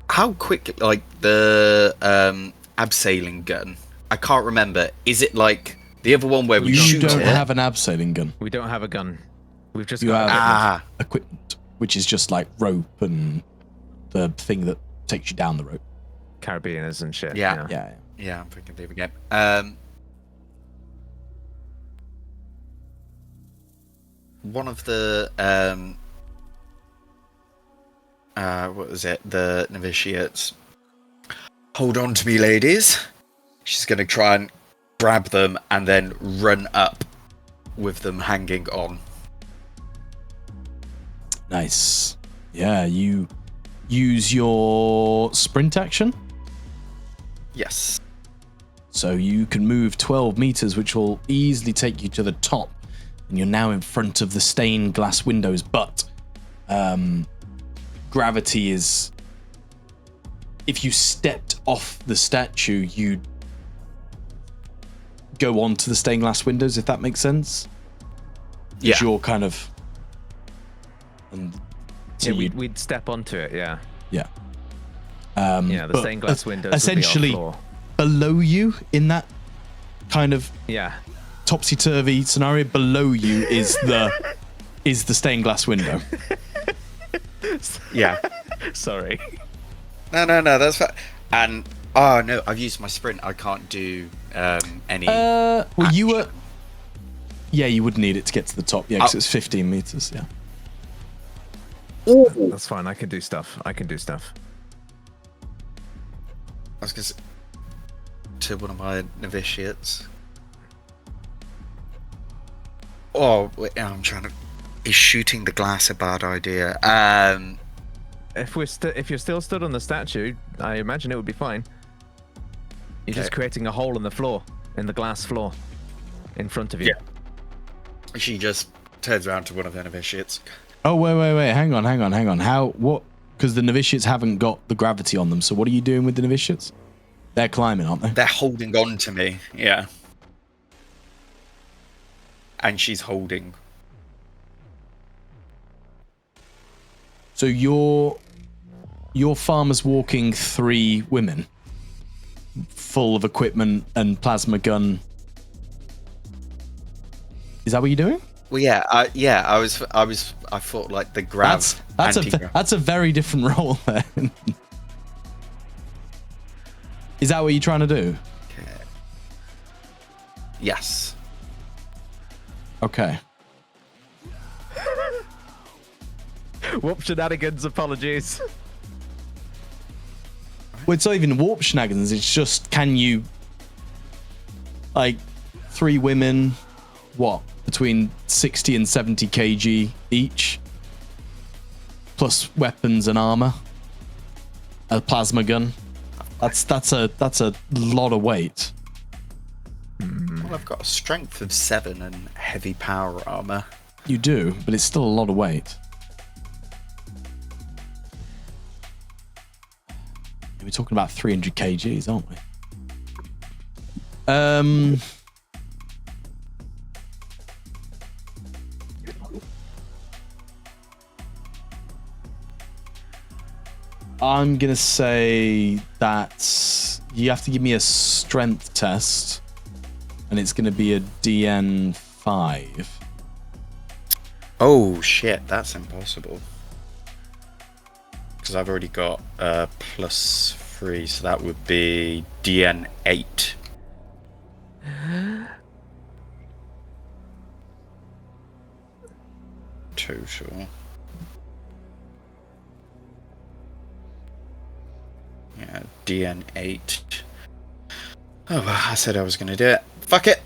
How quick, like, the abseiling gun? I can't remember. Is it like the other one where we shoot it? You don't have an abseiling gun. We don't have a gun. We've just You got have equipment, which is just like rope and the thing that takes you down the rope. carabiners and shit. Yeah. Yeah. I'm thinking of the game. One of the what was it? The novitiates. Hold on to me, ladies. She's gonna try and grab them and then run up with them hanging on. Nice. Yeah, you use your sprint action. Yes. So you can move 12 meters, which will easily take you to the top. And you're now in front of the stained glass windows. But gravity is... If you stepped off the statue, you'd go onto the stained glass windows, if that makes sense. Yeah. You're kind of... And so we'd step onto it, yeah. Yeah. The but stained glass windows essentially would be our floor. below you in that kind of Yeah. topsy-turvy scenario, below you is the stained glass window. Yeah. Sorry. No, that's fine. And oh no, I've used my sprint. I can't do any. Well, you were. action. Yeah, you would need it to get to the top. Yeah, because it's 15 meters. Yeah. That's fine. I can do stuff. I was going to one of my novitiates. Oh, wait, I'm trying to. Is shooting the glass a bad idea? If you're still stood on the statue, I imagine it would be fine. You're just creating a hole in the floor, in the glass floor, in front of you. Yeah. She just turns around to one of her novitiates. Oh wait! Hang on. What? Because the novitiates haven't got the gravity on them. So what are you doing with the novitiates? They're climbing, aren't they? They're holding on to me. Yeah. And she's holding. So your farmer's walking 3 women, full of equipment and plasma gun. Is that what you're doing? Well, yeah, I thought like the grav. That's a very different role there. Is that what you're trying to do? Okay. Yes. Okay. Whoop shenanigans, apologies. Well, it's not even warp shenanigans. It's just, can you, like, 3 women, what, between 60 and 70 kg each, plus weapons and armor, a plasma gun. That's a lot of weight. Well, I've got a strength of 7 and heavy power armor. You do, but it's still a lot of weight. We're talking about 300 kgs, aren't we? I'm gonna say that you have to give me a strength test, and it's gonna be a DN 5. Oh shit, that's impossible. Because I've already got +3, so that would be DN 8. Total. Yeah, DN 8. Oh, well, I said I was going to do it. Fuck it.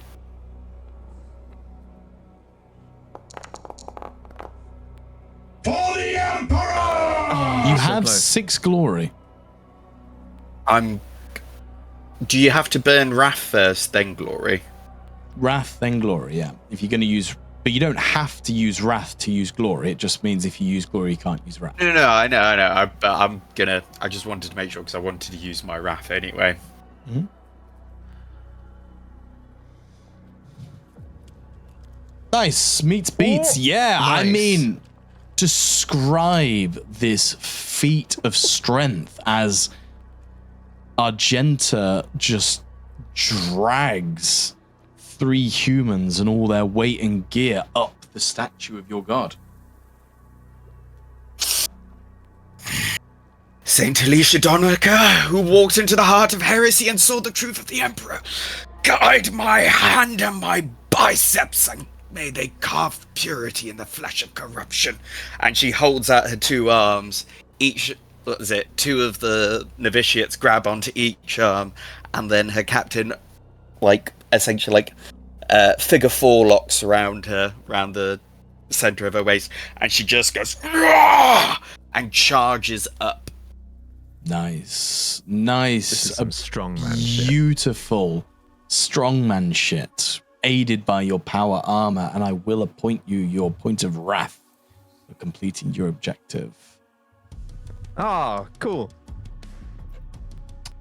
For the Emperor! You have 6 glory. Do you have to burn wrath first, then glory? Wrath, then glory, yeah. If you're going to use... But you don't have to use wrath to use glory. It just means if you use glory, you can't use wrath. No, I know. I just wanted to make sure because I wanted to use my wrath anyway. Mm-hmm. Nice. Meets beats. Yeah, nice. I mean, describe this feat of strength as Argenta just drags 3 humans and all their weight and gear up the statue of your god. Saint Alicia Donwicker, who walked into the heart of heresy and saw the truth of the Emperor, guide my hand and my biceps, and may they carve purity in the flesh of corruption. And she holds out her 2 arms. Each, 2 of the novitiates grab onto each arm, and then her captain, essentially, figure 4 locks around her, around the center of her waist, and she just goes, "Rah!" and charges up. Nice. This is some strong man shit. Beautiful strongman shit, aided by your power armor, and I will appoint you your point of wrath for completing your objective. Oh, cool.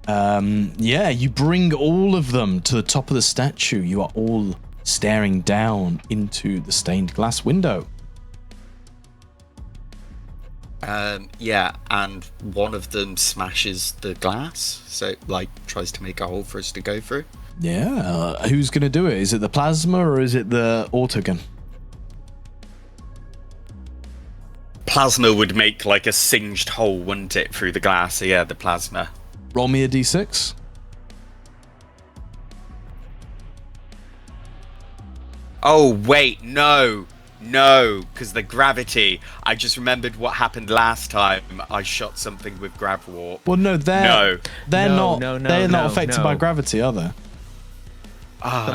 Yeah, you bring all of them to the top of the statue. You are all staring down into the stained glass window. Yeah, and one of them smashes the glass, so like tries to make a hole for us to go through. Yeah, who's going to do it? Is it the plasma or is it the autogun? Plasma would make like a singed hole, wouldn't it, through the glass? So yeah, the plasma. Roll me a d6. Oh wait, no, because the gravity. I just remembered what happened last time. I shot something with grav warp. Well, no, they're not affected by gravity, are they?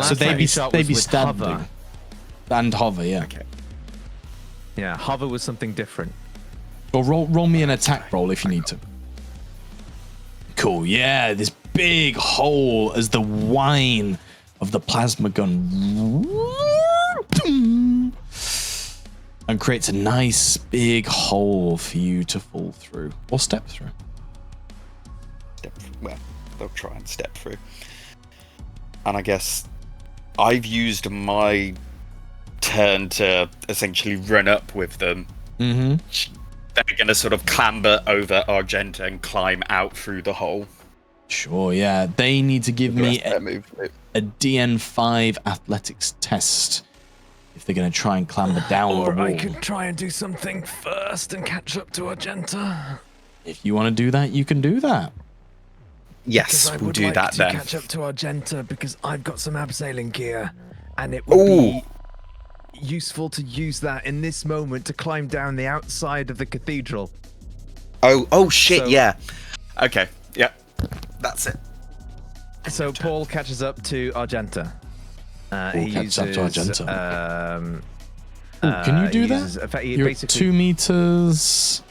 So they'd be standing. Hover. And hover, yeah. Okay. Yeah, hover was something different. Or roll me an attack roll if you need to. Cool, yeah, this big hole as the whine of the plasma gun and creates a nice big hole for you to fall through or step through. Well, they'll try and step through. And I guess I've used my turn to essentially run up with them. Mm-hmm. They're going to sort of clamber over Argenta and climb out through the hole. Sure, yeah. They need to give me a DN5 athletics test if they're going to try and clamber down the wall. I could try and do something first and catch up to Argenta. If you want to do that, you can do that. Yes, we'll do that then. Catch up to Argenta because I've got some abseiling gear, and it would be useful to use that in this moment to climb down the outside of the cathedral. Oh shit, yeah. Okay, yeah, that's it. So Paul catches up to Argenta. Paul catches up to Argenta. Can you do that? You're at 2 meters.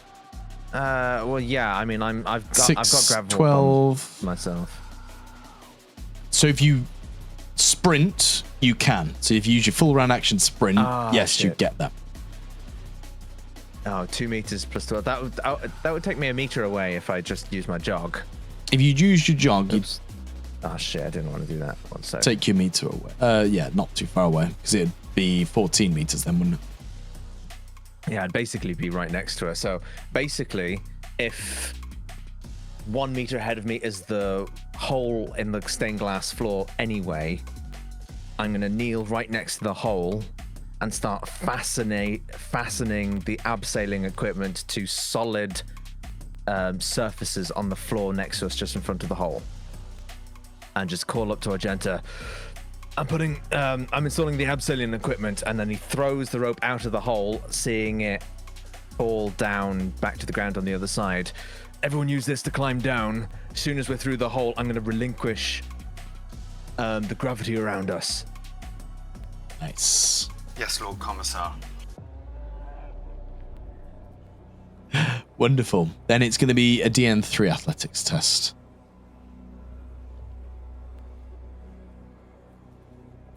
Well, yeah. I mean, I've got 6, gravel 12 myself. So if you sprint, you can. So if you use your full round action sprint, yes, you get that. Oh, 2 meters plus 12. That would take me a meter away if I just use my jog. If you use your jog, you'd oh shit! I didn't want to do that. 1 second. take your meter away. Yeah, not too far away because it'd be 14 meters then, wouldn't it? Yeah, I'd basically be right next to her. So basically, if 1 meter ahead of me is the hole in the stained glass floor anyway, I'm going to kneel right next to the hole and start fastening the abseiling equipment to solid surfaces on the floor next to us, just in front of the hole. And just call up to Argenta. I'm installing the abseiling equipment, and then he throws the rope out of the hole, seeing it fall down back to the ground on the other side. Everyone use this to climb down. As soon as we're through the hole, I'm going to relinquish the gravity around us. Nice. Yes, Lord Commissar. Wonderful. Then it's going to be a DN3 athletics test.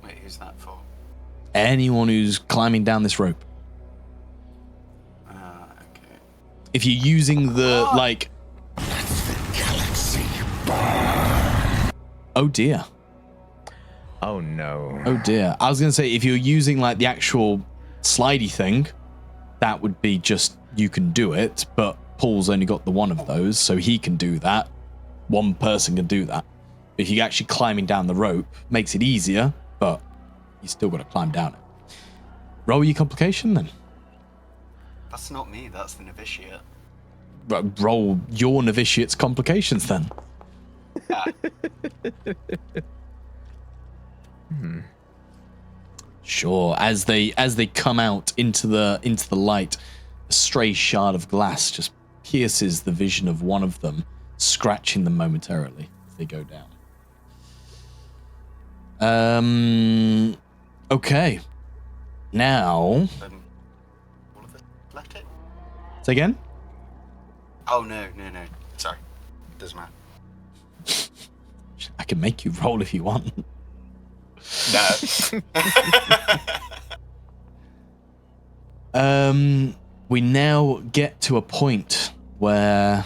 Wait, who's that for? Anyone who's climbing down this rope. Okay. If you're using the, like... Oh, dear. Oh, no. Oh, dear. I was going to say, if you're using, like, the actual slidey thing, that would be just, you can do it, but Paul's only got the one of those, so he can do that. One person can do that. If you're actually climbing down the rope, makes it easier, but you still got to climb down it. Roll your complication, then. That's not me, that's the novitiate. Roll your novitiate's complications, then. Sure. As they come out into the light, a stray shard of glass just pierces the vision of one of them, scratching them momentarily as they go down. Okay. Now. All of us left it? Say again? Oh, no. Sorry. Doesn't matter. I can make you roll if you want. No. We now get to a point where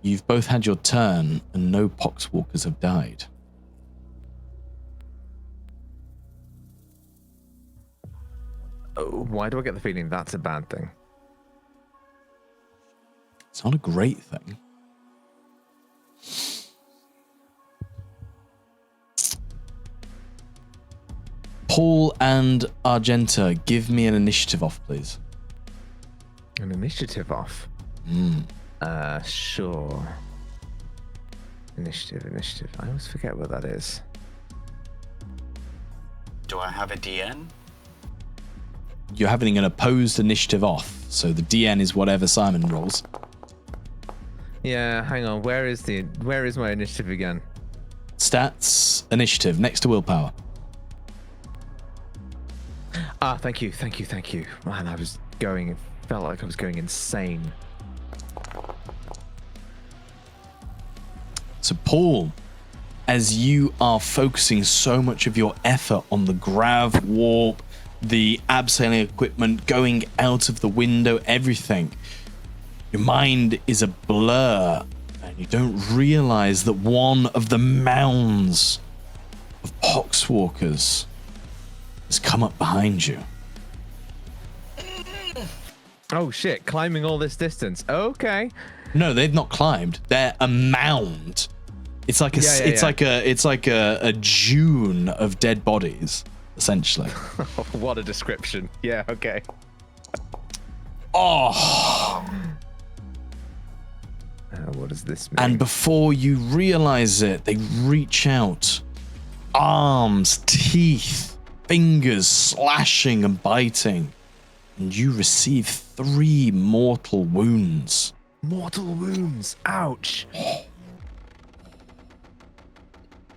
you've both had your turn and no poxwalkers have died. Oh, why do I get the feeling that's a bad thing? It's not a great thing. Poul and Argenta, give me an initiative off, please. An initiative off? Sure. Initiative. I always forget what that is. Do I have a DN? You're having an opposed initiative off, so the DN is whatever Simon rolls. Yeah, hang on. Where is my initiative again? Stats, initiative, next to willpower. Ah, thank you. Man, it felt like I was going insane. So Poul, as you are focusing so much of your effort on the grav warp, the abseiling equipment, going out of the window, everything, your mind is a blur and you don't realize that one of the mounds of poxwalkers has come up behind you. Oh shit, climbing all this distance. Okay. No, they've not climbed. They're a mound. It's like a dune of dead bodies, essentially. What a description. Yeah, okay. Oh. What does this mean? And before you realize it, they reach out. Arms, teeth, fingers slashing and biting. And you receive 3 mortal wounds. Mortal wounds. Ouch.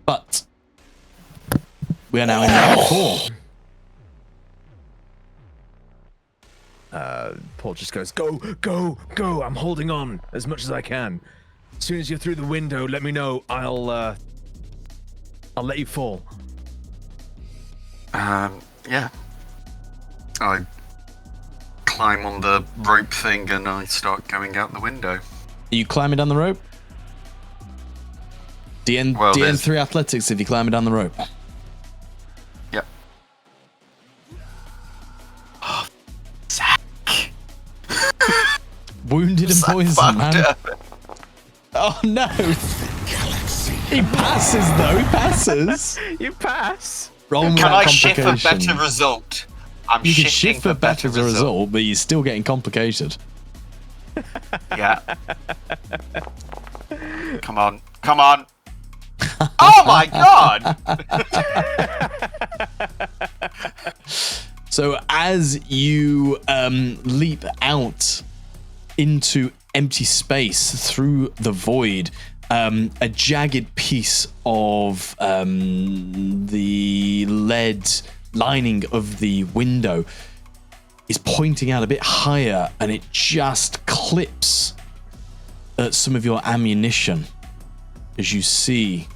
But we are now in round 4. Paul just goes, go. I'm holding on as much as I can. As soon as you're through the window, let me know. I'll let you fall. Yeah. I climb on the rope thing and I start going out the window. Are you climbing down the rope? DN3 athletics if you're climbing down the rope. Yep. Oh, Zach. Wounded and poisoned, man. Oh no! He passes though. He passes. You pass. Roll Can without I shift for complication. better result? I'm You can shifting shift for better result, but you're still getting complicated. Yeah. Come on. Oh my god! So as you leap out into empty space through the void, a jagged piece of the lead lining of the window is pointing out a bit higher, and it just clips at some of your ammunition as you see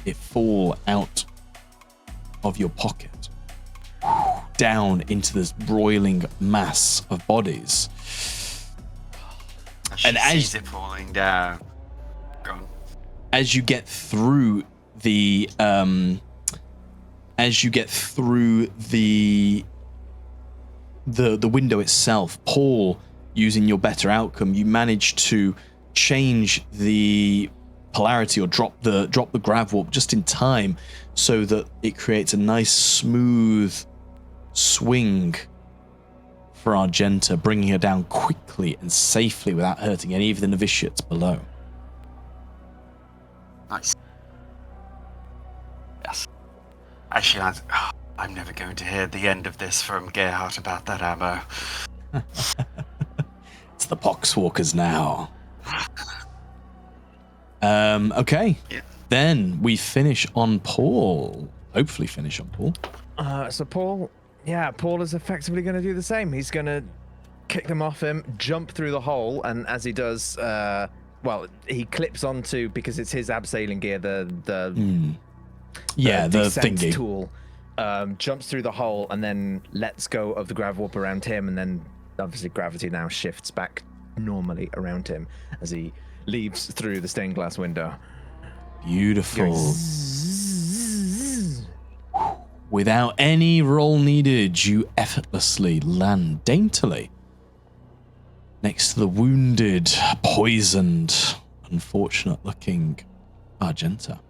it fall out of your pocket down into this broiling mass of bodies. And as it falling down, gone. As you get through the window itself, Paul, using your better outcome, you manage to change the polarity or drop the grav warp just in time so that it creates a nice smooth swing for Argenta, bringing her down quickly and safely without hurting any of the novitiates below. Nice. Yes. Actually, I'm never going to hear the end of this from Gerhart about that ammo. It's the poxwalkers now. Okay. Yeah. Then we finish on Paul. Hopefully finish on Paul. So Paul is effectively going to do the same. He's going to kick them off him, jump through the hole, and as he does, he clips onto, because it's his abseiling gear, the Yeah, the descent thingy. tool, jumps through the hole and then lets go of the grav warp around him, and then obviously gravity now shifts back normally around him as he leaves through the stained glass window. Beautiful. Without any roll needed, you effortlessly land daintily next to the wounded, poisoned, unfortunate-looking Argenta.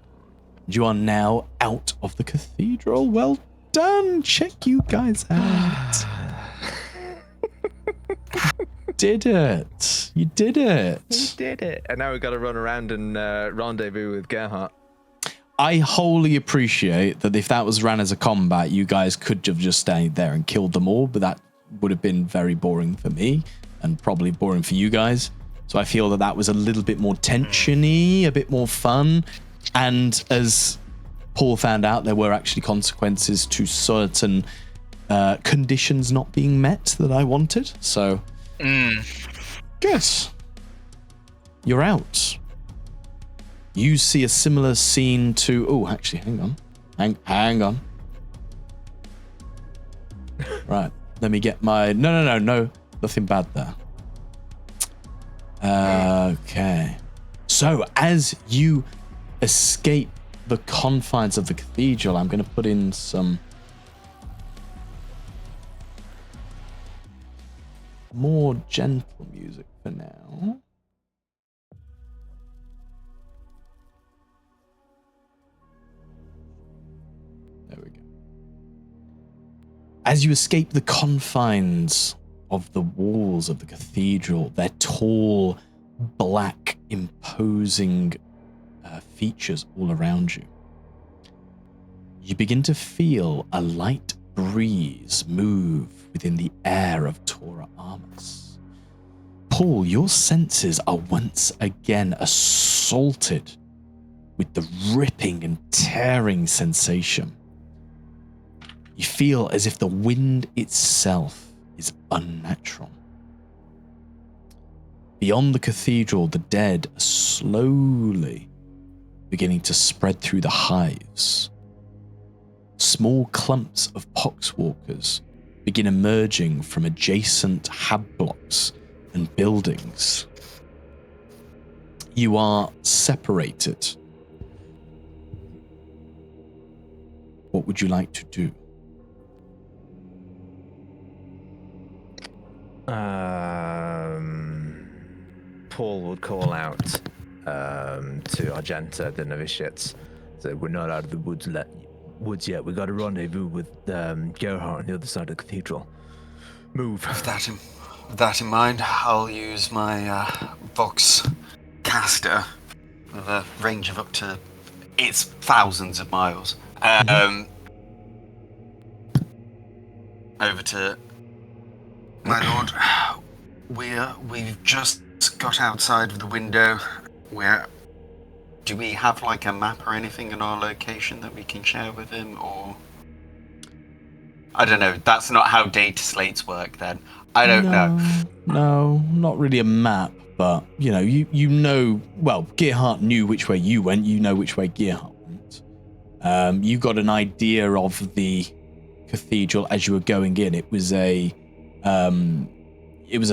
You are now out of the cathedral. Well done. Check you guys out. Did it. You did it. We did it. And now we've got to run around and rendezvous with Gerhart. I wholly appreciate that if that was ran as a combat, you guys could have just stayed there and killed them all, but that would have been very boring for me and probably boring for you guys. So I feel that was a little bit more tensiony, a bit more fun. And as Paul found out, there were actually consequences to certain conditions not being met that I wanted. So, good. You're out. You see a similar scene to... Oh, actually, hang on. Hang on. Right, let me get my... No. Nothing bad there. Okay. So, as you escape the confines of the cathedral, I'm going to put in some more gentle music for now. There we go. As you escape the confines of the walls of the cathedral, their tall, black, imposing features all around you, you begin to feel a light breeze move within the air of Tora Armis. Paul, your senses are once again assaulted with the ripping and tearing sensation. You feel as if the wind itself is unnatural. Beyond the cathedral, the dead are slowly beginning to spread through the hives. Small clumps of poxwalkers begin emerging from adjacent hab blocks and buildings. You are separated. What would you like to do? Paul would call out to Argenta, the novitiates. So we're not out of the woods yet. We got a rendezvous with Gerhart on the other side of the cathedral. Move. With that in mind, I'll use my Vox caster with a range of up to... It's thousands of miles. Over to... My lord, we've just got outside of the window. Do we have like a map or anything in our location that we can share with him, or... I don't know, that's not how data slates work then. I don't know. No, not really a map, but you know, well, Gerhart knew which way you went, you know which way Gerhart went. You got an idea of the cathedral as you were going in. It was a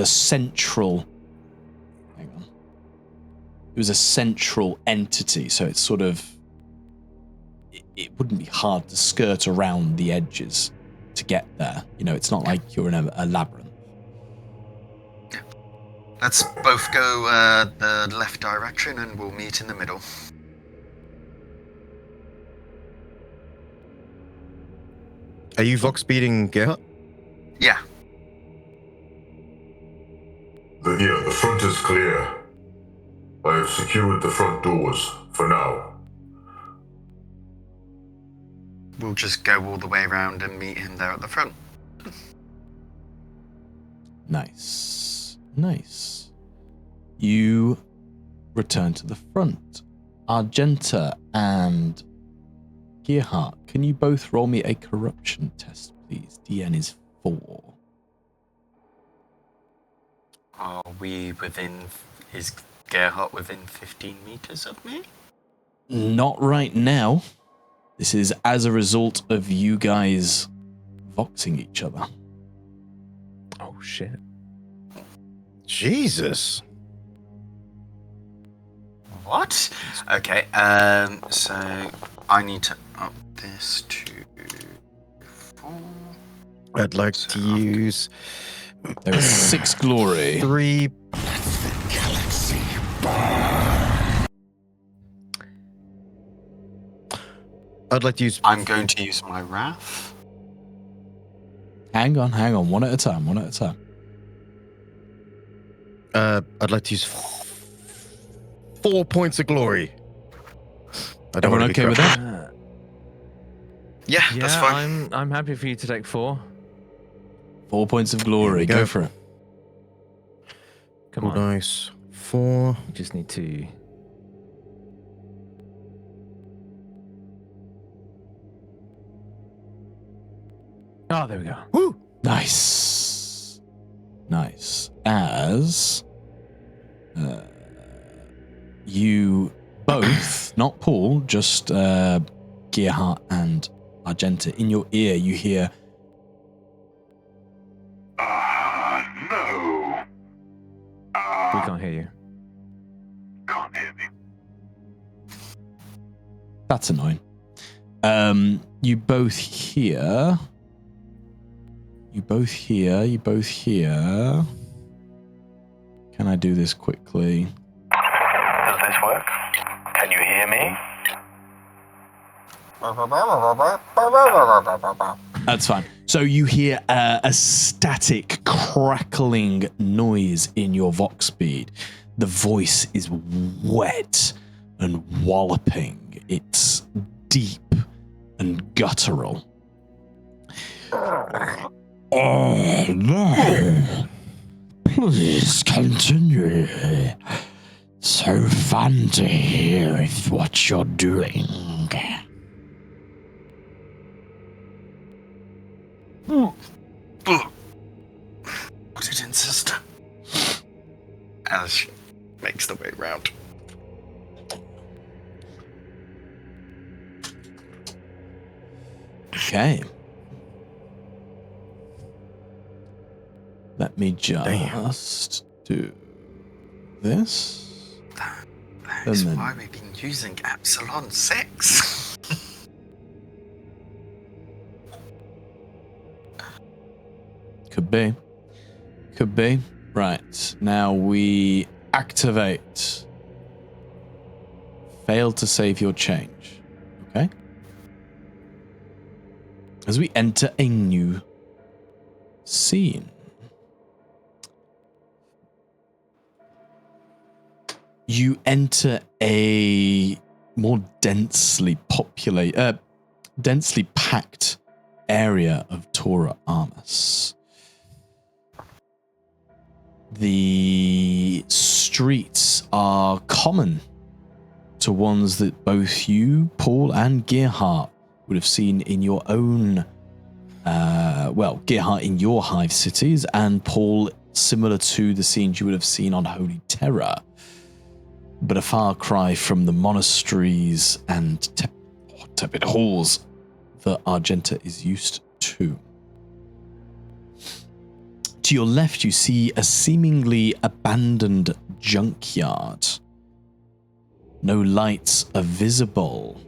central... Hang on. It was a central entity, so it's sort of... It wouldn't be hard to skirt around the edges to get there. It's not like you're in a labyrinth. Let's both go the left direction and we'll meet in the middle. Are you Vox speeding Gerhart? Yeah. The front is clear. I have secured the front doors for now. We'll just go all the way around and meet him there at the front. Nice. You return to the front. Argenta and Gerhart, can you both roll me a corruption test, please? DN is 4. Are we is Gerhart within 15 meters of me? Not right now. This is as a result of you guys voxing each other. Oh shit. Jesus. What? Okay, so I need to up this to 4. I'd like to use There is 6 glory. 3. I'd like to use. I'm going to use my wrath. Hang on. One at a time. I'd like to use 4 points of glory. I don't Everyone want to okay be with crushed. that? Yeah, Yeah, that's fine. I'm happy for you to take 4. 4 points of Here glory. we Go go. for it. Come Cool on. dice. 4. You just need to. Oh, there we go. Woo! Nice. As you both, not Poul, just Gerhart and Argenta, in your ear you hear, No. We can't hear you. Can't hear me. that's annoying. You both hear. Can I do this quickly? Does this work? Can you hear me? That's fine. So you hear a static crackling noise in your vox bead. The voice is wet and walloping. It's deep and guttural. Oh, no. Please continue. So fun to hear if what you're doing. Put it in, sister. As she makes the way round. Okay. Let me just do this. That is And then- why we've been using Epsilon 6. Could be. Right. Now we activate. Fail to save your change. Okay. As we enter a new scene. You enter a more densely packed area of Tora Armis. The streets are common to ones that both you, Poul, and Gerhart would have seen in your own, Gerhart in your hive cities, and Poul similar to the scenes you would have seen on Holy Terror, but a far cry from the monasteries and tepid halls that Argenta is used to. To your left, you see a seemingly abandoned junkyard. No lights are visible,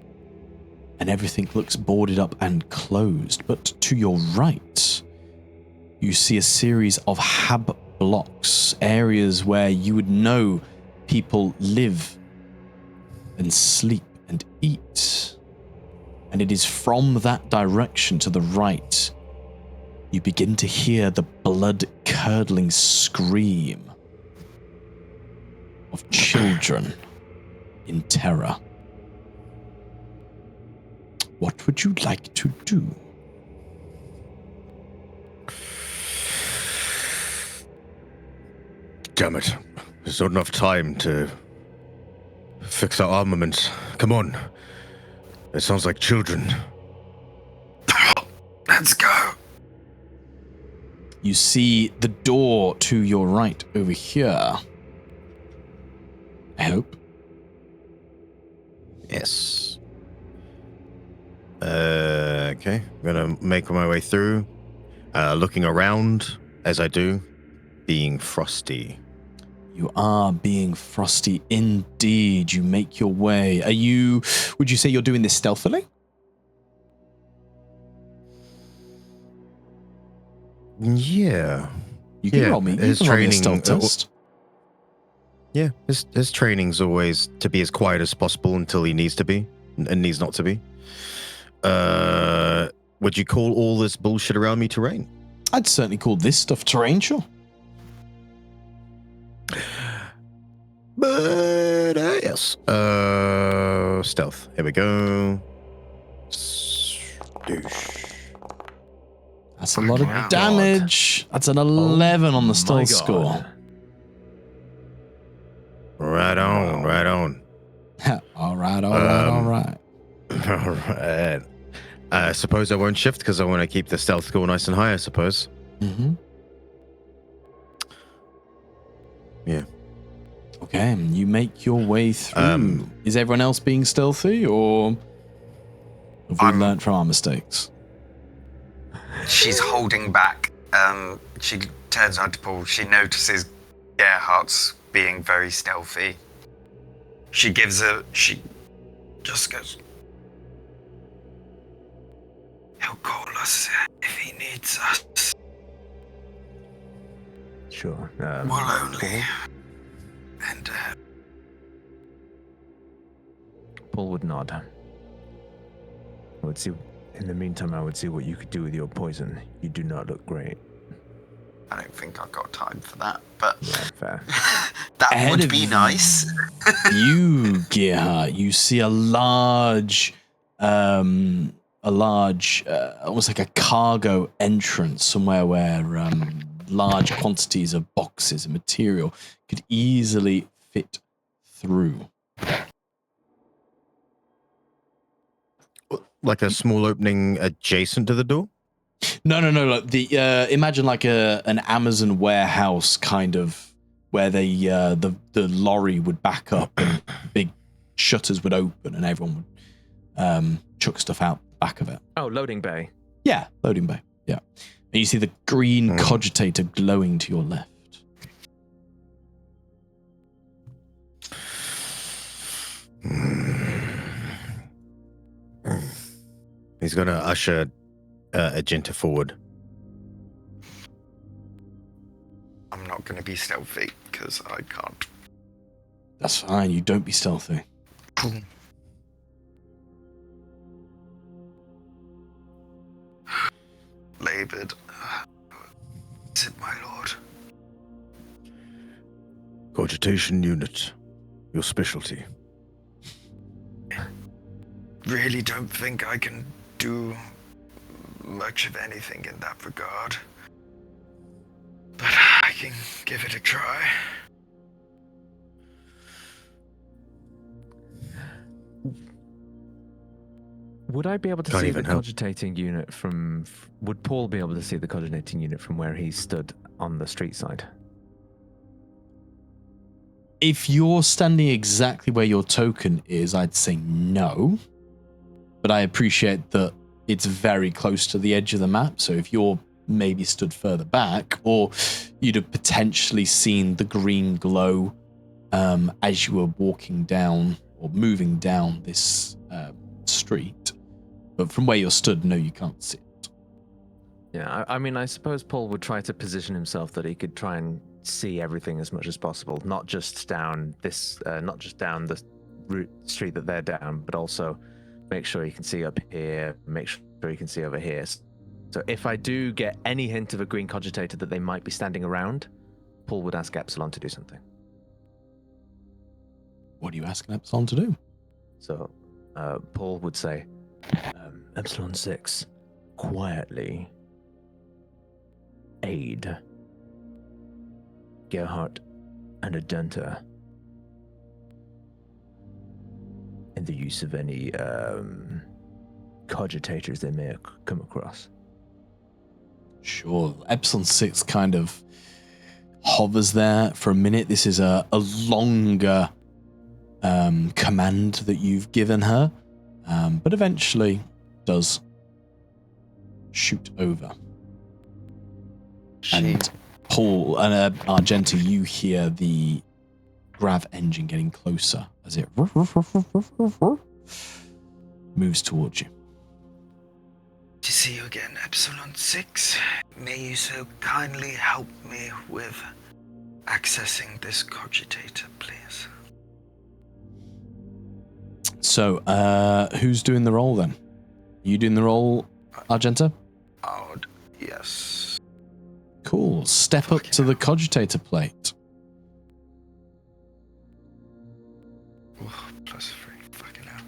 and everything looks boarded up and closed. But to your right, you see a series of hab blocks, areas where you would know people live and sleep and eat. And it is from that direction to the right you begin to hear the blood-curdling scream of children in terror. What would you like to do? Damn it. There's not enough time to fix our armaments. Come on. It sounds like children. Let's go. You see the door to your right over here. I hope. Yes. Okay, I'm gonna make my way through, looking around as I do, being frosty. You are being frosty indeed. You make your way. Would you say you're doing this stealthily? Yeah. You can roll me. You can roll me a stealth test. Yeah, his training's always to be as quiet as possible until he needs to be, and needs not to be. Would you call all this bullshit around me terrain? I'd certainly call this stuff terrain, sure. But yes. Stealth. Here we go. That's a lot of damage. That's an 11 on the stealth score. Right on, right on. all right. All right. I suppose I won't shift because I want to keep the stealth score nice and high, I suppose. Mm-hmm. Yeah. Okay, you make your way through. Is everyone else being stealthy, or have we learnt from our mistakes? She's holding back. She turns on to Poul. She notices Gerhart's being very stealthy. She just goes, he'll call us if he needs us. Sure. We'll only. And Poul would nod. I would see. In the meantime, I would see what you could do with your poison. You do not look great. I don't think I've got time for that, but Yeah, fair. that Ahead would of be nice. You, Gerhart, you see a large, almost like a cargo entrance somewhere where large quantities of boxes and material could easily fit through. Like a small opening adjacent to the door? No. Like imagine like an Amazon warehouse kind of where the lorry would back up and big shutters would open and everyone would chuck stuff out the back of it. Oh, loading bay. Yeah, loading bay. Yeah, and you see the green cogitator glowing to your left. He's going to usher Argenta forward. I'm not going to be stealthy because I can't. That's fine. You don't be stealthy. Labored. Is it, my lord? Cogitation unit. Your specialty. Really don't think I can do much of anything in that regard. But I can give it a try. Would I be able to Can't see even the help. cogitating unit from... Would Poul be able to see the cogitating unit from where he stood on the street side? If you're standing exactly where your token is, I'd say no. But I appreciate that it's very close to the edge of the map. So if you're maybe stood further back, or you'd have potentially seen the green glow as you were walking down or moving down this street. But from where you're stood, no, you can't see it. Yeah, I mean, I suppose Poul would try to position himself that he could try and see everything as much as possible, not just down the street that they're down, but also make sure you can see up here, make sure you can see over here. So if I do get any hint of a green cogitator that they might be standing around, Poul would ask Epsilon to do something. What are you asking Epsilon to do? So Poul would say, Epsilon 6, quietly aid Gerhart and Argenta in the use of any cogitators they may have come across. Sure. Epsilon 6 kind of hovers there for a minute. This is a longer command that you've given her. But eventually does shoot over. She And Poul and Argenta, you hear the grav engine getting closer as it moves towards you. To see you again, Epsilon 6. May you so kindly help me with accessing this cogitator, please. So, who's doing the roll then? You doing the roll, Argenta? Oh, yes. Cool. Step up to the cogitator plate. Oh, +3. Fucking hell.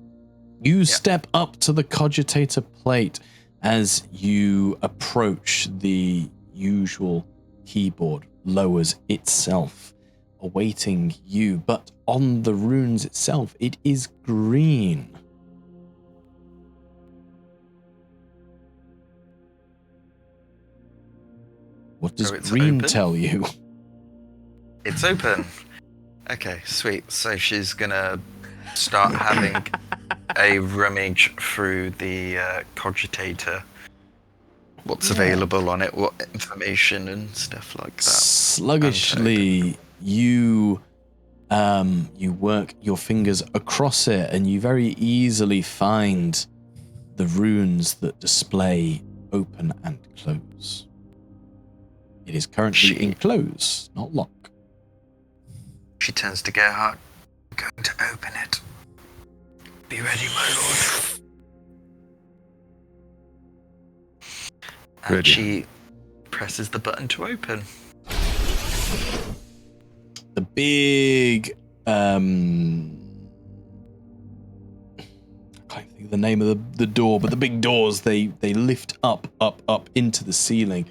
You step up to the cogitator plate as you approach the usual keyboard, lowers itself, awaiting you. But on the runes itself, it is green. What does it's green open? tell you? It's open. Okay, sweet. So she's gonna start having a rummage through the cogitator. What's available on it, what information and stuff like that. Sluggishly, you work your fingers across it, and you very easily find the runes that display open and close. It is currently enclosed, not lock. She turns to Gerhart. I'm going to open it. Be ready, my lord. And Ready. she presses the button to open. The big I can't think of the name of the door, but the big doors, they lift up into the ceiling,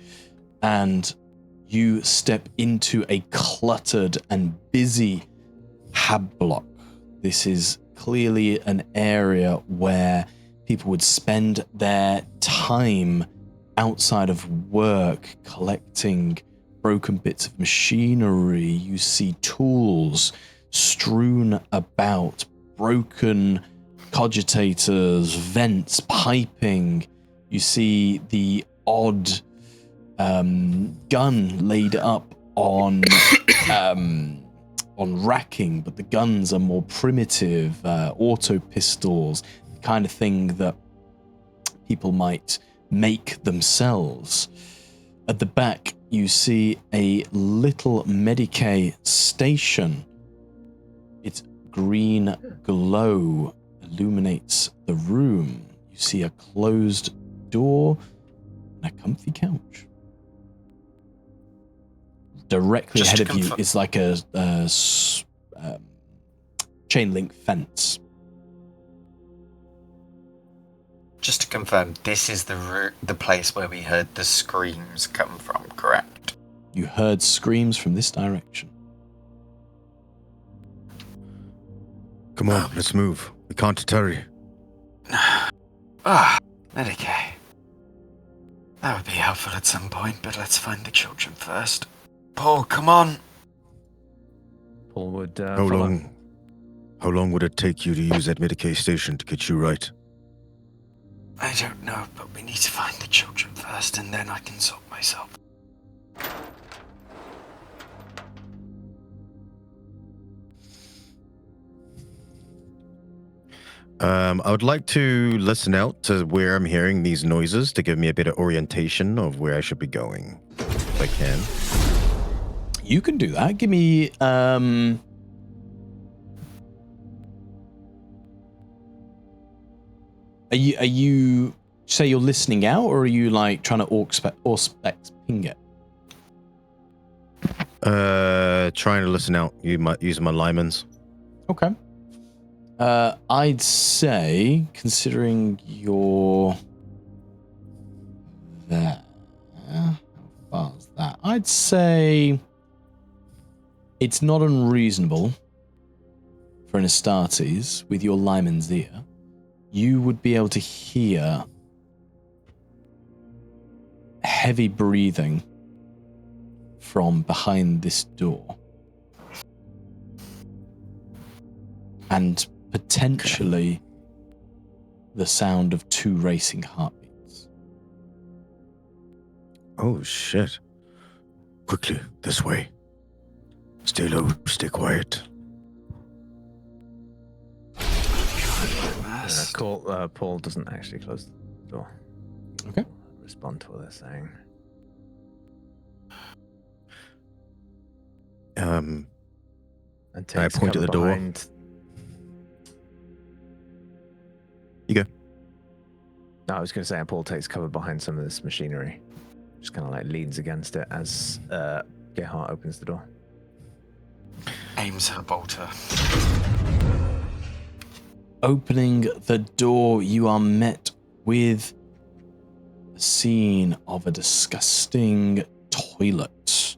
and you step into a cluttered and busy hab block. This is clearly an area where people would spend their time outside of work collecting broken bits of machinery. You see tools strewn about, broken cogitators, vents, piping. You see the odd gun laid up on racking, but the guns are more primitive, auto pistols, the kind of thing that people might make themselves. At the back, you see a little Decay station. Its green glow illuminates the room. You see a closed door and a comfy couch. Directly Just ahead to of you confirm- is like a chain link fence. Just to confirm, this is the place where we heard the screams come from, correct? You heard screams from this direction. Come on, let's move. We can't tarry. Decay. That would be helpful at some point, but let's find the children first. Poul, come on! Paul would How follow. long would it take you to use that Decay station to get you right? I don't know, but we need to find the children first, and then I can sort myself. I would like to listen out to where I'm hearing these noises to give me a bit of orientation of where I should be going, if I can. You can do that. Give me Are you say you're listening out, or are you like trying to auspex ping it? Trying to listen out. Using my limans. Okay. I'd say, considering you're there, how far is that? I'd say it's not unreasonable for an Astartes with your Lyman's ear. You would be able to hear heavy breathing from behind this door. And potentially the sound of 2 racing heartbeats. Oh, shit. Quickly, this way. Stay low, stay quiet. Paul doesn't actually close the door. Okay. Respond to what they're saying. And And I takes point at cover the door. behind. You go. No, I was going to say, and Paul takes cover behind some of this machinery. Just kind of like leans against it as Gerhart opens the door. Aims her bolter. Opening the door, you are met with a scene of a disgusting toilet.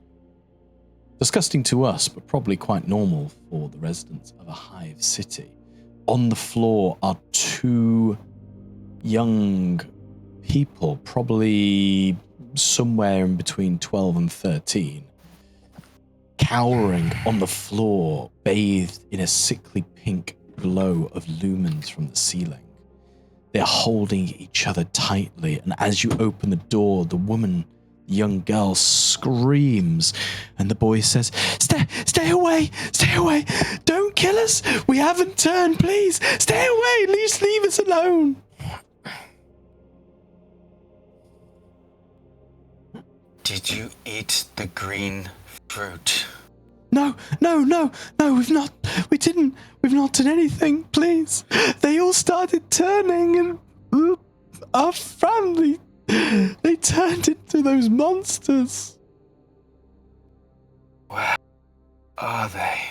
Disgusting to us, but probably quite normal for the residents of a hive city. On the floor are 2 young people, probably somewhere in between 12 and 13, cowering on the floor, bathed in a sickly pink glow of lumens from the ceiling. They're holding each other tightly, and as you open the door, the woman, the young girl, screams, and the boy says, Stay away, don't kill us, we haven't turned, please, stay away, just leave us alone. Did you eat the green fruit? No, we've not done anything, please. They all started turning, and our family, they turned into those monsters. Where are they?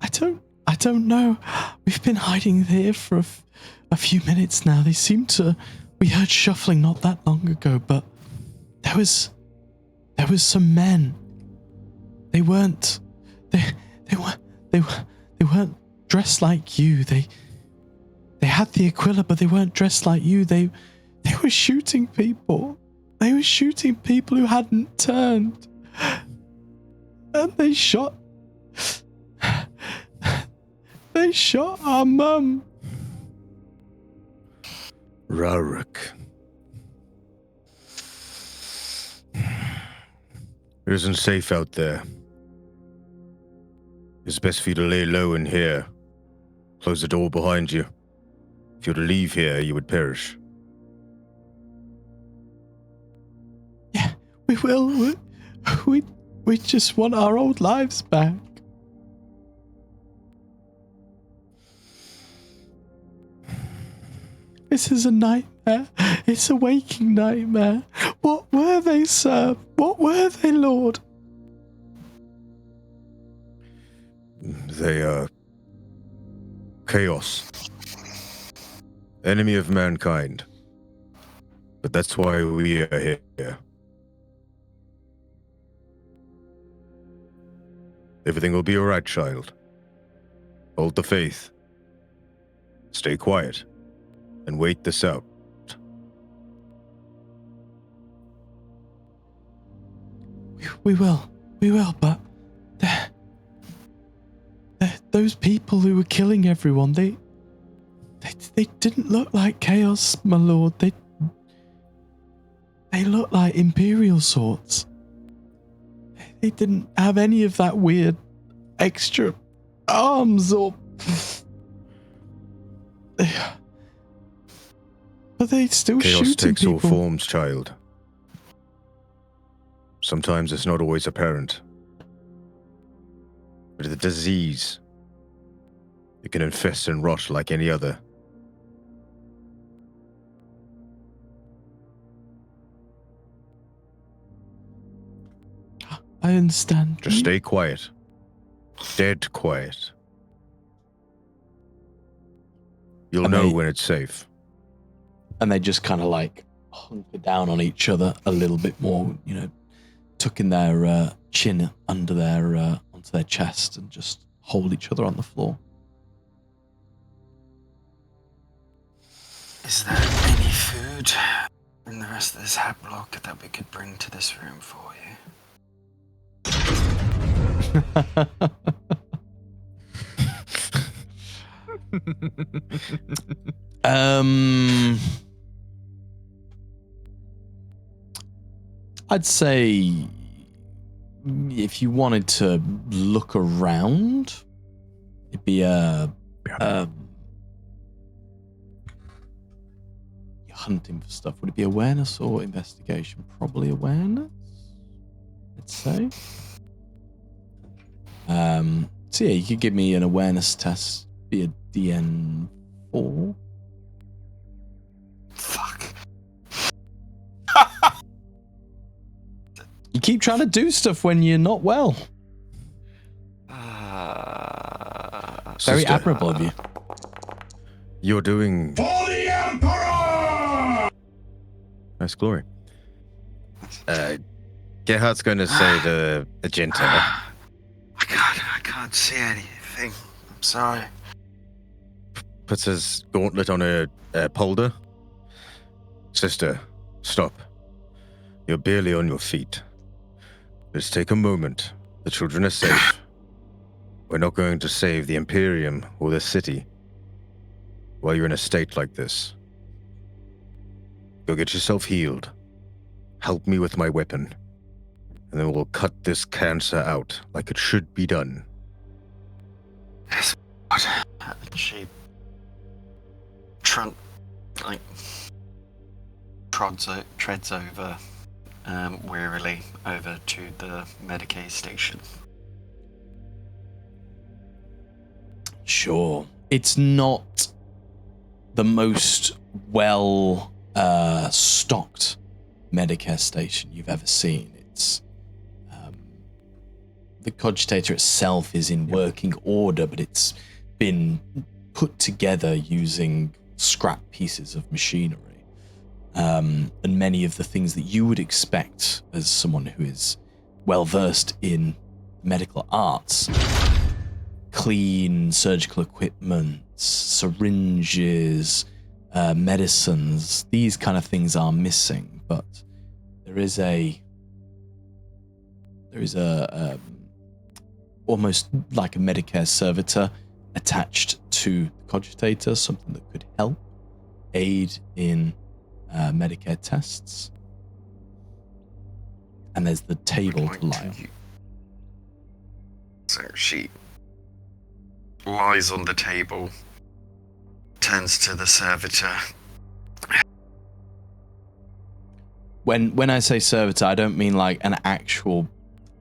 I don't know. We've been hiding here for a few minutes now. We heard shuffling not that long ago, but there was some men. They weren't dressed like you. They had the Aquila, but they weren't dressed like you. They were shooting people. They were shooting people who hadn't turned. And they shot our mum. Rarik. It isn't safe out there. It's best for you to lay low in here. Close the door behind you. If you were to leave here, you would perish. Yeah, we will. We just want our old lives back. This is a nightmare. It's a waking nightmare. What were they, sir? What were they, Lord? They are chaos. Enemy of mankind. But that's why we are here. Everything will be alright, child. Hold the faith. Stay quiet. And wait this out. We will, but those people who were killing everyone, they didn't look like chaos, my lord. They looked like imperial sorts. They didn't have any of that weird extra arms or... But they still Chaos shooting takes all people. forms, child. Sometimes it's not always apparent. But the disease, it can infest and rot like any other. I understand. Just stay quiet. Dead quiet. You'll know when it's safe. And they just kind of like hunker down on each other a little bit more, tucking their chin under onto their chest and just hold each other on the floor. Is there any food in the rest of this hat block that we could bring to this room for you? I'd say if you wanted to look around, it'd be you're hunting for stuff. Would it be awareness or investigation? Probably awareness, let's say. So yeah, you could give me an awareness test, be a DN4. Fuck. You keep trying to do stuff when you're not well. Very Sister, admirable of you. You're doing... For the Emperor! Nice glory. Gerhart's going to say the Argenta. I can't see anything. I'm sorry. Puts his gauntlet on a polder. Sister, stop. You're barely on your feet. Let's take a moment. The children are safe. We're not going to save the Imperium or the city while you're in a state like this. Go get yourself healed. Help me with my weapon. And then we'll cut this cancer out like it should be done. Yes. She treads over wearily over to the Decay station. Sure. It's not the most well stocked Medicare station you've ever seen. It's the cogitator itself is in working order, but it's been put together using scrap pieces of machinery. And many of the things that you would expect as someone who is well versed in medical arts, clean surgical equipment, syringes, medicines, these kind of things are missing, but there is a almost like a Medicare servitor attached to the cogitator, something that could help aid in Medicare tests. And there's the table to lie on. So she lies on the table, turns to the servitor. When I say servitor, I don't mean like an actual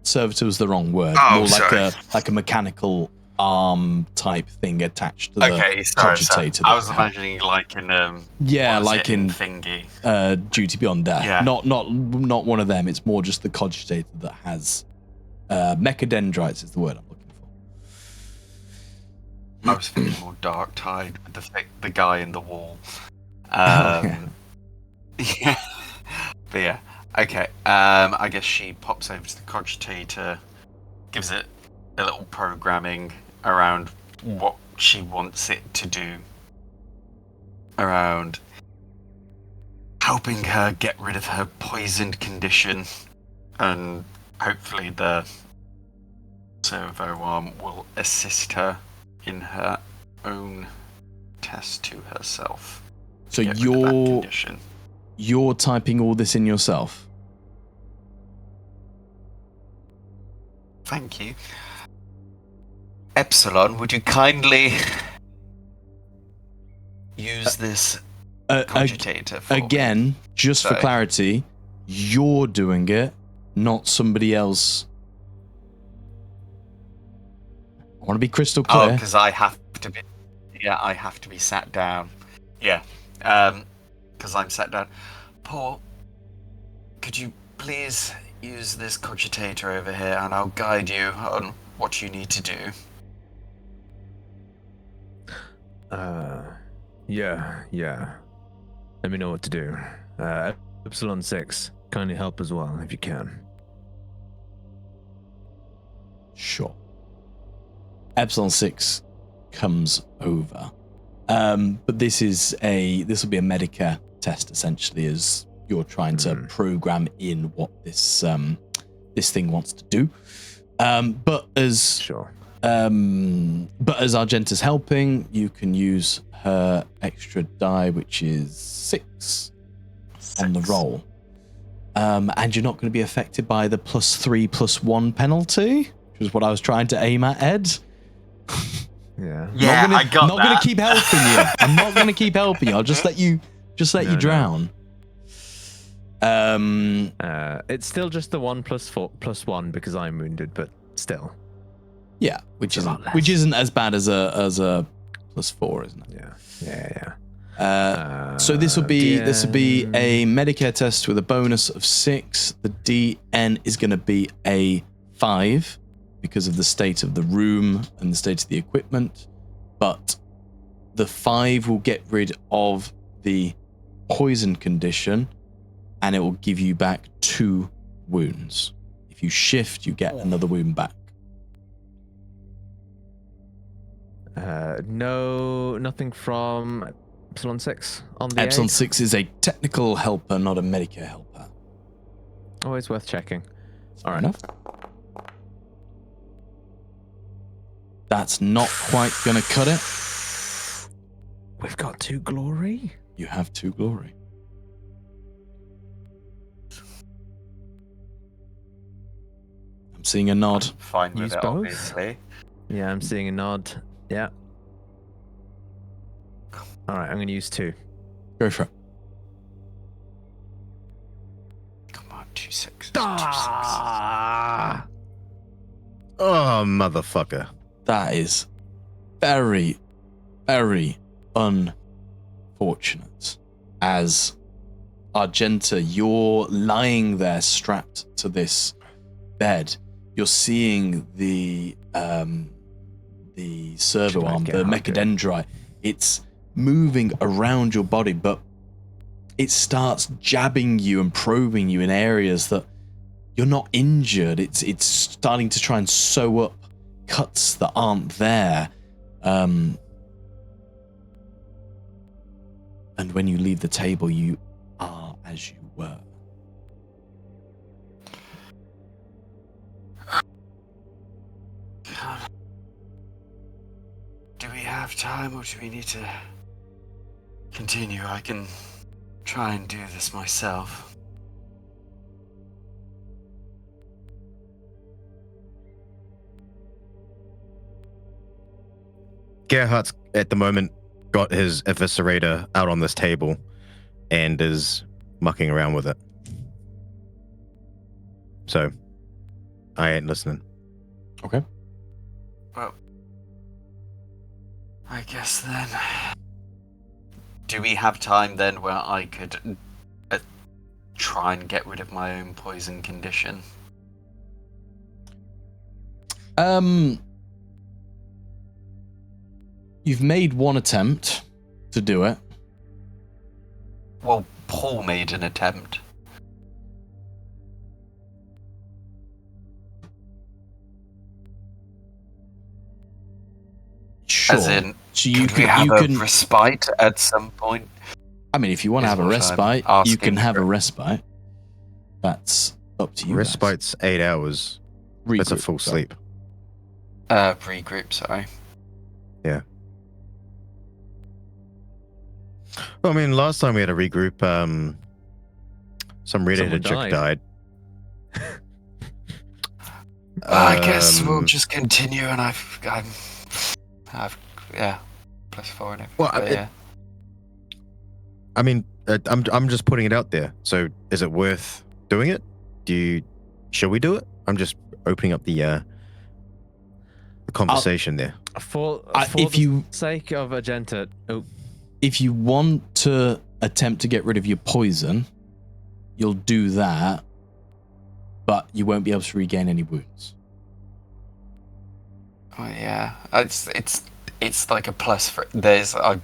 servitor was the wrong word. Oh, more sorry. like a mechanical arm type thing attached to the Sorry. cogitator. I was imagining like in like in thingy. Duty Beyond Death. Yeah. Not one of them. It's more just the cogitator that has mechadendrites is the word I'm looking for. I was thinking more Dark Tide with the guy in the wall. Yeah. Yeah. But yeah. Okay. I guess she pops over to the cogitator, gives it a little programming around what she wants it to do, around helping her get rid of her poisoned condition, and hopefully the servo arm will assist her in her own test to herself. So Get rid of that condition. you're typing all this in yourself? Thank you. Epsilon, would you kindly use this cogitator for Again, me? just for Sorry. clarity, you're doing it, not somebody else. I want to be crystal Oh, clear. because I have to be. Yeah, I have to be sat down. Yeah, because I'm sat down. Paul, could you please use this cogitator over here, and I'll guide you on what you need to do. Yeah. Let me know what to do. Epsilon 6, kindly help as well if you can. Sure. Epsilon 6 comes over. But this will be a Medicare test essentially, as you're trying to program in what this thing wants to do. But as Sure. But as Argenta's helping, you can use her extra die, which is 6 on the roll. And you're not going to be affected by the +3/+1 penalty, which is what I was trying to aim at, Ed. Yeah. I got not gonna keep helping you. I'm not gonna keep helping you. I'll just let you drown. It's still just the 1+4/+1 because I'm wounded, but still. Yeah, which isn't as bad as a +4, isn't it? Yeah. So this will be a Medicare test with a bonus of 6. The DN is going to be a 5 because of the state of the room and the state of the equipment, but the 5 will get rid of the poison condition, and it will give you back 2 wounds. If you shift, you get another wound back. Nothing from Epsilon 6 on the Epsilon aid? 6 is a technical helper, not a Medicare helper. Always worth checking. All right. Enough. That's not quite going to cut it. We've got 2 glory. You have 2 glory. I'm seeing a nod. Fine with Use it, both? obviously. Yeah, I'm seeing a nod. Yeah. All right, I'm going to use 2. Go for it. Come on, 2 6. Oh, motherfucker. That is very, very unfortunate. As Argenta, you're lying there strapped to this bed. You're seeing the servo arm, the mechadendrite. It's moving around your body, but it starts jabbing you and probing you in areas that you're not injured. It's starting to try and sew up cuts that aren't there. And when you leave the table, you are as you were. Do we have time, or do we need to continue? I can try and do this myself. Gerhart's at the moment got his eviscerator out on this table and is mucking around with it. So, I ain't listening. Okay. Well, I guess then. Do we have time then where I could try and get rid of my own poison condition? You've made one attempt to do it. Well, Poul made an attempt. Sure. As in, So you could we have a respite at some point? I mean, if you want to have a respite, you can have a respite. That's up to you. Respite's 8 hours. That's a full sleep. Regroup, sorry. Yeah. Well, I mean, last time we had a regroup, some redheaded chick died. I guess we'll just continue, and I've +4 and everything. Well, yeah. I mean, I'm just putting it out there. So, is it worth doing it? Shall we do it? I'm just opening up the conversation there. For the sake of Argenta, if you want to attempt to get rid of your poison, you'll do that, but you won't be able to regain any wounds. Oh yeah, it's like a plus for there's not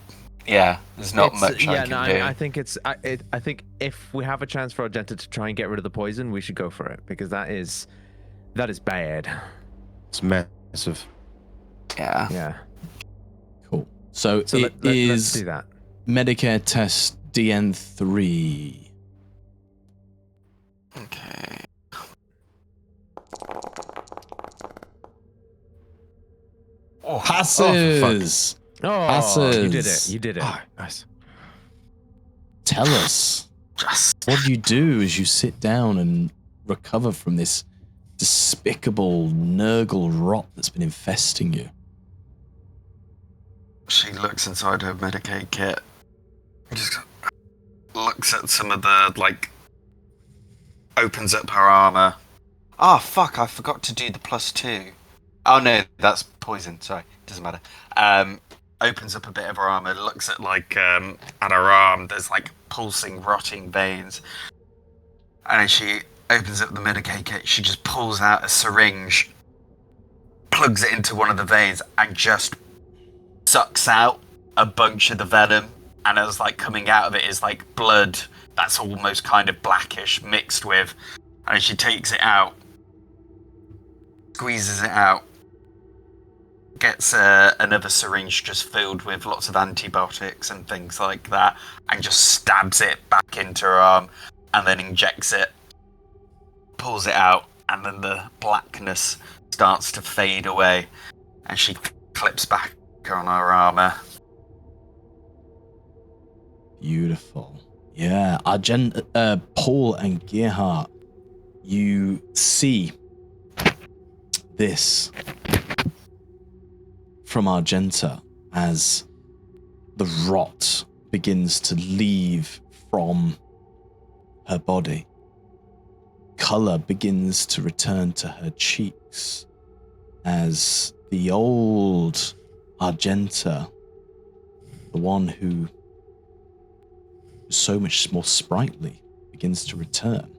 much I can do. I think I think if we have a chance for Argenta to try and get rid of the poison, we should go for it, because that is bad. It's massive. Yeah. Yeah. Cool. So let's do that. Medicare test DN3. Okay. Passes. Oh, Passes. you did it. You did it. Oh, nice. Tell us, what do you do as you sit down and recover from this despicable Nurgle rot that's been infesting you? She looks inside her Medicaid kit. Just looks at some of the, like, opens up her armor. Oh, fuck, I forgot to do the +2. Oh, no, that's poison. Sorry, doesn't matter. Opens up a bit of her armor, looks at, like, at her arm. There's, like, pulsing, rotting veins. And as she opens up the Medicaid kit, she just pulls out a syringe, plugs it into one of the veins, and just sucks out a bunch of the venom. And as, like, coming out of it is, like, blood that's almost kind of blackish mixed with. And she takes it out, squeezes it out, gets another syringe just filled with lots of antibiotics and things like that, and just stabs it back into her arm, and then injects it, pulls it out, and then the blackness starts to fade away, and she clips back on her armor. Beautiful. Yeah, Poul and Gerhart, you see this from Argenta as the rot begins to leave from her body. Color begins to return to her cheeks as the old Argenta, the one who was so much more sprightly, begins to return.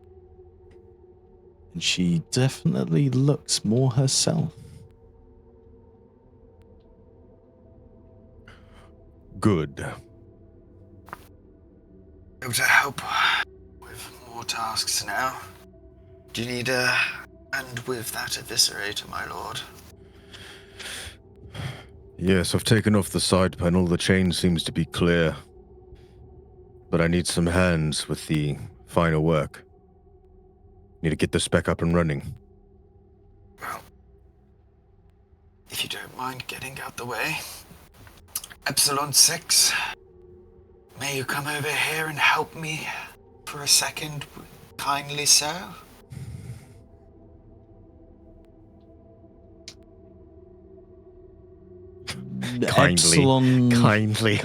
And she definitely looks more herself. Good. Able to help with more tasks now. Do you need a hand with that eviscerator, my lord? Yes, I've taken off the side panel. The chain seems to be clear. But I need some hands with the final work. Need to get the spec up and running. Well, if you don't mind getting out the way. Epsilon 6, may you come over here and help me for a second, kindly, sir? Kindly.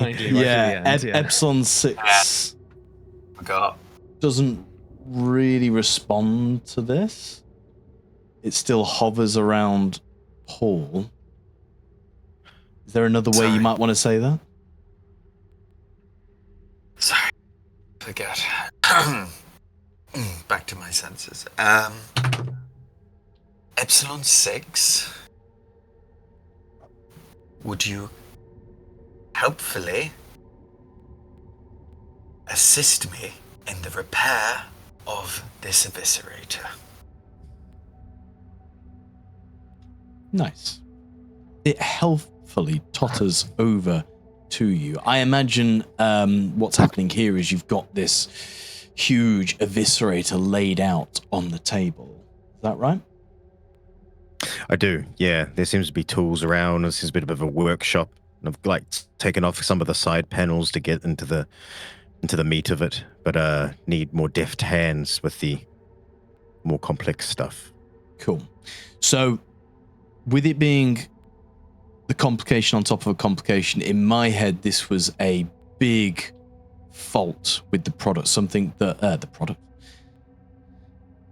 Epsilon 6 Forgot. doesn't really respond to this. It still hovers around Poul. Is there another way you might want to say that? Sorry. Forget. Back to my senses. Epsilon 6. Would you helpfully assist me in the repair of this eviscerator? Nice. It helpfully totters over to you. I imagine what's happening here is you've got this huge eviscerator laid out on the table. Is that right? I do, yeah. There seems to be tools around. This is a bit of a workshop. I've like taken off some of the side panels to get into the meat of it, but need more deft hands with the more complex stuff. Cool. So, with it being the complication on top of a complication, in my head, this was a big fault with the product. Something that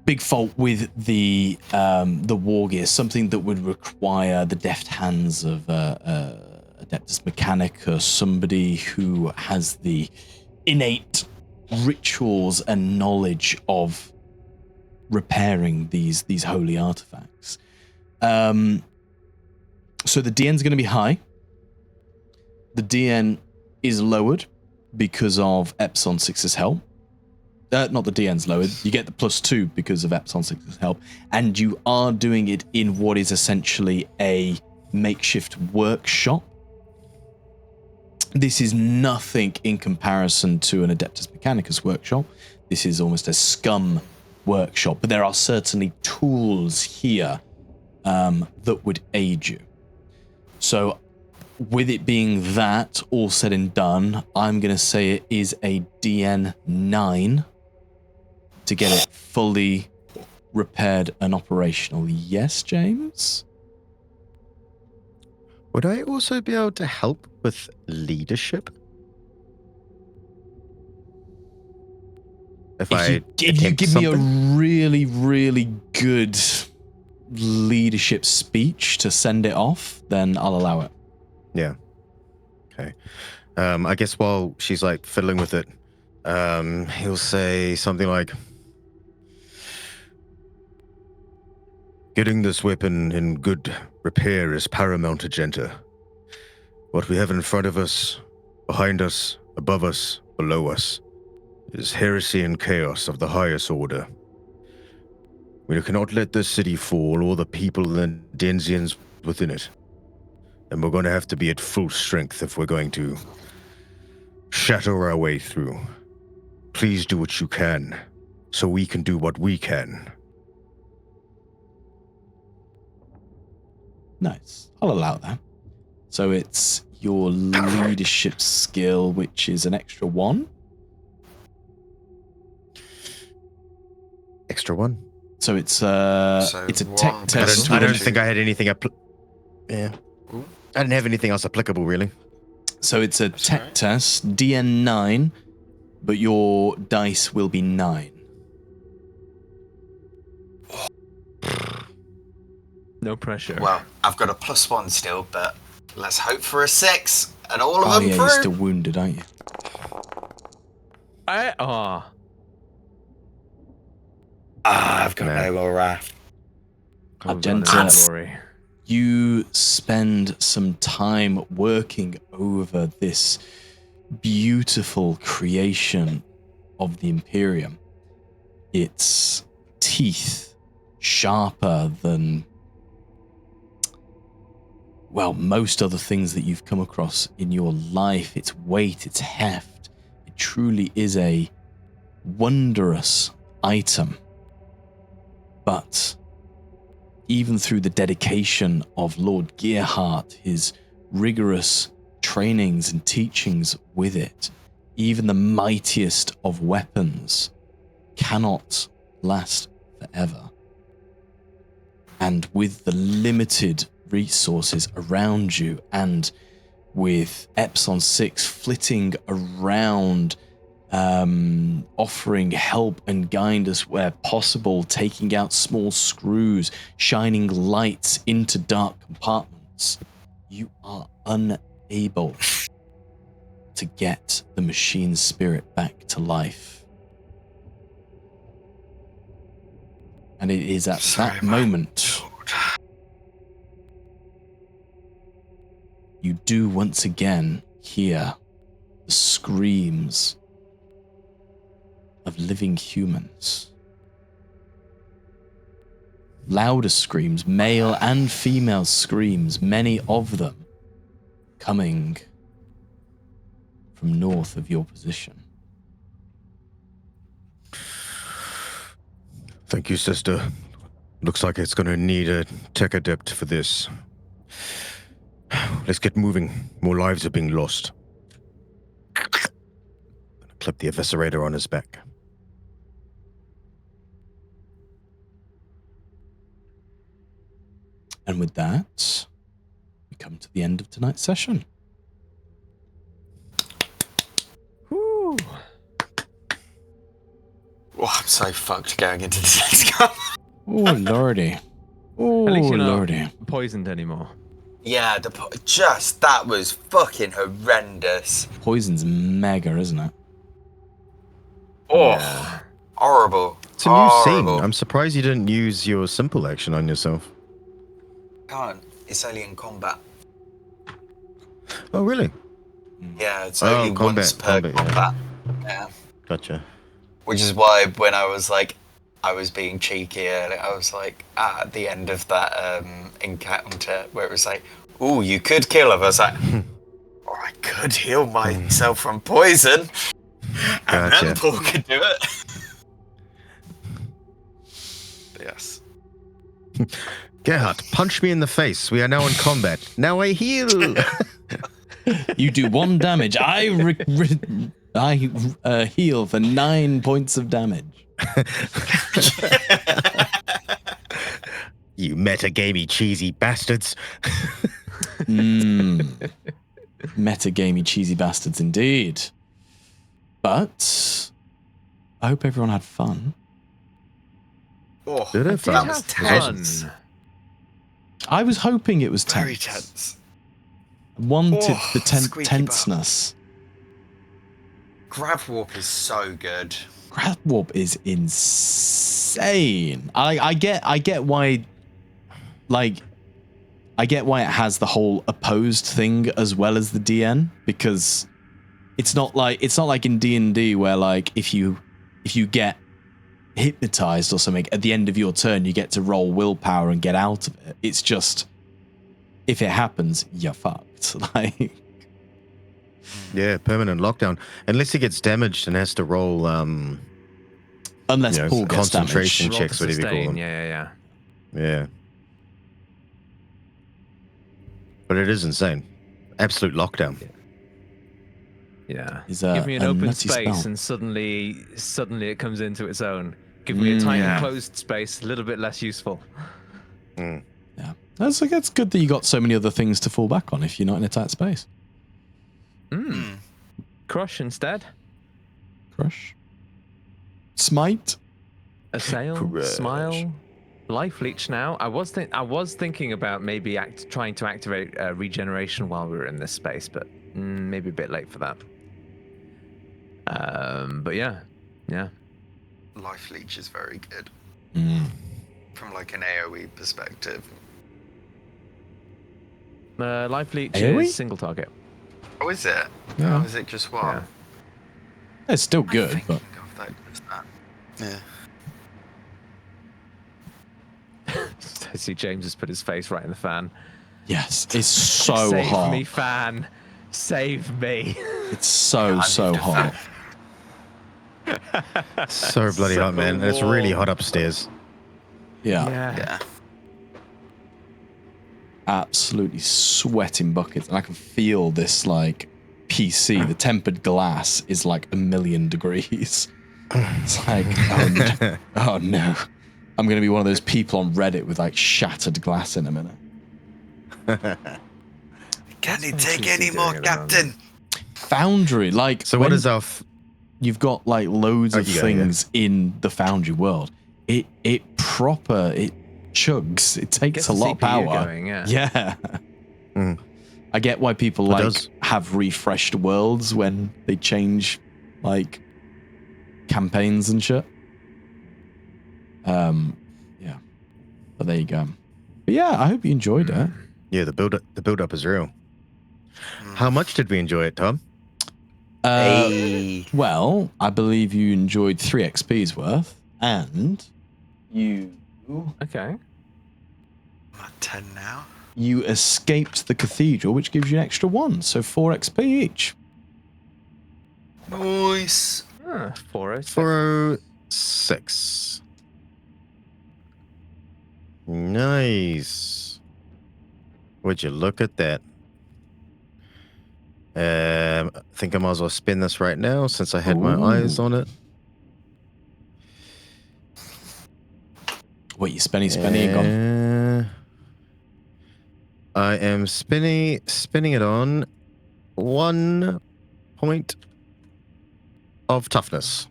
big fault with the war gear. Something that would require the deft hands of Adeptus Mechanicus, somebody who has the innate rituals and knowledge of repairing these holy artifacts. So the DN's going to be high. The DN is lowered because of Epsilon 6's help. Not the DN's lowered. You get the +2 because of Epsilon 6's help. And you are doing it in what is essentially a makeshift workshop. This is nothing in comparison to an Adeptus Mechanicus workshop. This is almost a scum workshop. But there are certainly tools here that would aid you. So with it being that, all said and done, I'm going to say it is a DN 9 to get it fully repaired and operational. Yes, James? Would I also be able to help with leadership? If you give me a really, really good leadership speech to send it off, then I'll allow it. Yeah. Okay. I guess while she's like fiddling with it, he'll say something like, "Getting this weapon in good repair is paramount, Argenta. What we have in front of us, behind us, above us, below us, is heresy and chaos of the highest order. We cannot let this city fall or the people and denizens within it. And we're going to have to be at full strength if we're going to shatter our way through. Please do what you can, so we can do what we can." Nice. I'll allow that. So it's your leadership skill, which is an extra 1. Extra 1. So it's a tech one test. I don't with- think I had anything. Yeah. I didn't have anything else applicable, really. So it's a tech test, DN 9, but your dice will be 9. No pressure. Well, I've got a +1 still, but let's hope for a 6 and all of Oh them yeah, through. you're still wounded, aren't you? I've got No. no more wrath. Argenta, Glory. you spend some time working over this beautiful creation of the Imperium. Its teeth sharper than, well, most other things that you've come across in your life. Its weight, its heft. It truly is a wondrous item. But even through the dedication of Lord Gerhart, his rigorous trainings and teachings with it, even the mightiest of weapons cannot last forever. And with the limited resources around you, and with Epsilon 6 flitting around, offering help and guidance where possible, taking out small screws, shining lights into dark compartments, you are unable to get the machine's spirit back to life. And it is at that moment you do once again hear the screams of living humans. Louder screams, male and female screams, many of them coming from north of your position. Thank you, sister. Looks like it's going to need a tech adept for this. Let's get moving. More lives are being lost. Clip the eviscerator on his back. And with that, we come to the end of tonight's session. Woo. Oh, I'm so fucked going into this next gun. Oh, lordy. Oh, At least you're not lordy. poisoned anymore. Yeah, that was fucking horrendous. Poison's mega, isn't it? Oh, Yeah. horrible. It's a new scene. Horrible. I'm surprised you didn't use your simple action on yourself. Can't. It's only in combat. Oh, really? Yeah, it's Oh, only combat, once per combat, yeah. combat. Yeah. Gotcha. Which is why when I was like, I was being cheeky earlier, I was like, at the end of that encounter where it was like, "Ooh, you could kill him," I was like, or I could heal myself from poison. And Gotcha. then Paul could do it. But yes. Gerhart, punch me in the face. We are now in combat. Now I heal. You do 1 damage. I heal for 9 points of damage. You metagamey cheesy bastards. Metagamey cheesy bastards indeed. But I hope everyone had fun. Oh, Did it? Did That have was fun. I was hoping it was tense. very tense. Wanted Oh, the squeaky butt. tenseness. Grab warp is so good. Grab warp is insane. I get why, like, I get why it has the whole opposed thing as well as the DN, because it's not like in D&D where, like, if you get hypnotized or something at the end of your turn you get to roll willpower and get out of it. It's just, if it happens, you're fucked. Like, Yeah, permanent lockdown. Unless he gets damaged and has to roll unless you know, Poul gets concentration damaged. checks, whatever you call Sustain, them. yeah. Yeah. But it is insane. Absolute lockdown. Yeah. Is Give me an a open nutty space spell. and suddenly it comes into its own. Give me a tight Yeah. closed space, a little bit less useful. Mm. Yeah, that's good that you got so many other things to fall back on if you're not in a tight space. Crush instead. Crush, smite. Assail, Crush. smile, life leech. Now, I was thinking about maybe trying to activate regeneration while we were in this space, but maybe a bit late for that. But yeah. Life leech is very good from like an AoE perspective. Life leech AoE? is single target. Oh, is it? Yeah. Oh, is it just one? Yeah. It's still I'm good, thinking but of that as that. Yeah. I see James has put his face right in the fan. yes, it's so Save hot. me, fan. Save me. It's so hot. So bloody hot, man. And it's really hot upstairs. Yeah, Yeah. absolutely sweating buckets, and I can feel this like PC. The tempered glass is like 1,000,000 degrees. It's like, oh no, I'm gonna be one of those people on Reddit with like shattered glass in a minute. Can you what take she's any doing more, at the Captain? Foundry, like, So what when is our... you've got like loads of you go, things in the Foundry world, it chugs. It takes Gets a the lot of CPU power. going, yeah. Yeah. Mm. I get why people It like does. have refreshed worlds when they change like campaigns and shit. Yeah. But there you go. But yeah, I hope you enjoyed it. Yeah, the build up is real. How much did we enjoy it, Tom? Hey. Well, I believe you enjoyed 3 XP's worth, and you Okay. I'm at 10 now. you escaped the cathedral, which gives you an extra 1, so 4 XP each. Nice. 406. 406. Nice. Would you look at that? I think I might as well spin this right now since I had my eyes on it. What, you spinning and gone? I am spinning it on 1 point of toughness.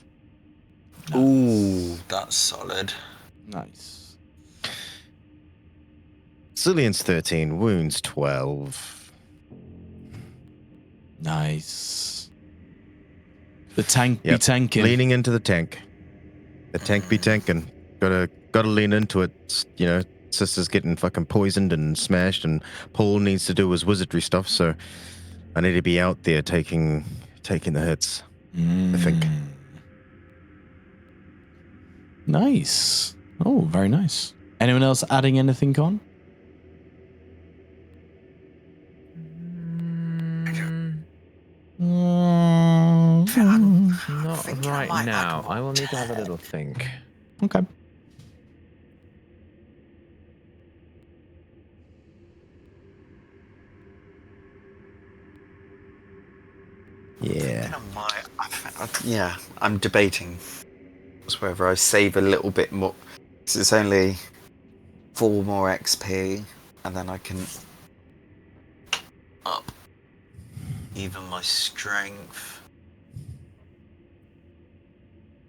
Ooh, that's solid. Nice. Resilience 13, wounds 12. Nice. The tank be Yep. tanking. Leaning into the tank. The tank be tanking. Gotta lean into it. You know, sister's getting fucking poisoned and smashed, and Poul needs to do his wizardry stuff, so I need to be out there taking the hits. I think. Nice. Oh, very nice. Anyone else adding anything on? Not think I right might add now. more I will need to have a little think. Okay. Yeah. I'm debating whether I save a little bit more. So it's only 4 more XP, and then I can up even my strength,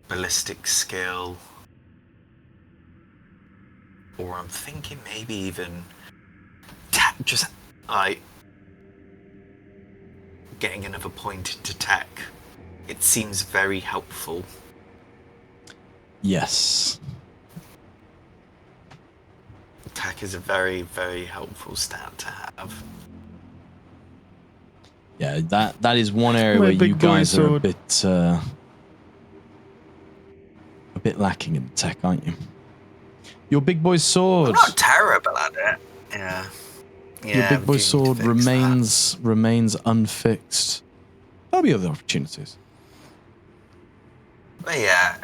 ballistic skill, or I'm thinking maybe even just like getting another point into tech. It seems very helpful. Yes. Tech is a very, very helpful stat to have. Yeah, that is one area My where you big boy guys are sword. a bit lacking in tech, aren't you? Your big boy sword. I'm not terrible at it. Yeah. Your big we boy do need to sword fix remains unfixed. There'll be other opportunities. that. But yeah,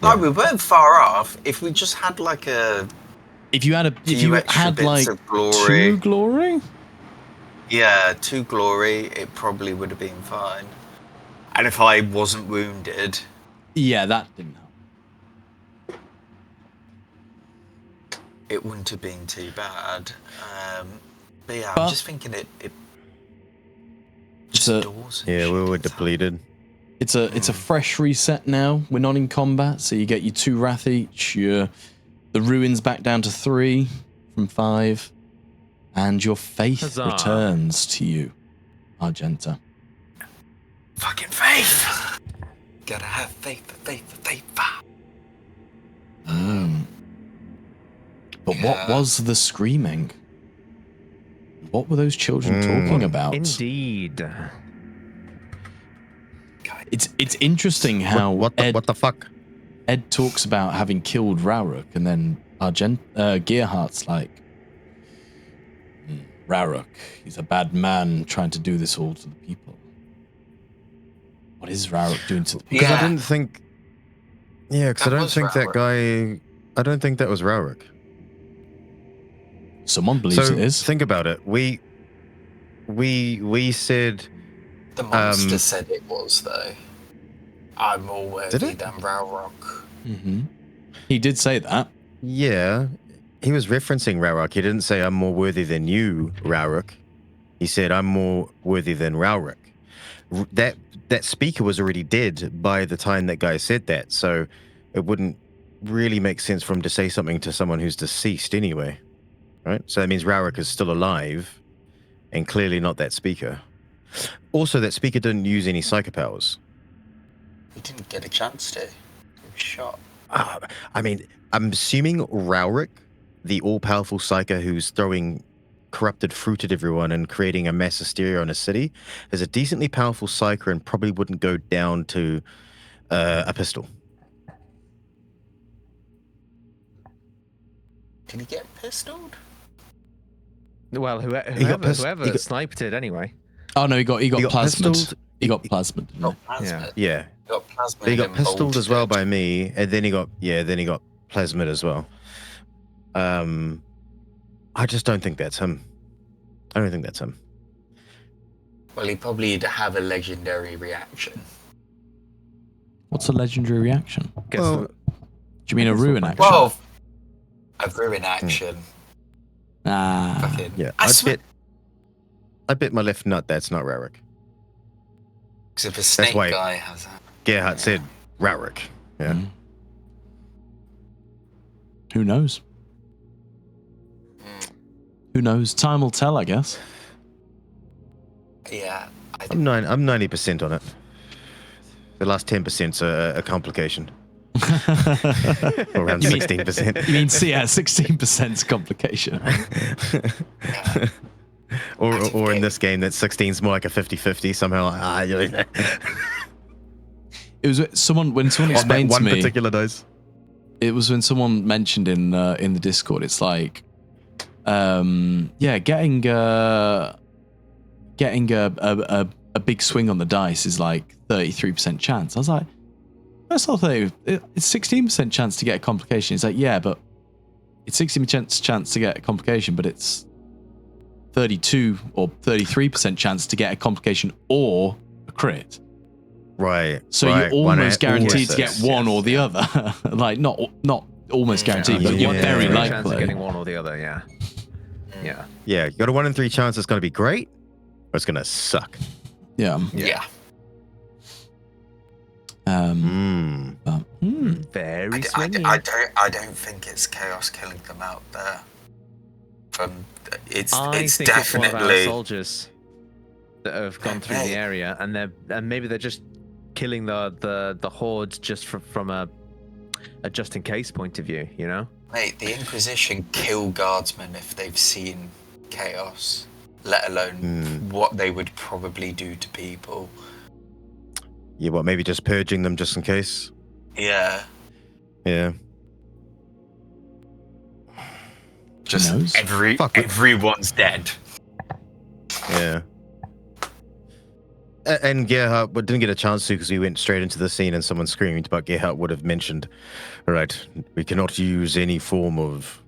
like we weren't far off. If we just had like If you had extra bits like of glory. 2 glory, 2 glory, it probably would have been fine. And if I wasn't wounded, yeah, that didn't help. it wouldn't have been too bad. But yeah, But- I'm just thinking it It's just a- doors and Yeah, we shit. were depleted. It's a fresh reset now. We're not in combat, so you get your 2 wrath each. The ruins back down to 3 from 5, and your faith Huzzah. returns to you, Argenta. Fucking faith! Gotta have faith. But what Yeah. was the screaming? What were those children talking about? Indeed. It's interesting how What the fuck? Ed talks about having killed Rauruk, and then Gerhart's like, Rauruk, he's a bad man trying to do this all to the people. What is Rauruk doing to the people? Because Yeah. I didn't think. Yeah, because I That don't was think that Rauruk. guy. I don't think that was Rauruk. Someone believes So it is. think about it. We said. The monster said it was, though. I'm more worthy it? than Ralrock. Mm-hmm. He did say that. Yeah, he was referencing Rauruk. He didn't say I'm more worthy than you, Rauruk. He said I'm more worthy than Rauruk. That speaker was already dead by the time that guy said that, so it wouldn't really make sense for him to say something to someone who's deceased anyway, right? So that means Rauruk is still alive, and clearly not that speaker. Also, that speaker didn't use any psycho powers. He didn't get a chance to. He was shot. I mean, I'm assuming Rauruk, the all-powerful psyker who's throwing corrupted fruit at everyone and creating a mass hysteria on a city, is a decently powerful psyker and probably wouldn't go down to a pistol. Did he get pistoled? Well, whoever he got- sniped it anyway. Oh no, he got plasmid. pistoled. He got plasmid. Didn't Got he? plasmid. Yeah, Got plasmid. but he got and pistoled as bolted well it. by me, and then he got plasmid as well. I just don't think that's him. I don't think that's him. Well, he probably would have a legendary reaction. What's a legendary reaction? Guess Well, Do you mean a ruin action? Well, a ruin action. Ah, Fucking. Yeah, I swear. I bet my left nut that's not Rauruk. Because if a snake why- guy has that. Gerhart said Rauruk. Yeah. Mhm. Who knows? Who knows? Time will tell, I guess. Yeah. I'm 90% on it. The last 10%'s a complication. Or around You mean- 16%. You mean, 16% complication. or in this game, that 16's more like a 50-50 somehow. It was someone when someone On that explained to one me. particular dose. It was when someone mentioned in the Discord. It's like, getting a big swing on the dice is like 33% chance. I was like, that's not 30. It's 16% chance to get a complication. It's like, yeah, but it's 16% chance to get a complication, but it's 32 or 33% chance to get a complication or a crit. Right. So right. you're almost guaranteed to get Yes, one yes, or the yeah. other. Like not almost guaranteed, but you're Yeah. very Very chance of likely. getting one or the other. Yeah. Yeah. Yeah, you got a 1 in 3 chance it's going to be great, or it's going to suck. Yeah. Yeah. But, Very I swingy. don't think it's chaos killing them out there. It's I it's think it's one of our definitely soldiers that have gone through the area, and maybe they're just killing the hordes just from a just in case point of view, you know. Mate, the Inquisition kill guardsmen if they've seen chaos, let alone what they would probably do to people. Yeah, what, maybe just purging them just in case? Yeah. Yeah. Just knows? everyone's dead. Yeah. And Gerhart didn't get a chance to because we went straight into the scene and someone screamed, but Gerhart would have mentioned, all right, we cannot use any form of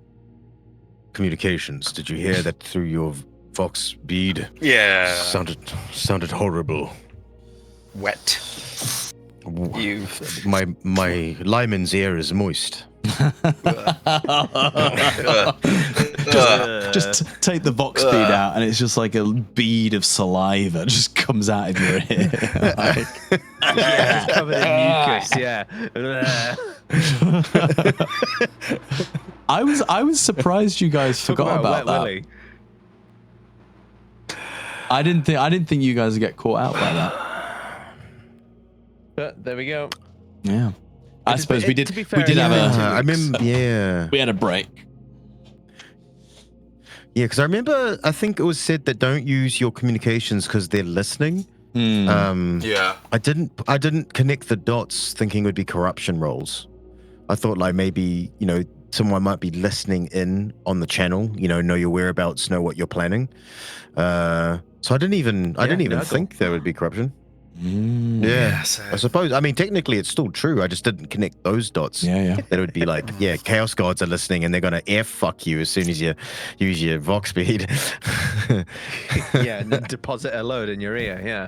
communications. Did you hear that through your vox bead? Yeah. Sounded horrible. Wet. You. My Lyman's ear is moist. just take the vox bead out, and it's just like a bead of saliva just comes out of your ear. Like, Yeah, it's covered in mucus. Yeah. I was surprised you guys Talk forgot about Wet that. Willy. I didn't think you guys would get caught out like that. But there we go. Yeah. I suppose we did. To be We fair, did have yeah. a. I remember. Yeah. We had a break. Yeah, because I remember. I think it was said that don't use your communications because they're listening. Yeah. I didn't connect the dots thinking it would be corruption rolls. I thought like maybe, someone might be listening in on the channel, know your whereabouts, know what you're planning. So I didn't even Nurgle. think there would be corruption. Yeah, so- I suppose. I mean, technically it's still true. I just didn't connect those dots. Yeah. That it would be like, yeah, chaos gods are listening and they're going to fuck you as soon as you use your vox speed. Yeah, and then deposit a load in your ear. Yeah.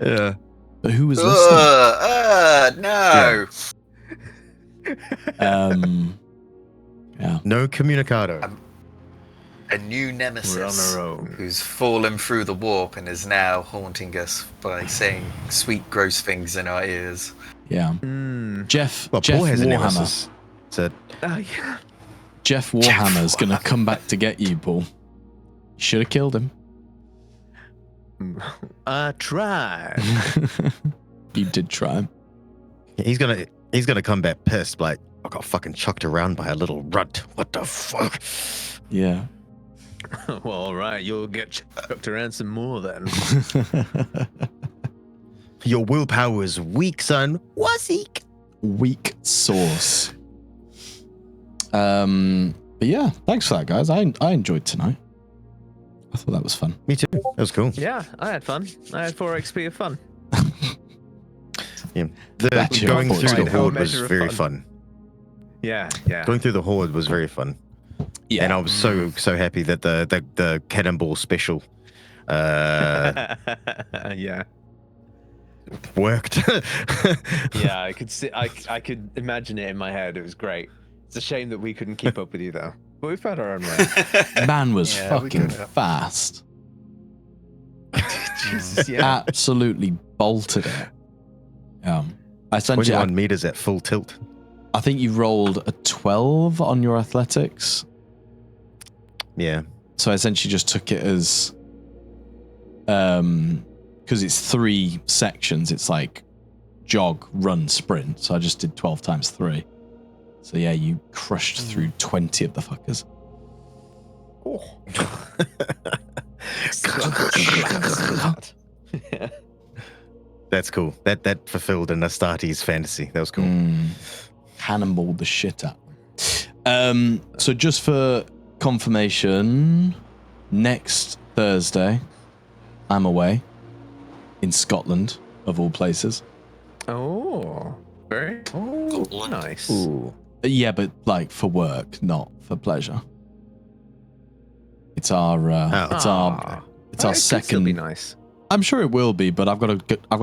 Yeah. But who was listening? No. Yeah. No communicado. A new nemesis We're on our own. who's fallen through the warp and is now haunting us by saying sweet, gross things in our ears. Yeah. Jeff Well, Paul has a Warhammer. nemesis. So, Oh yeah. Jeff Warhammer's gonna come back to get you, Paul. You should have killed him. Try. You did try. he's gonna come back pissed, like, I got fucking chucked around by a little runt. What the fuck? Yeah. Well, all right. You'll get chucked around some more then. Your willpower is weak, son. Waseek. Weak sauce. But yeah, thanks for that, guys. I enjoyed tonight. I thought that was fun. Me too. That was cool. Yeah, I had fun. I had 4 XP of fun. Yeah. That's your Going fault. through the Right, how horde was measure of very fun. fun. Yeah. Going through the horde was very fun. Yeah. And I was so happy that the cannonball special Yeah. worked. Yeah, I could see. I could imagine it in my head. It was great. It's a shame that we couldn't keep up with you though. But we found our own way. Man was Yeah, we fucking could have. fast. Jesus, yeah. Absolutely bolted it. I sent you. 21 meters at full tilt. I think you rolled a 12 on your athletics. Yeah. So I essentially just took it as, because it's 3 sections. It's like jog, run, sprint. So I just did 12 times 3. So yeah, you crushed through 20 of the fuckers. That's cool. That fulfilled an Astartes fantasy. That was cool. Cannonballed the shit out. So just for confirmation, next Thursday, I'm away in Scotland, of all places. Oh, very nice. Ooh. Yeah, but like for work, not for pleasure. It's our It could still second be nice. I'm sure it will be, but I've got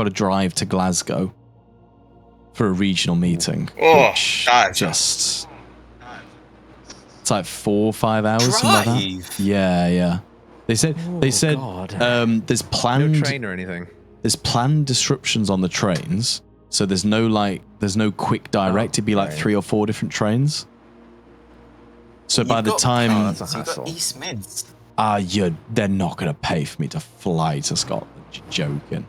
to drive to Glasgow for a regional meeting. Oh, which that's just it's like 4 or 5 hours. Something like that. Drive? Yeah. They said God. there's planned No train or anything. there's planned disruptions on the trains, so there's no quick direct. It'd be like 3 or 4 different trains. So by the time that's a So you got hassle. East Mids. they're not gonna pay for me to fly to Scotland. You're joking.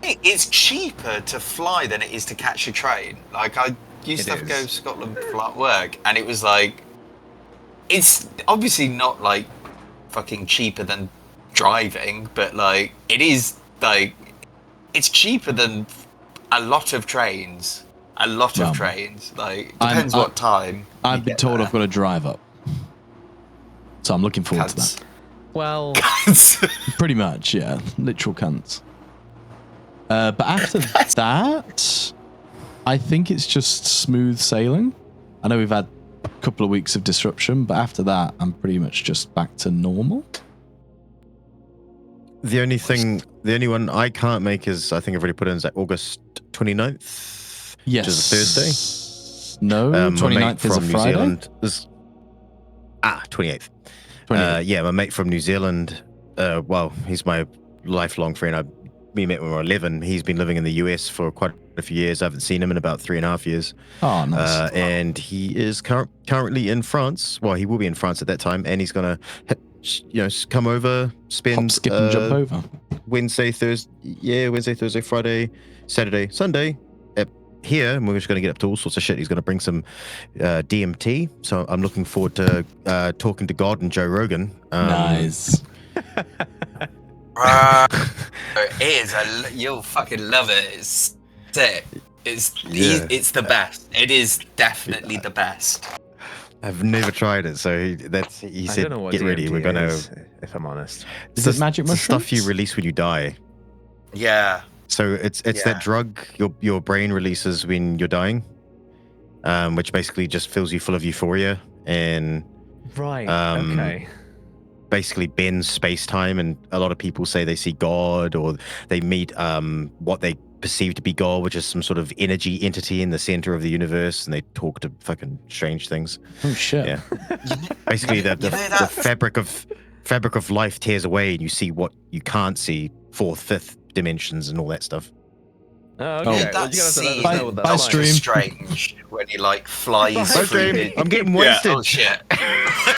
It's cheaper to fly than it is to catch a train. Like, I used to have to go to Scotland for like work, and it was like, it's obviously not like fucking cheaper than driving, but like, it is like, it's cheaper than a lot of trains. A lot of trains. Like, depends what time. I've been told I've got to drive up, so I'm looking forward to that. Well, Pretty much, yeah, literal cunts. But after that, I think it's just smooth sailing. I know we've had a couple of weeks of disruption, but after that, I'm pretty much just back to normal. The only one I can't make is, I think I've already put in, is like August 29th. Yes. Which is a Thursday. No, My mate 29th is a from New Friday. Zealand 28th. 28th. Yeah, my mate from New Zealand, well, he's my lifelong friend. We met when we were 11. He's been living in the US for quite a few years. I haven't seen him in about 3.5 years. Oh, nice. And he is currently in France. Well, he will be in France at that time, and he's gonna, come over, spend Hop, skip, and jump over. Wednesday, Thursday, Friday, Saturday, Sunday here, and we're just going to get up to all sorts of shit. He's going to bring some DMT, so I'm looking forward to talking to God and Joe Rogan. Nice. It is. You'll fucking love it. It's sick. It's the best. It is definitely the best. I've never tried it, so he I said, don't know what get ready. DMT We're going is, to... if I'm honest. Is it magic the stuff you mushrooms? release when you die. Yeah. So it's that drug your brain releases when you're dying, which basically just fills you full of euphoria and Right. Um, Okay. basically bends space-time, and a lot of people say they see God, or they meet what they perceive to be God, which is some sort of energy entity in the center of the universe, and they talk to fucking strange things. Oh shit. Yeah. Basically the fabric of life tears away, and you see what you can't see, 4th, 5th dimensions and all that stuff. Oh, Oh. okay. That Well, you gotta let us scene know what that's Bye, like. stream. strange when he like flies Bye, through stream. the... I'm getting Yeah, wasted. oh shit.